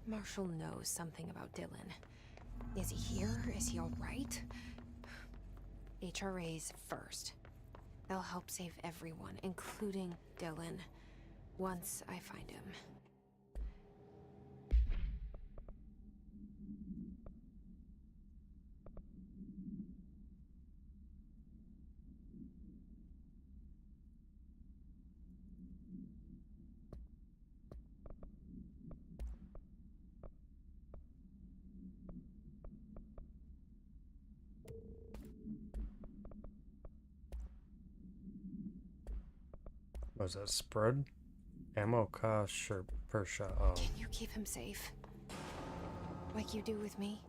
Marshall knows something about Dylan. Is he here? Is he all right? HRAs first. They'll help save everyone, including Dylan, once I find him. Was that spread? Ammo cost, sure. per shot. Oh. Can you keep him safe? Like you do with me?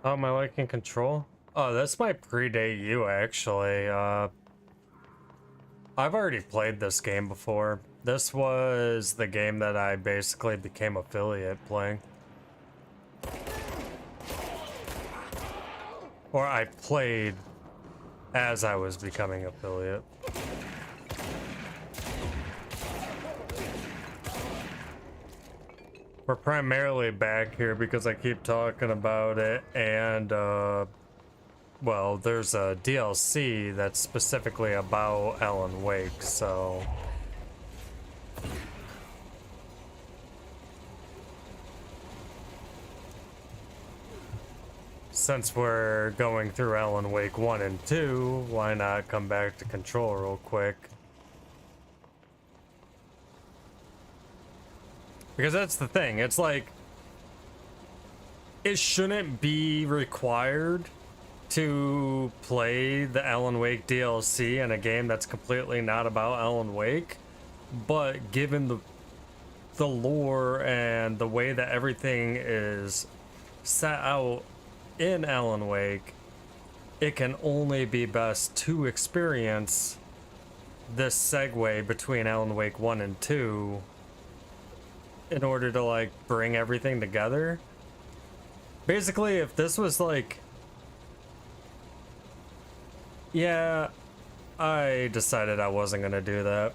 Oh, am I liking control? Oh, this might predate you, actually. I've already played this game before. This was the game that I basically became affiliate playing. Or I played as I was becoming affiliate. We're primarily back here because I keep talking about it, and well, there's a DLC that's specifically about Alan Wake, so since we're going through Alan Wake 1 and 2, why not come back to Control real quick? Because that's the thing, it's like, it shouldn't be required to play the Alan Wake DLC in a game that's completely not about Alan Wake, but given the lore and the way that everything is set out in Alan Wake, it can only be best to experience this segue between Alan Wake 1 and 2 in order to like bring everything together. Basically, if this was like, yeah, I decided I wasn't gonna do that.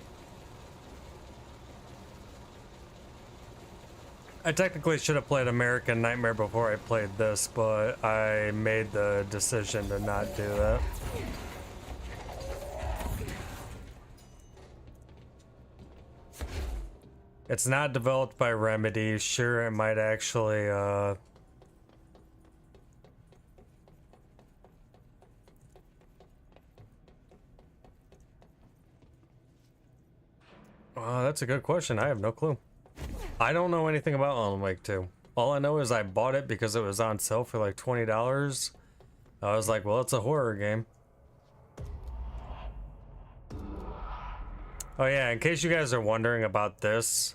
I technically should have played American Nightmare before I played this, but I made the decision to not do that. It's not developed by Remedy. Sure, it might actually, oh, that's a good question. I have no clue. I don't know anything about Alan Wake 2. All I know is I bought it because it was on sale for like $20. I was like, well, it's a horror game. Oh yeah, in case you guys are wondering about this,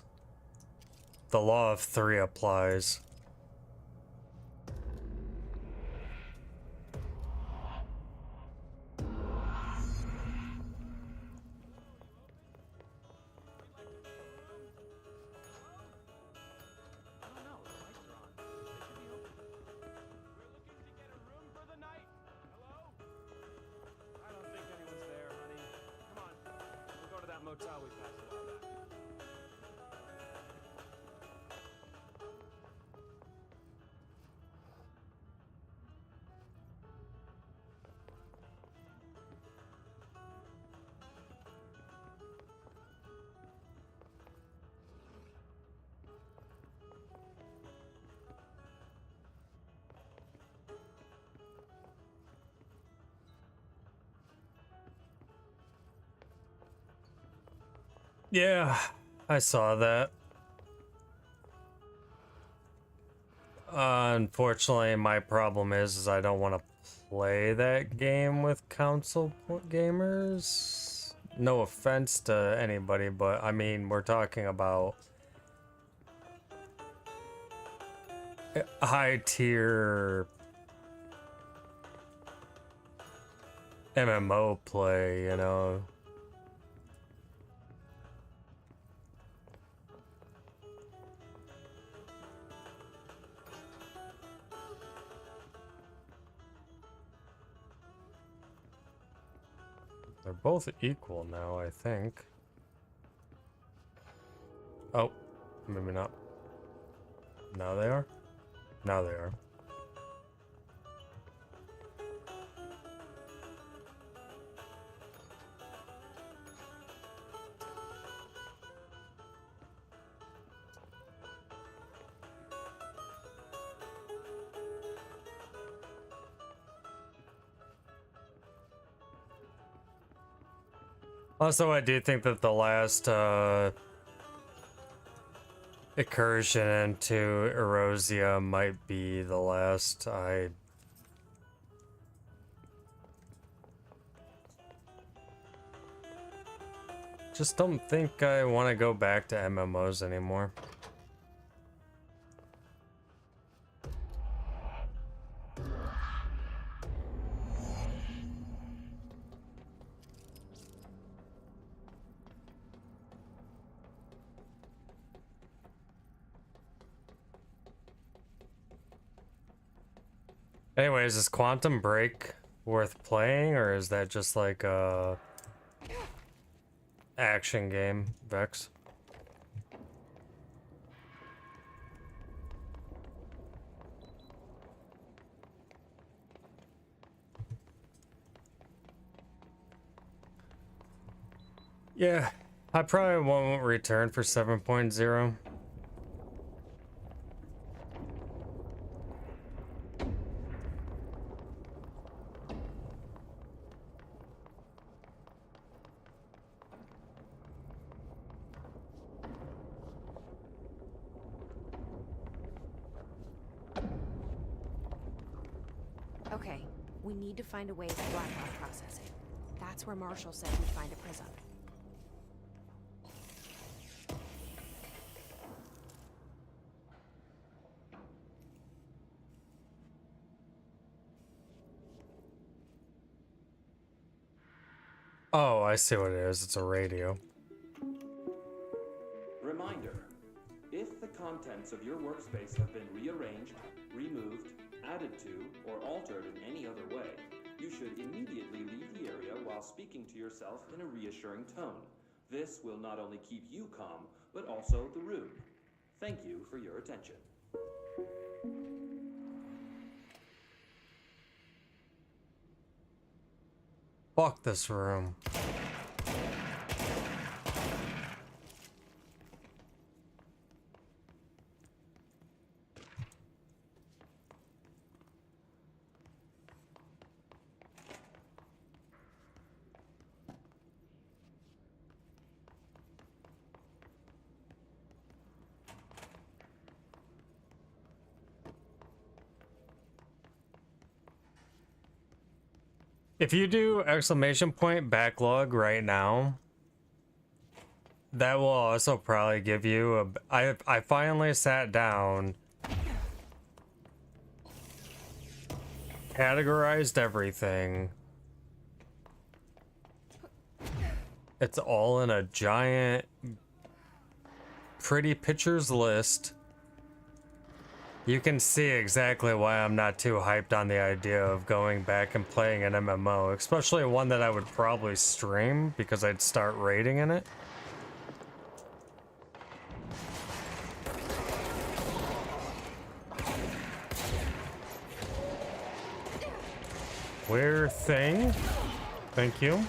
the law of three applies. Motel we passed a while back. Yeah, I saw that. Unfortunately, my problem is I don't want to play that game with console gamers. No offense to anybody, but I mean, we're talking about high tier MMO play, you know. They're both equal now, I think. Oh, maybe not. Now they are? Now they are. Also, I do think that the last incursion into Erosia might be the last. I just don't think I want to go back to MMOs anymore. Anyways, is Quantum Break worth playing, or is that just like a action game, Vex? Yeah, I probably won't return for 7.0. Okay, we need to find a way to blackout processing. That's where Marshall said we'd find a prism. Oh, I see what it is. It's a radio. Reminder: if the contents of your workspace have been rearranged, removed, added to, or altered in any other way, you should immediately leave the area while speaking to yourself in a reassuring tone. This will not only keep you calm, but also the room. Thank you for your attention. Fuck this room. If you do exclamation point backlog right now, that will also probably give you a... I finally sat down, categorized everything. It's all in a giant pretty pictures list. You can see exactly why I'm not too hyped on the idea of going back and playing an MMO, especially one that I would probably stream because I'd start raiding in it. Weird thing. Thank you.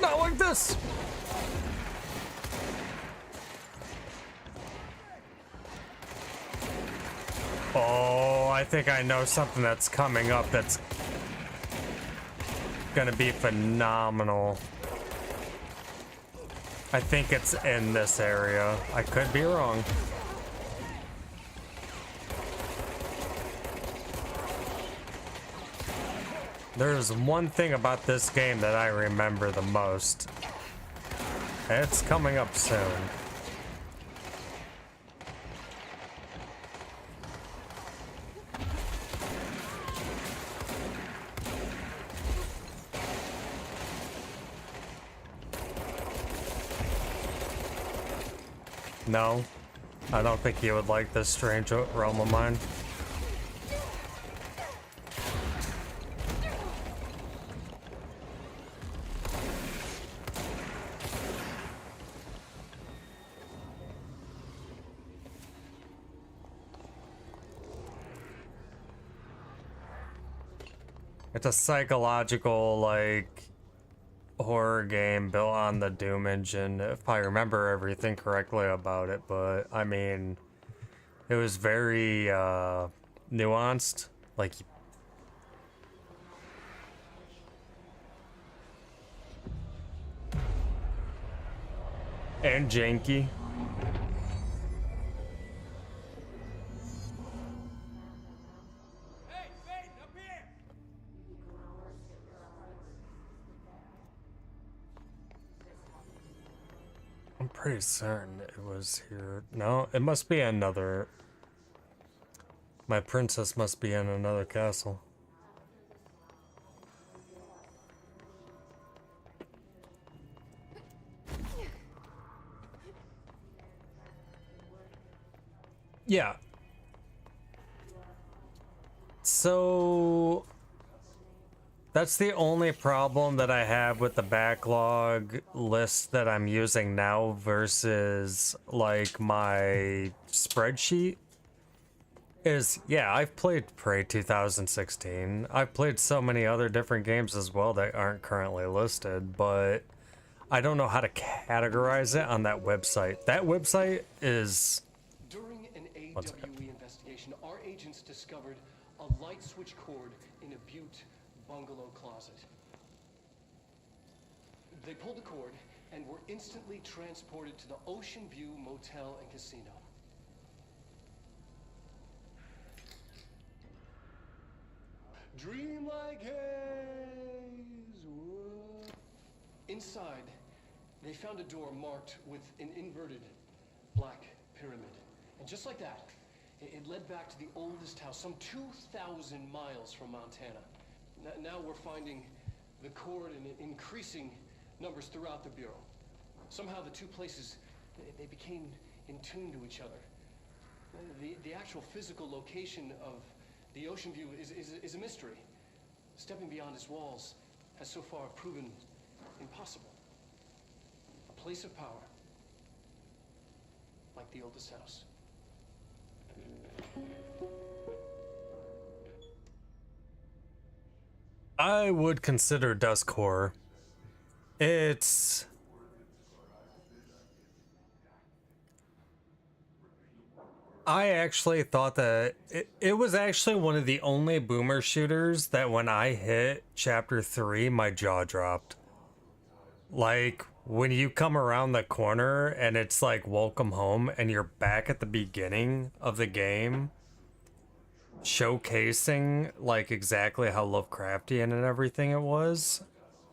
Not like this. Oh, I think I know something that's coming up that's gonna be phenomenal. I think it's in this area. I could be wrong. There's one thing about this game that I remember the most. It's coming up soon. No, I don't think you would like this strange realm of mine. It's a psychological, like, horror game built on the Doom engine, if I remember everything correctly about it, but, I mean, it was very, nuanced, like... and janky. I'm pretty certain it was here. No, it must be another. My princess must be in another castle. Yeah. So that's the only problem that I have with the backlog list that I'm using now versus like my spreadsheet is, yeah, I've played Prey 2016. I've played so many other different games as well that aren't currently listed, but I don't know how to categorize it on that website. That website is... During an AWE investigation, our agents discovered a light switch cord in a Butte bungalow closet. They pulled the cord and were instantly transported to the Ocean View Motel and Casino. Dream like haze. Inside, they found a door marked with an inverted black pyramid. And just like that, it led back to the oldest house, some 2,000 miles from Montana. Now we're finding the cord in increasing numbers throughout the Bureau. Somehow the two places, they became in tune to each other. The actual physical location of the Ocean View is a mystery. Stepping beyond its walls has so far proven impossible. A place of power, like the oldest house. I would consider Dusk Horror. It's... I actually thought that it was actually one of the only boomer shooters that when I hit chapter 3, my jaw dropped. Like, when you come around the corner and it's like welcome home and you're back at the beginning of the game, showcasing like exactly how Lovecraftian and everything it was,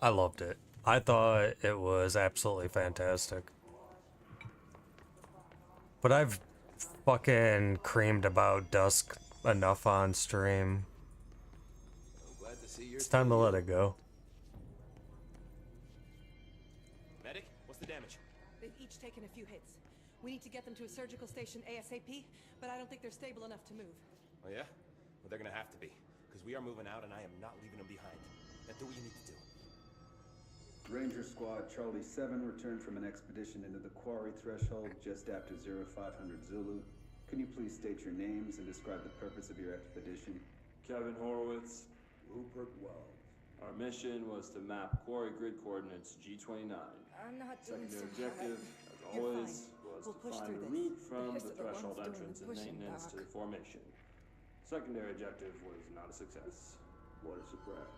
I loved it. I thought it was absolutely fantastic. But I've fucking creamed about Dusk enough on stream. It's time to let it go. Medic, what's the damage? They've each taken a few hits. We need to get them to a surgical station ASAP, but I don't think they're stable enough to move. Oh yeah? Well, they're gonna have to be, because we are moving out and I am not leaving them behind. Now do what you need to do. Ranger Squad Charlie 7 returned from an expedition into the quarry threshold just after 0500 Zulu. Can you please state your names and describe the purpose of your expedition? Kevin Horowitz, Rupert Wells. Our mission was to map quarry grid coordinates G29. I'm not doing Secondary so objective, hard. as You're always, fine. was We'll to push find through a this. route from Because the of the ones threshold doing entrance the and pushing maintenance back. to the formation. Secondary objective was not a success. What a surprise.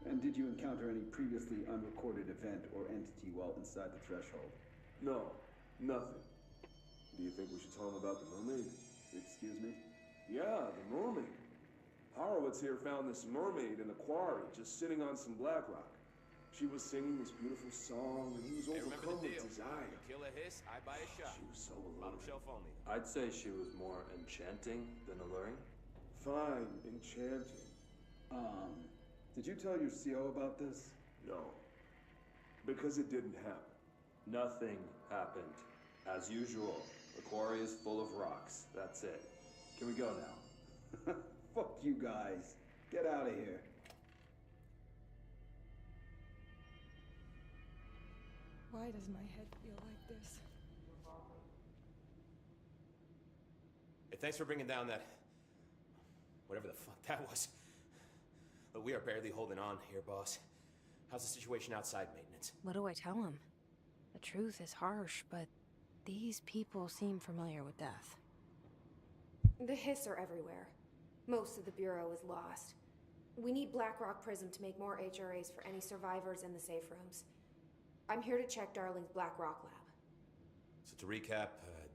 And did you encounter any previously unrecorded event or entity while inside the threshold? No, nothing. Do you think we should tell him about the mermaid? Excuse me? Yeah, the mermaid. Horowitz here found this mermaid in the quarry, just sitting on some black rock. She was singing this beautiful song, and he was overcome with desire. You kill a hiss, I buy a shot. She was so Bottom alluring. shelf only. I'd say she was more enchanting than alluring. Fine, enchanting. Did you tell your CO about this? No. Because it didn't happen. Nothing happened. As usual. The quarry is full of rocks. That's it. Can we go now? Fuck you guys. Get out of here. Why does my head feel like this? Hey, thanks for bringing down that... whatever the fuck that was. But we are barely holding on here, boss. How's the situation outside maintenance? What do I tell him? The truth is harsh, but these people seem familiar with death. The Hiss are everywhere. Most of the Bureau is lost. We need Blackrock Prism to make more HRAs for any survivors in the safe rooms. I'm here to check Darling's Blackrock lab. So to recap,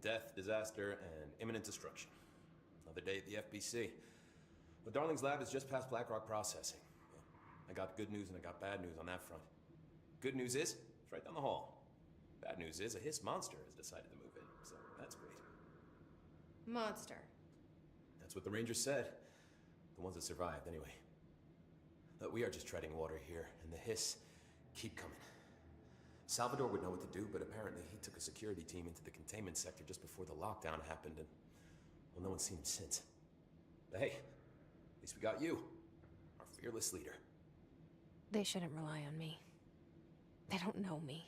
death, disaster, and imminent destruction. Another day at the FBC. But Darling's lab is just past Blackrock processing. I got good news and I got bad news on that front. Good news is, it's right down the hall. Bad news is, a Hiss monster has decided to move in, so that's great. Monster. That's what the Rangers said. The ones that survived, anyway. But we are just treading water here, and the Hiss keep coming. Salvador would know what to do, but apparently he took a security team into the containment sector just before the lockdown happened, and, well, no one's seen him since. But hey, at least we got you, our fearless leader. They shouldn't rely on me. They don't know me.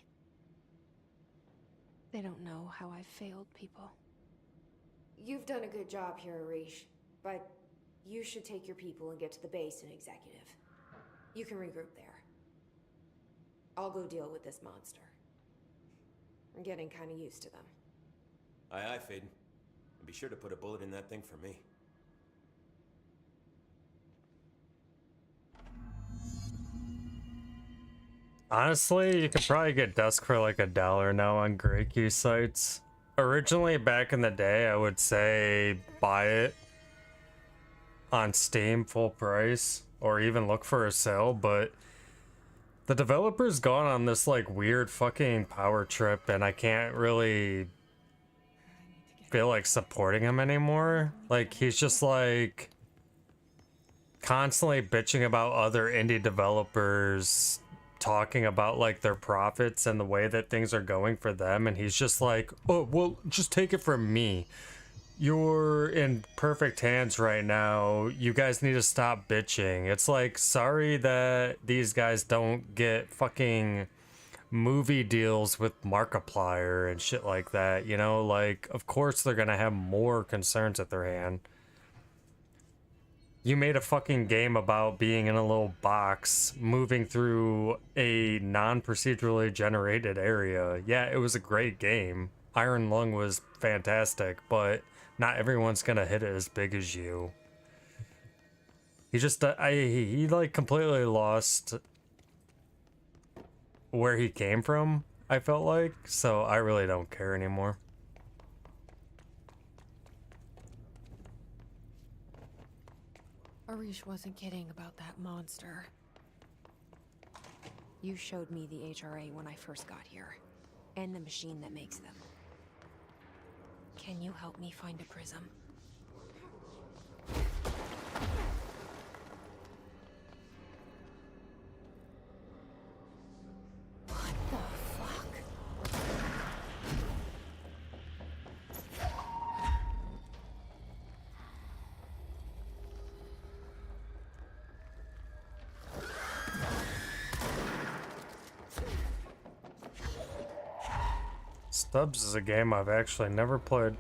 They don't know how I've failed people. You've done a good job here, Arish, but you should take your people and get to the base and executive. You can regroup there. I'll go deal with this monster. I'm getting kind of used to them. Aye, aye, Faden. And be sure to put a bullet in that thing for me. Honestly, you could probably get Dusk for like $1 now on Grey Key sites. Originally, back in the day, I would say buy it on Steam full price, or even look for a sale, but the developer's gone on this like weird fucking power trip, and I can't really feel like supporting him anymore. Like, he's just like constantly bitching about other indie developers, talking about like their profits and the way that things are going for them, and he's just like, oh well, just take it from me, you're in perfect hands right now, you guys need to stop bitching. It's like, sorry that these guys don't get fucking movie deals with Markiplier and shit like that, you know? Like, of course they're gonna have more concerns at their hand. You made a fucking game about being in a little box, moving through a non-procedurally generated area. Yeah, it was a great game. Iron Lung was fantastic, but not everyone's gonna hit it as big as you. He just, he like completely lost where he came from, I felt like, so I really don't care anymore. Arish wasn't kidding about that monster. You showed me the HRA when I first got here, and the machine that makes them. Can you help me find a prism? What the fuck? Stubbs is a game I've actually never played.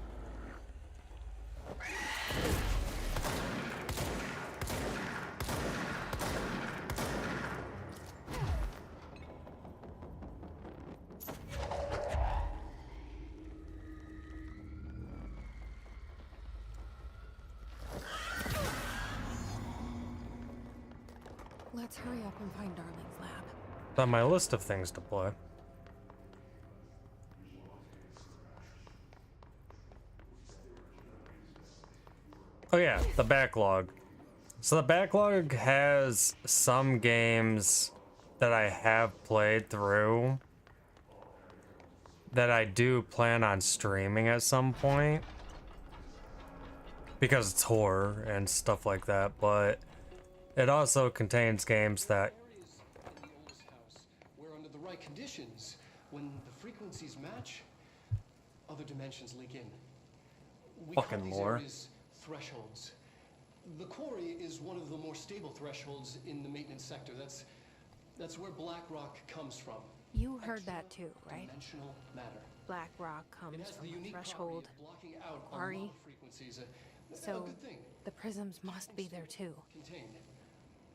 Let's hurry up and find Darling's lab. It's on my list of things to play. Oh yeah, the backlog. So the backlog has some games that I have played through that I do plan on streaming at some point, because it's horror and stuff like that, but it also contains games that where under the right conditions, when the frequencies match, other dimensions leak in. We Fucking call these lore. areas thresholds. The quarry is one of the more stable thresholds in the maintenance sector. That's where Black Rock comes from. You heard that too, right? Dimensional matter. Black rock It comes has from the a unique threshold. property of blocking out a lot Quarry. of frequencies. A So good thing. the prisms must be there too. Contained.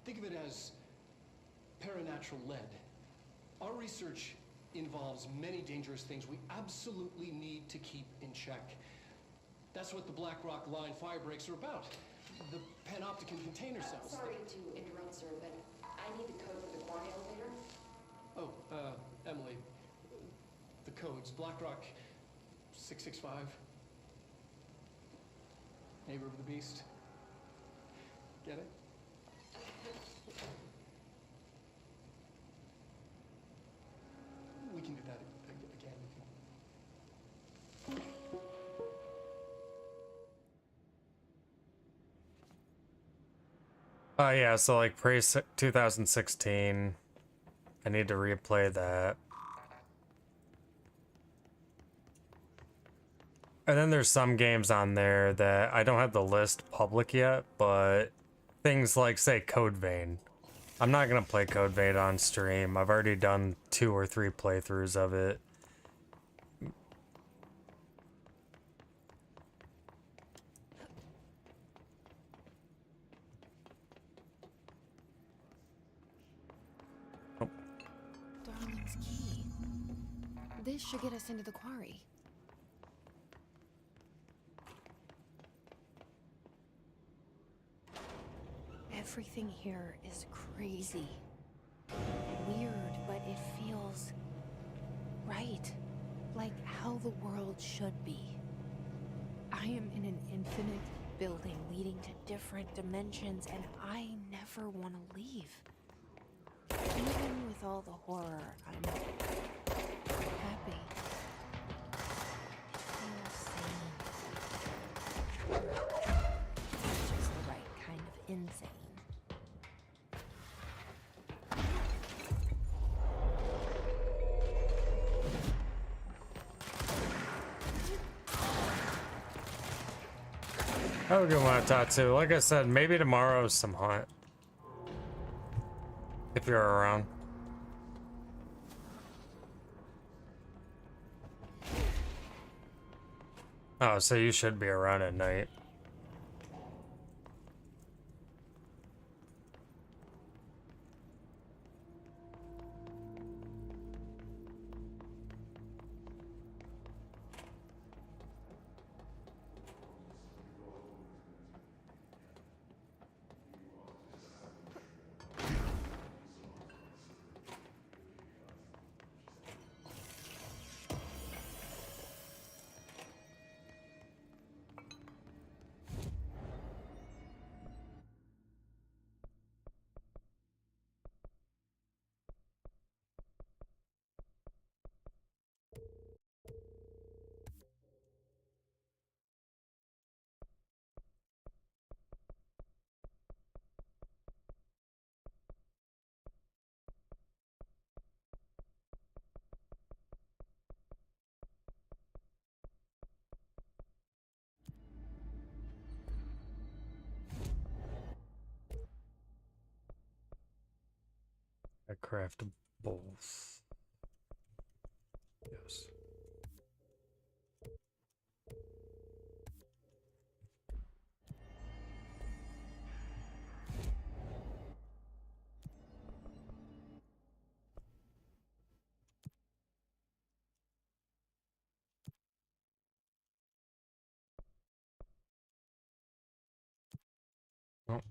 Think of it as paranatural lead. Our research involves many dangerous things we absolutely need to keep in check. That's what the Black Rock Line fire breaks are about. The panopticon container cells. Sorry to interrupt, sir, but I need the code for the quarry elevator. Oh, Emily. The codes. Black Rock 665. Neighbor of the Beast. Get it? We can do that again if you... Yeah, so like pre 2016, I need to replay that. And then there's some games on there that I don't have the list public yet, but things like, say, Code Vein. I'm not gonna play Code Vein on stream. I've already done 2 or 3 playthroughs of it. Darling's key. This should get us into the quarry. Everything here is crazy. Weird, but it feels right. Like how the world should be. I am in an infinite building leading to different dimensions, and I never want to leave. Even with all the horror, I'm happy. Feel sane. Just the right kind of insane. Have a good one, Tatsu. Like I said, maybe tomorrow's some hunt. If you're around. Oh, so you should be around at night. I craft bowls. Yes. Oh.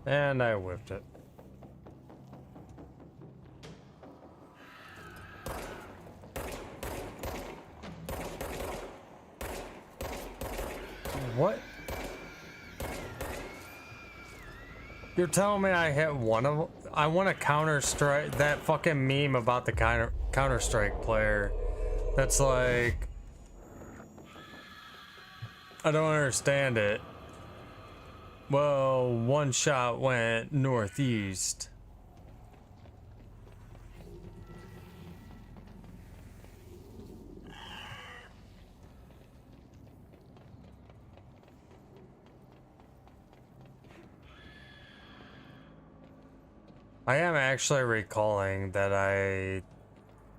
And I whipped it. What? You're telling me I hit one of them? I want to Counter-Strike that fucking meme about the Counter-Strike player. That's like, I don't understand it. Well, one shot went northeast. I am actually recalling that I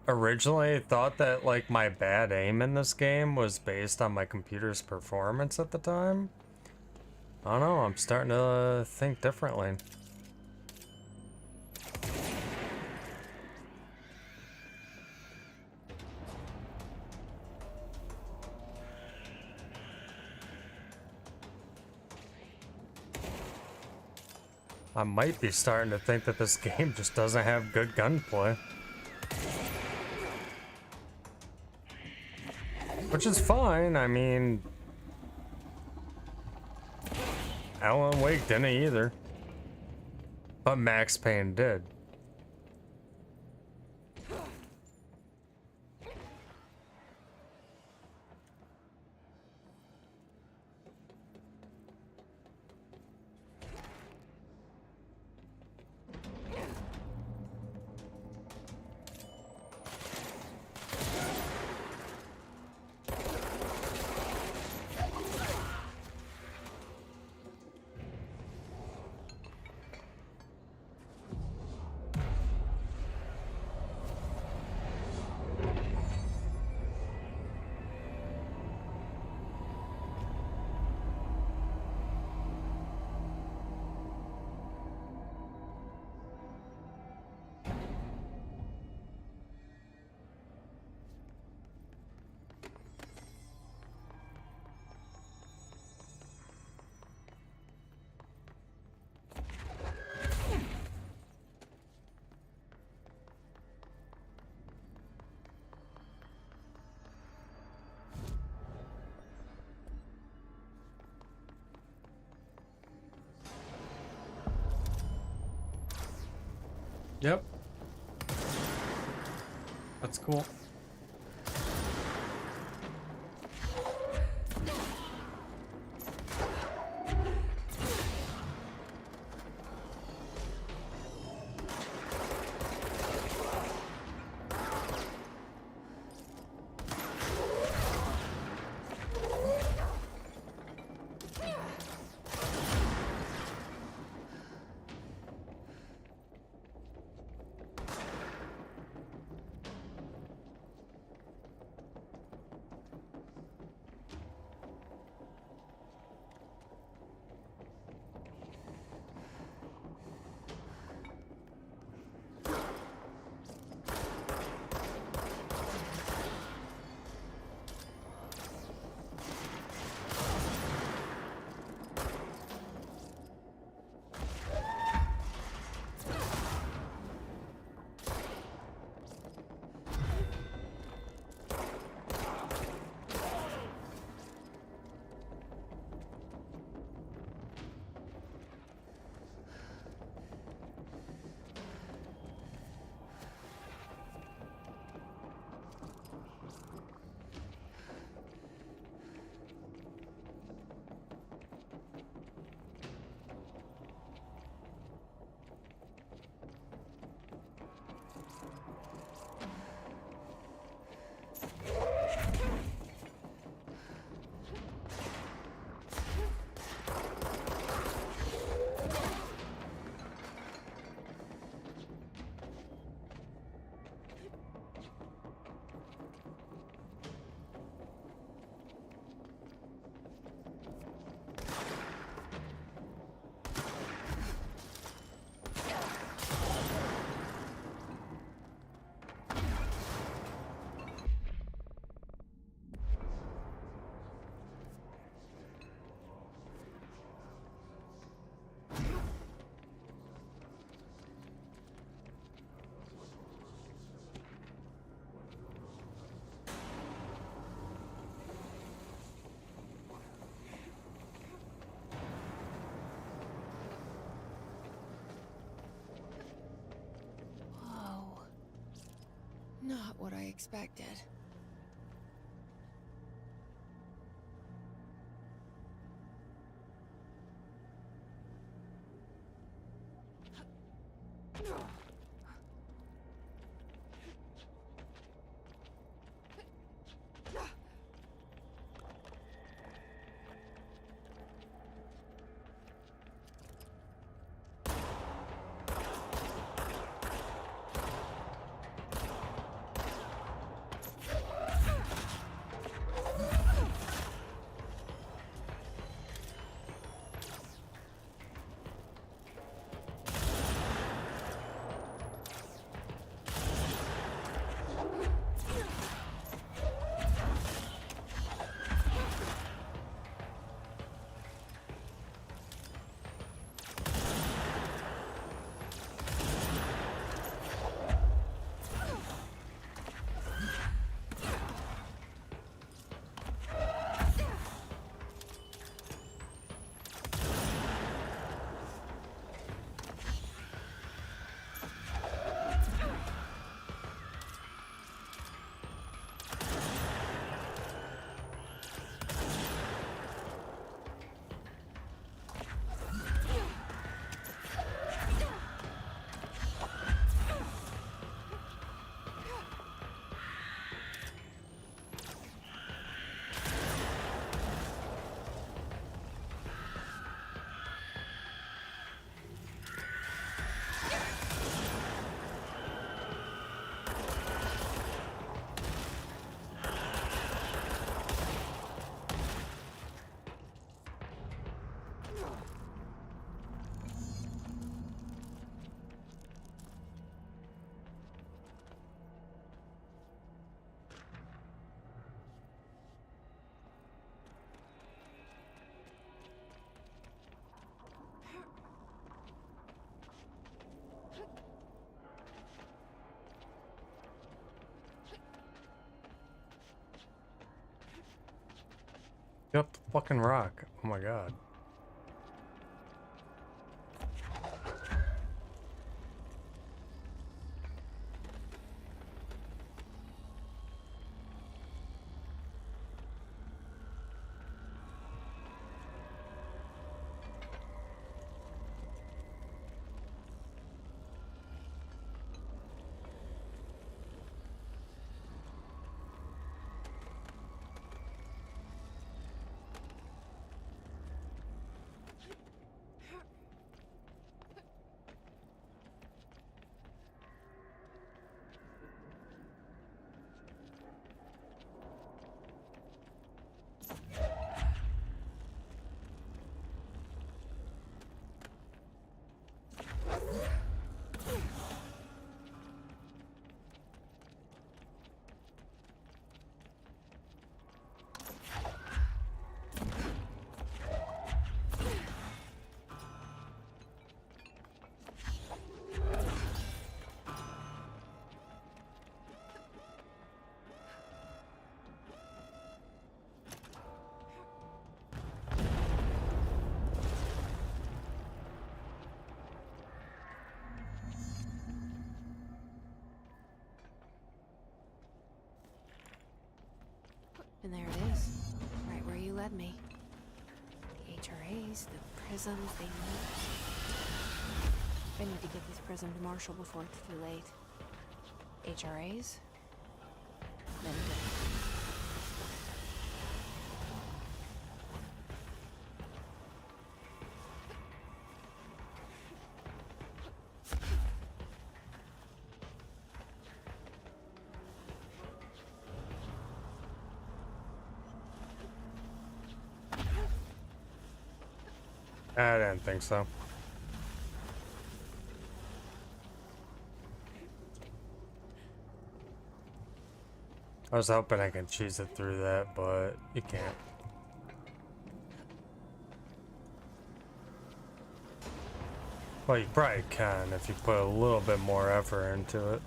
originally thought that like my bad aim in this game was based on my computer's performance at the time. I don't know, I'm starting to think differently. I might be starting to think that this game just doesn't have good gunplay. Which is fine, I mean... Alan Wake didn't either. But Max Payne did. Yep. That's cool. Not what I expected. Get up the fucking rock. Oh my god. And there it is, right where you led me. The HRAs, the prisms they need. I need to get this prism to Marshall before it's too late. HRAs? Then good. I didn't think so. I was hoping I could cheese it through that, but you can't. Well, you probably can if you put a little bit more effort into it.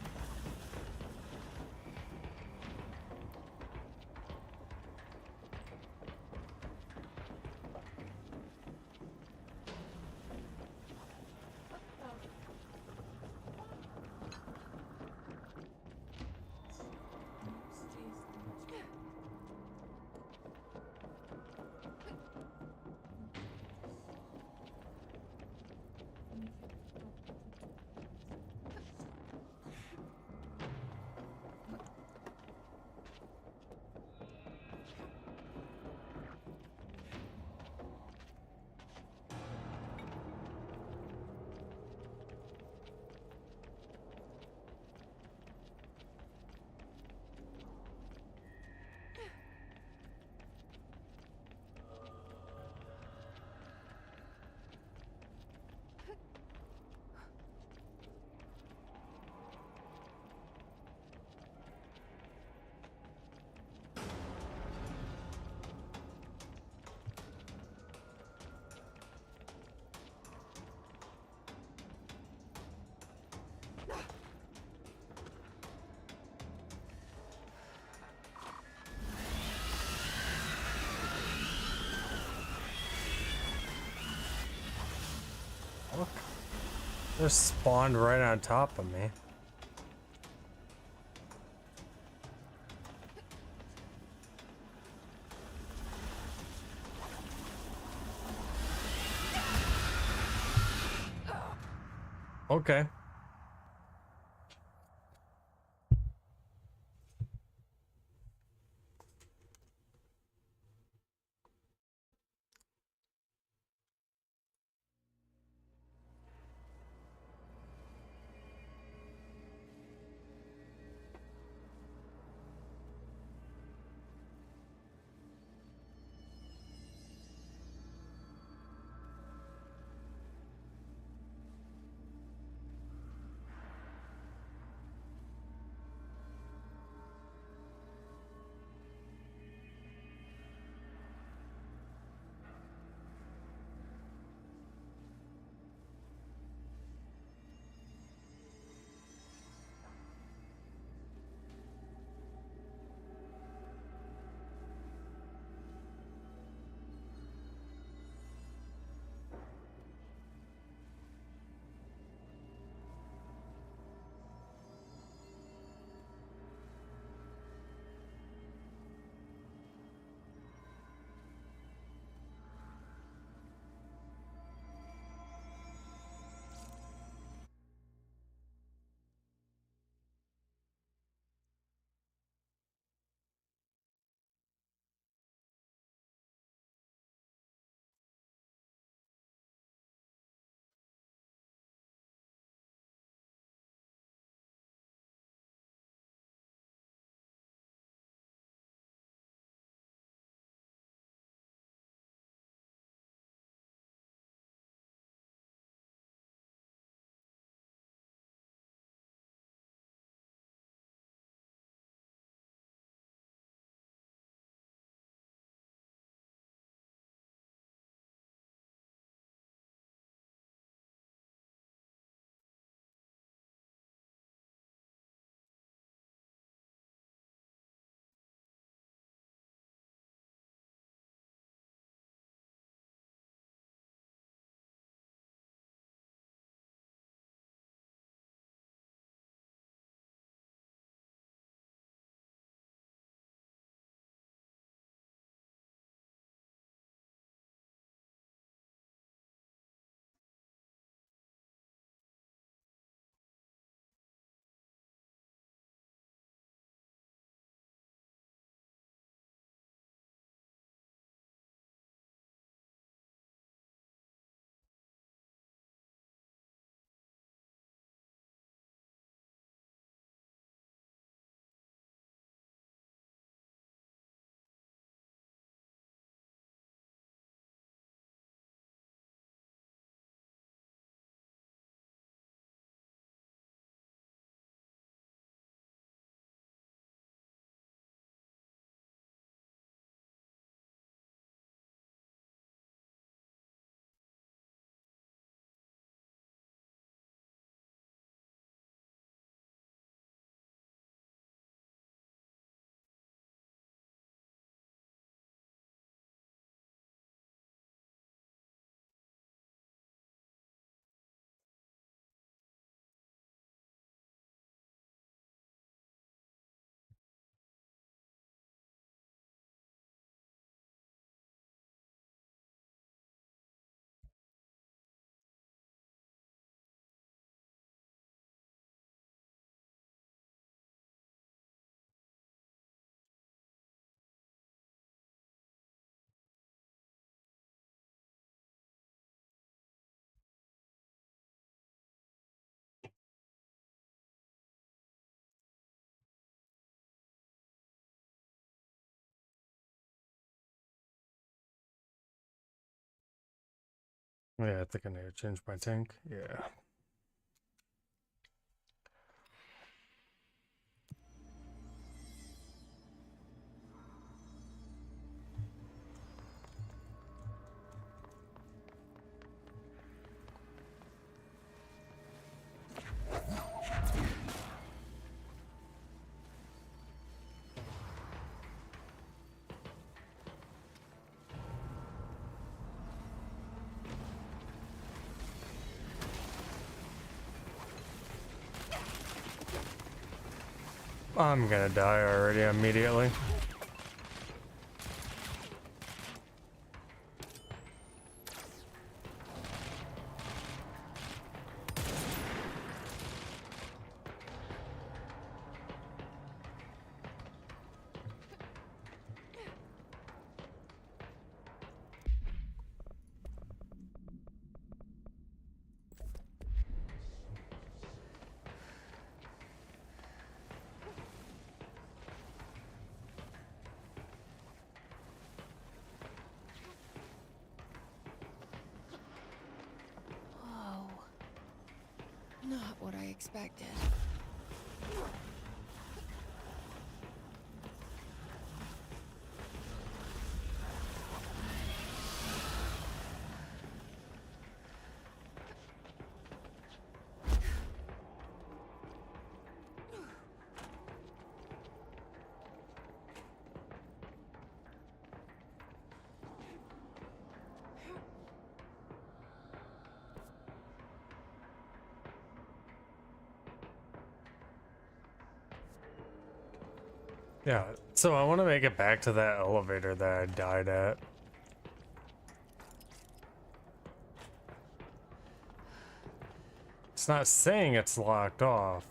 Just spawned right on top of me. Okay. Yeah, I think I need to change my tank. Yeah. I'm gonna die already immediately. Whoa. Not what I expected. Yeah, so I want to make it back to that elevator that I died at. It's not saying it's locked off.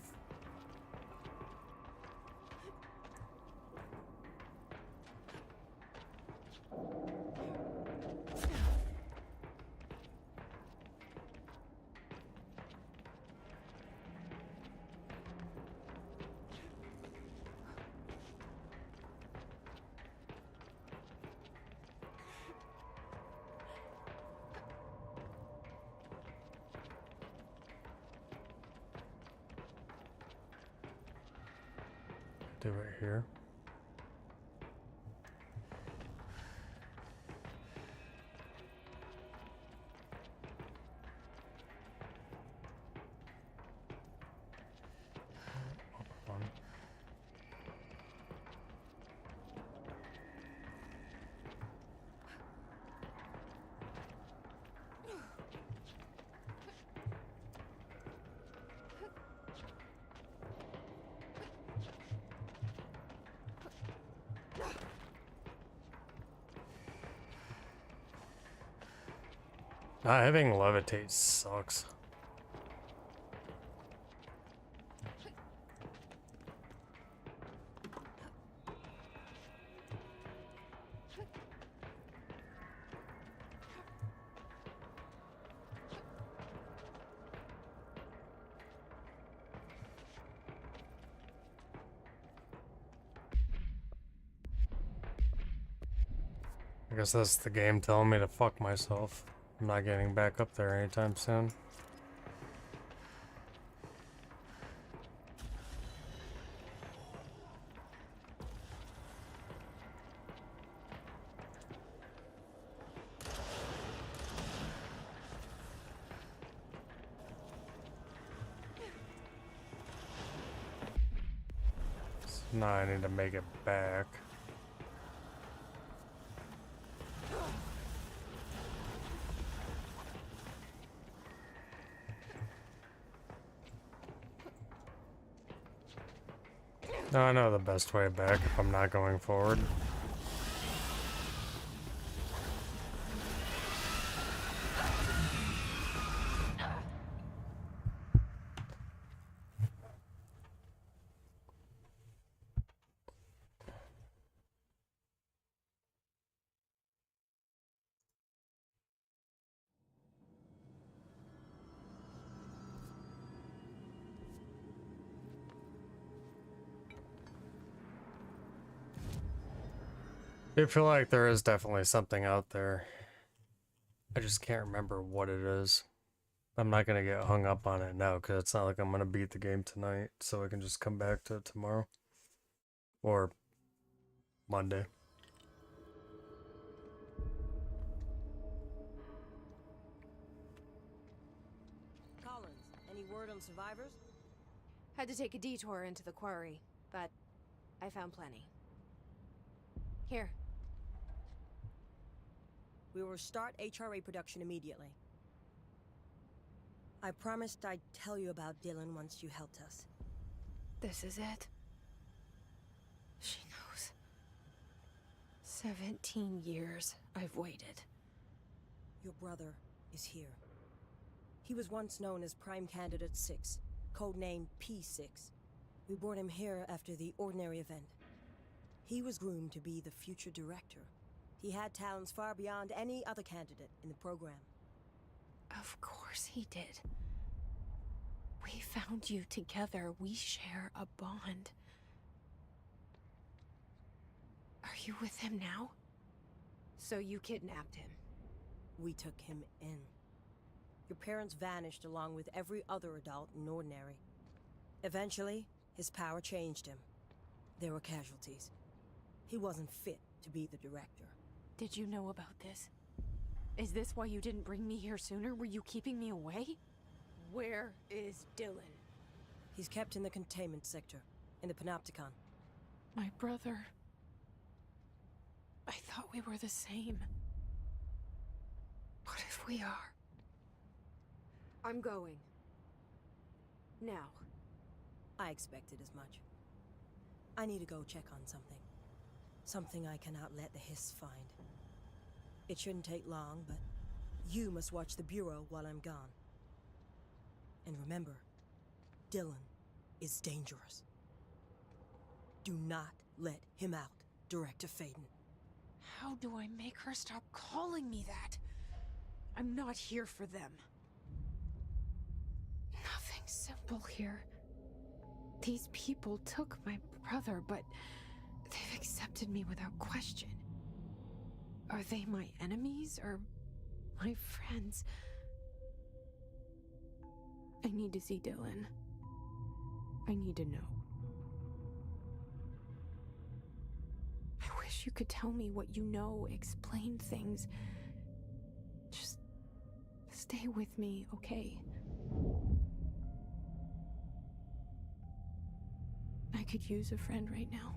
Do it here. Not having levitate sucks. I guess that's the game telling me to fuck myself. I'm not getting back up there anytime soon. So now I need to make it back. Now I know the best way back if I'm not going forward. I feel like there is definitely something out there. I just can't remember what it is. I'm not gonna get hung up on it now because it's not like I'm gonna beat the game tonight, so I can just come back to it tomorrow. Or Monday. Collins, any word on survivors? Had to take a detour into the quarry, but I found plenty. Here. We will start HRA production immediately. I promised I'd tell you about Dylan once you helped us. This is it? 17 years I've waited. Your brother is here. He was once known as Prime Candidate 6, codenamed P6. We brought him here after the Ordinary event. He was groomed to be the future director. He had talents far beyond any other candidate in the program. Of course he did. We found you together. We share a bond. Are you with him now? So you kidnapped him? We took him in. Your parents vanished along with every other adult in Ordinary. Eventually, his power changed him. There were casualties. He wasn't fit to be the director. Did you know about this? Is this why you didn't bring me here sooner? Were you keeping me away? Where is Dylan? He's kept in the containment sector, in the Panopticon. My brother... I thought we were the same. What if we are? I'm going. Now. I expected as much. I need to go check on something. Something I cannot let the Hiss find. It shouldn't take long, but you must watch the Bureau while I'm gone. And remember, Dylan is dangerous. Do not let him out, Director Faden. How do I make her stop calling me that? I'm not here for them. Nothing simple here. These people took my brother, but they've accepted me without question. Are they my enemies or my friends? I need to see Dylan. I need to know. I wish you could tell me what you know, explain things. Just stay with me, okay? I could use a friend right now.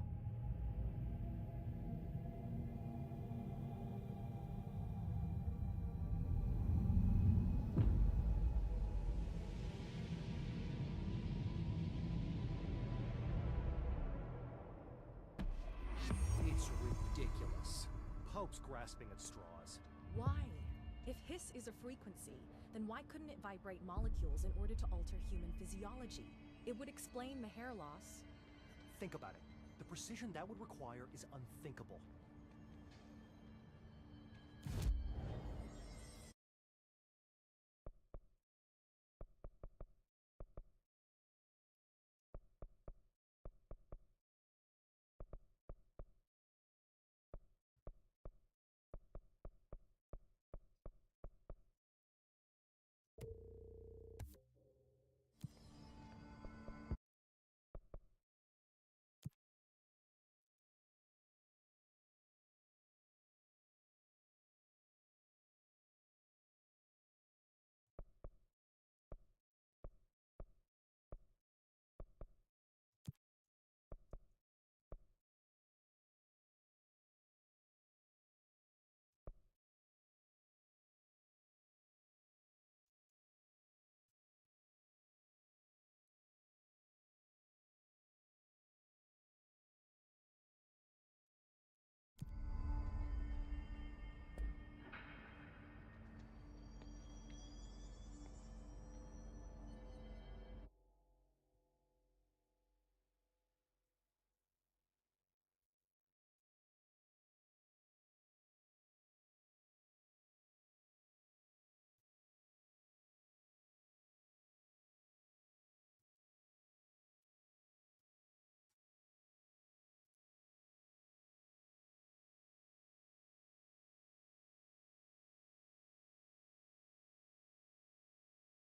It's ridiculous. Pope's grasping at straws. Why? If Hiss is a frequency, then why couldn't it vibrate molecules in order to alter human physiology? It would explain the hair loss. Think about it. The precision that would require is unthinkable.